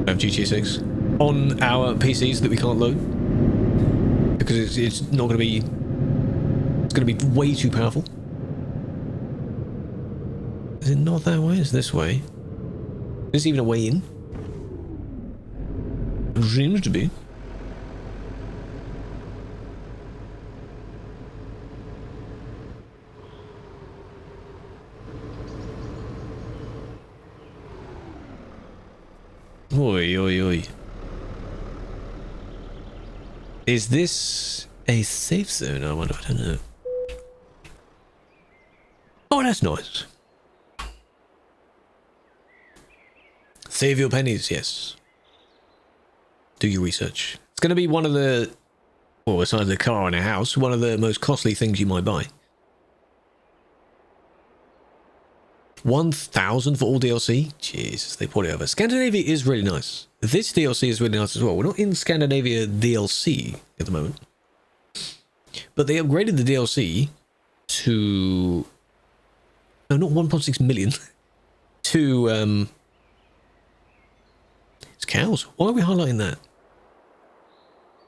I have GTA 6 on our PCs that we can't load because it's not going to be. It's going to be way too powerful. Is it not that way? It's this way. Is there even a way in? It seems to be. Oi, oi, oi. Is this a safe zone? I wonder. I don't know. Oh, that's nice. Save your pennies, yes. Do your research. It's going to be one of the, well, besides a car and a house, one of the most costly things you might buy. 1,000 for all DLC? Jesus, they poured it over. Scandinavia is really nice. This DLC is really nice as well. We're not in Scandinavia DLC at the moment. But they upgraded the DLC to... No, not 1.6 million. To, it's cows. Why are we highlighting that?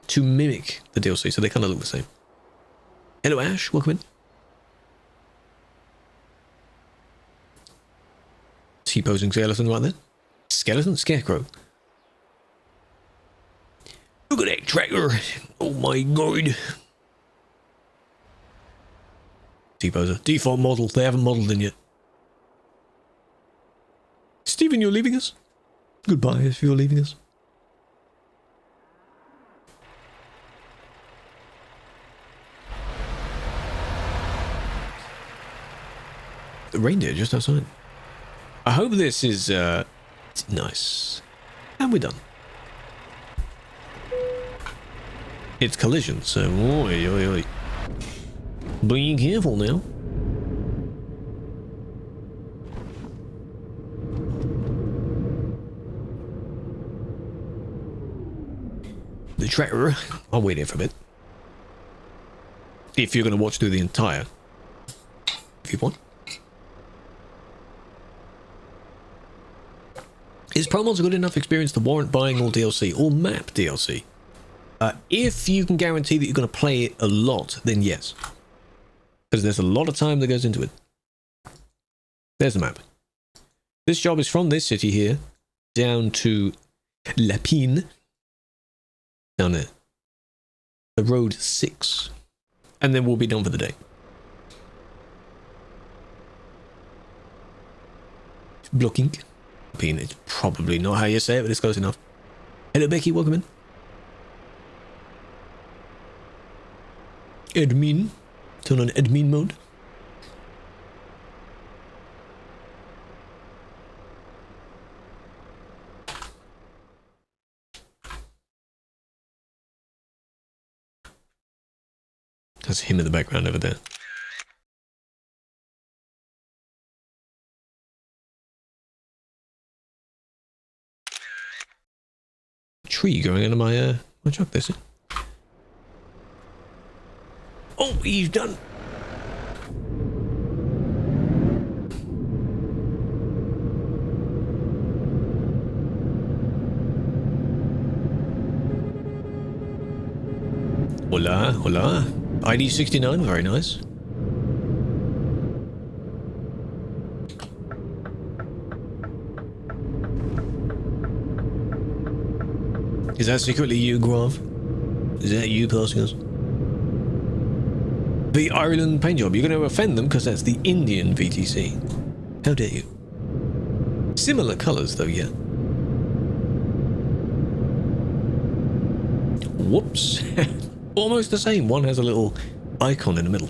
To mimic the DLC, so they kind of look the same. Hello, Ash. Welcome in. T-posing skeleton right there. Skeleton? Scarecrow. Look at that tractor. Oh my god. T-poser. Default model. They haven't modeled in yet. Stephen, you're leaving us? Goodbye if you're leaving us. The reindeer just outside. I hope this is nice. And we're done. It's collision, so oi, oi, oi. Be careful now. The tractor. I'll wait here for a bit. If you're going to watch through the entire viewpoint. Is Promos a good enough experience to warrant buying all DLC or map DLC? If you can guarantee that you're going to play it a lot, then yes. Because there's a lot of time that goes into it. There's the map. This job is from this city here down to Lapine. Down there. The road 6. And then we'll be done for the day. Blocking. Lapine, it's probably not how you say it, but it's close enough. Hello Becky, welcome in. Admin. Turn on admin mode. That's him in the background over there. Tree going under my truck, this is. Oh, he's done. Hola, hola. ID 69, very nice. Is that secretly you, Grav? Is that you passing us? The Ireland paint job. You're going to offend them because that's the Indian VTC. How dare you? Similar colours though, yeah. Whoops. Almost the same. One has a little icon in the middle.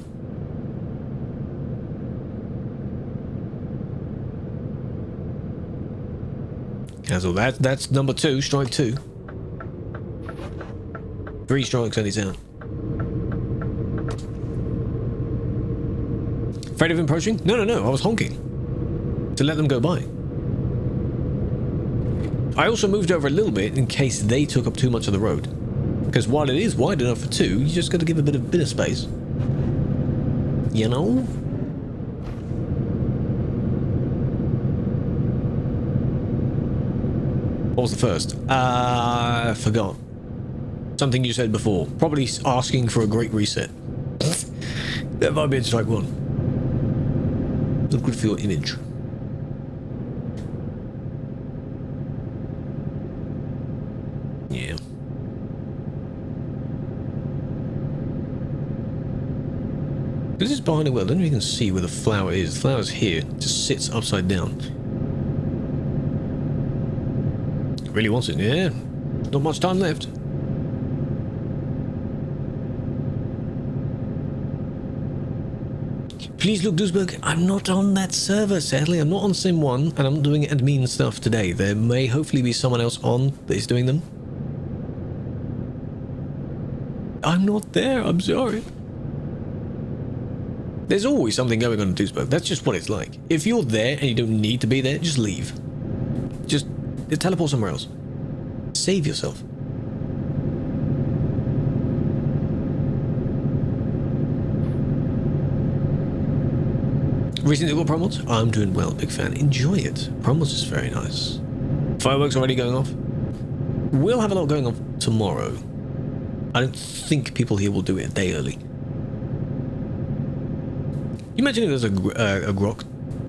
Cancel that. That's number 2. Strike 2. 3 strikes and he's out. Afraid of him approaching? No, no, no. I was honking to let them go by. I also moved over a little bit in case they took up too much of the road. Because while it is wide enough for 2, you just got to give a bit of space. You know? What was the first? I forgot. Something you said before. Probably asking for a great reset. That might be in strike 1. Not good for your image. Yeah. This is behind a well. I don't know if you can see where the flower is. The flower's here. It just sits upside down. Really wants it. Yeah. Not much time left. Please look, Duisburg, I'm not on that server, sadly. I'm not on Sim 1, and I'm doing admin stuff today. There may hopefully be someone else on that is doing them. I'm not there, I'm sorry. There's always something going on in Duisburg. That's just what it's like. If you're there and you don't need to be there, just leave. Just teleport somewhere else. Save yourself. Recently got promos? I'm doing well, big fan. Enjoy it. Promos is very nice. Fireworks already going off? We'll have a lot going on tomorrow. I don't think people here will do it a day early. You imagine if there's a grok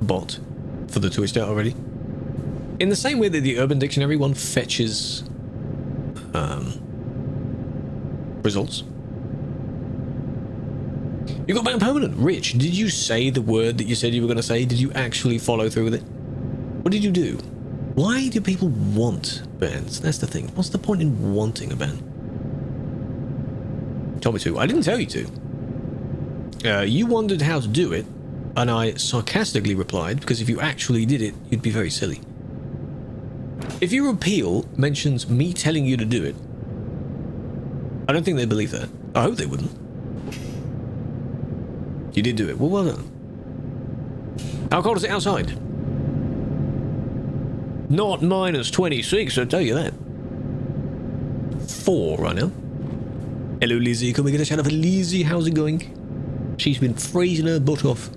bot for the Twitch out already? In the same way that the Urban Dictionary one fetches results. You got banned permanent. Rich, did you say the word that you said you were going to say? Did you actually follow through with it? What did you do? Why do people want bans? That's the thing. What's the point in wanting a ban? You told me to. I didn't tell you to. You wondered how to do it, and I sarcastically replied, because if you actually did it, you'd be very silly. If your appeal mentions me telling you to do it, I don't think they'd believe that. I hope they wouldn't. You did do it. Well, well done. How cold is it outside? Not minus 26, I'll tell you that. 4 right now. Hello, Lizzie. Can we get a shout out for Lizzie? How's it going? She's been freezing her butt off.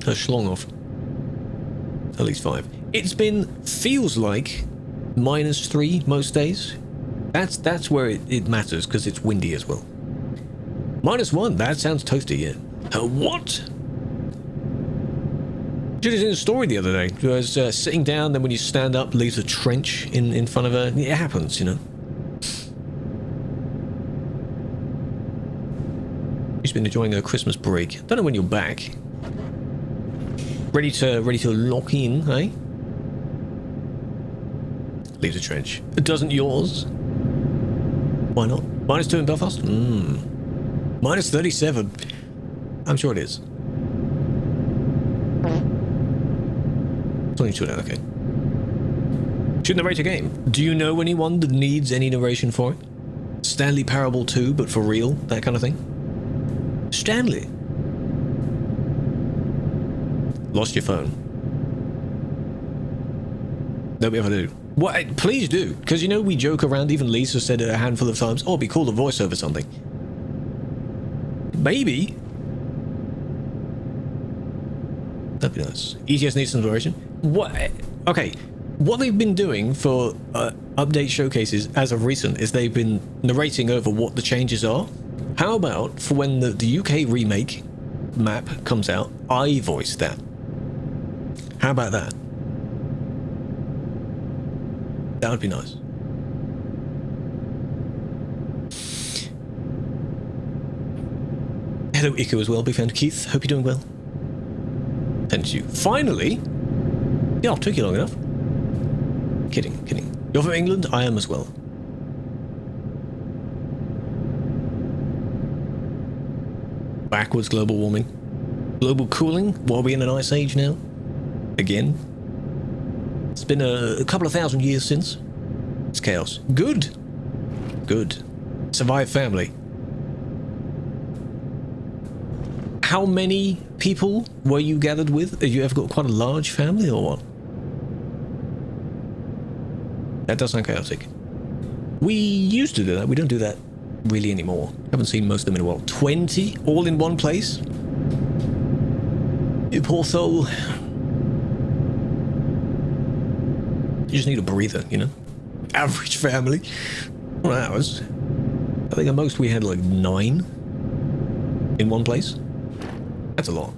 Her schlong off. At least 5. It's been, feels like, minus 3 most days. That's where it matters, because it's windy as well. -1, that sounds toasty, yeah. What? Should have seen a story the other day. It was sitting down, then when you stand up, leaves a trench in front of her. It happens, you know. She's been enjoying her Christmas break. Don't know when you're back. Ready to lock in, eh? Leaves a trench. Doesn't yours? Why not? -2 in Belfast? -37. I'm sure it is. 22 now, okay. Should narrate a game. Do you know anyone that needs any narration for it? Stanley Parable 2, but for real? That kind of thing? Stanley? Lost your phone. Don't we ever do? What? Please do, because you know we joke around. Even Lisa said it a handful of times. Oh, it'd be cool to voice over something. Maybe. That'd be nice. ETS needs some narration. What? Okay. What they've been doing for update showcases as of recent is they've been narrating over what the changes are. How about for when the UK remake map comes out, I voice that? How about that? That would be nice. Hello, Ico as well. Big fan of Keith. Hope you're doing well. Thank you. Finally! Yeah, it took you long enough. Kidding. You're from England? I am as well. Backwards global warming. Global cooling? What, are we in an ice age now? Again? It's been a couple of thousand years since. It's chaos. Good. Survive family. How many people were you gathered with? Have you ever got quite a large family or what? That does sound chaotic. We used to do that. We don't do that really anymore. Haven't seen most of them in a while. 20 all in one place? You poor soul. You just need a breather, you know? Average family. Well, ours. I think at most we had like 9 in one place. That's a lot.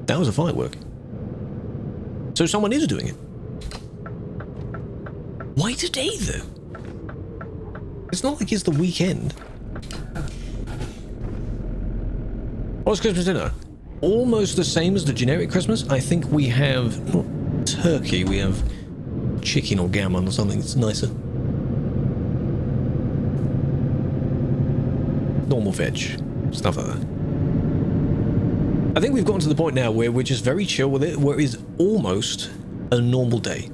That was a firework. So someone is doing it. Why today, though? It's not like it's the weekend. What's Christmas dinner? Almost the same as the generic Christmas. I think we have not turkey, we have chicken or gammon or something. It's nicer. Normal veg. Stuff like that. I think we've gotten to the point now where we're just very chill with it, where it is almost a normal day.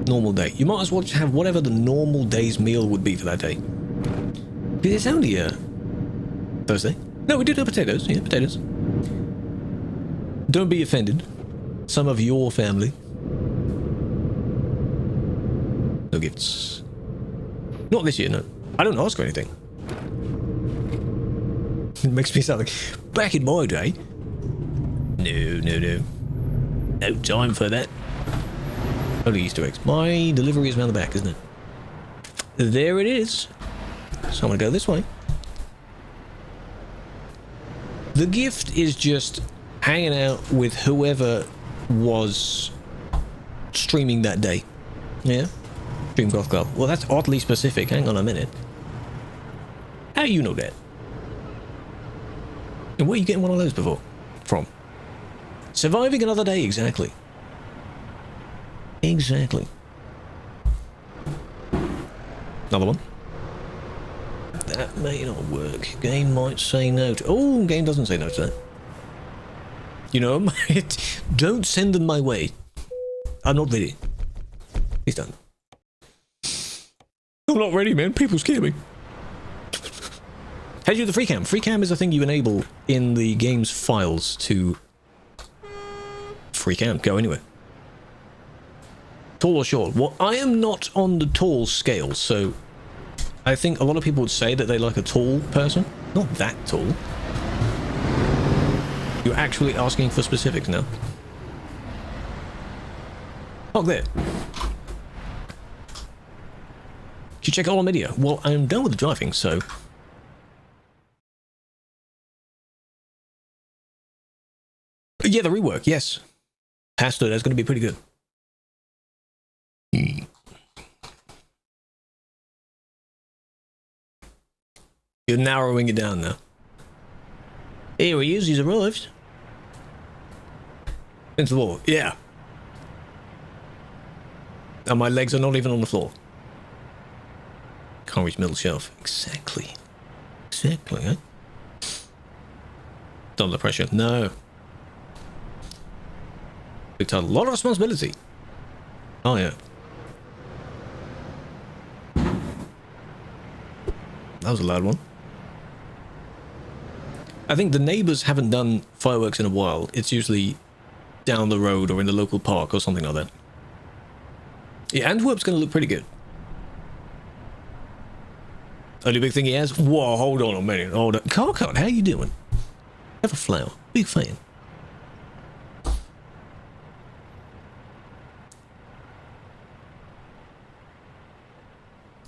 Normal day. You might as well just have whatever the normal day's meal would be for that day. Because it's only Thursday. No, we did have potatoes. Yeah, potatoes. Don't be offended. Some of your family. No gifts. Not this year, no. I don't ask for anything. It makes me sound like back in my day. No. No time for that. Only Easter eggs. My delivery is around the back, isn't it? There it is. So I'm gonna go this way. The gift is just hanging out with whoever was streaming that day. Yeah? Stream Goth Club. Well, that's oddly specific. Hang on a minute. How do you know that? And where are you getting one of those from? Surviving another day, exactly. Exactly. Another one. That may not work. Game might say no to... Oh, game doesn't say no to that. You know, don't send them my way. I'm not ready. Please don't. I'm not ready, man. People scare me. How do you do the free cam? Free cam is a thing you enable in the game's files to... Free cam. Go anywhere. Tall or short? Well, I am not on the tall scale, so... I think a lot of people would say that they like a tall person. Not that tall. You're actually asking for specifics now. Oh, there. Did you check all media? Well, I'm done with the driving, so... Yeah, the rework, yes. Pastor, that's going to be pretty good. You're narrowing it down now. Here he is, he's arrived. Into the wall, yeah. And my legs are not even on the floor. Can't reach middle shelf. Exactly. Exactly, eh? Not under pressure, no. Big time. A lot of responsibility. Oh, yeah. That was a loud one. I think the neighbours haven't done fireworks in a while. It's usually down the road or in the local park or something like that. Yeah, Antwerp's going to look pretty good. Only big thing he has? Whoa, hold on a minute. Hold on. Carcott, how you doing? Have a flower. Big fan.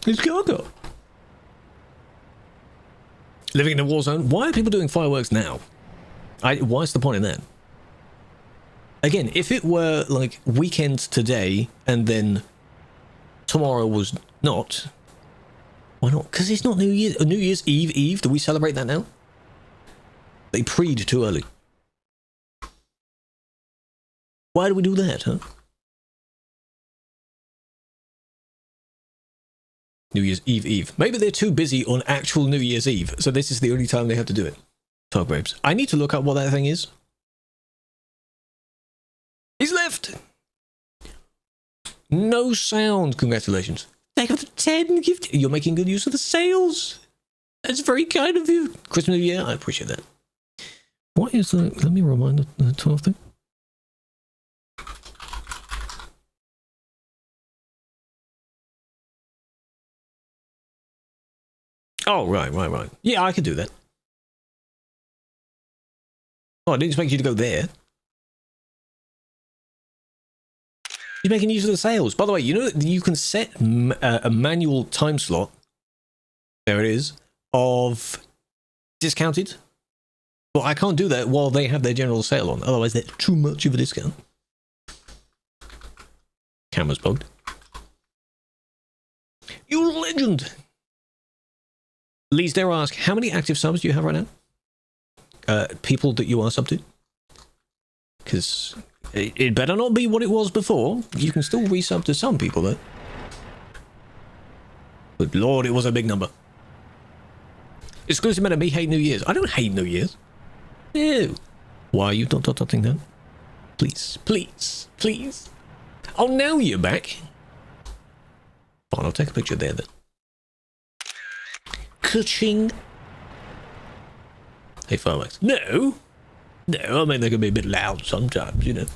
It's Carcott. Living in a war zone. Why are people doing fireworks now? What's the point in that? Again, if it were like weekend today and then tomorrow was not, why not? Because it's not New Year's Eve. Do we celebrate that now? They preed too early. Why do we do that, huh? New Year's Eve. Maybe they're too busy on actual New Year's Eve, so this is the only time they have to do it. Talk grapes. I need to look up what that thing is. He's left! No sound. Congratulations. Take up the 10 gift. You're making good use of the sales. That's very kind of you. Christmas New Year. I appreciate that. What is the... Let me remind the 12 thing. Oh, right. Yeah, I could do that. Oh, I didn't expect you to go there. You're making use of the sales. By the way, you know that you can set a manual time slot. There it is. Of discounted. Well, I can't do that while they have their general sale on. Otherwise, they're too much of a discount. Camera's bugged. You're a legend. Lee's dare ask, how many active subs do you have right now? People that you are sub to? Because it better not be what it was before. You can still resub to some people, though. But Lord, it was a big number. Exclusive matter, me hate New Year's. I don't hate New Year's. No. Why are you not touching that? Please. Oh, now you're back. Fine, I'll take a picture there then. Ka-ching. Hey, fireworks. No, I mean, they can be a bit loud sometimes, you know.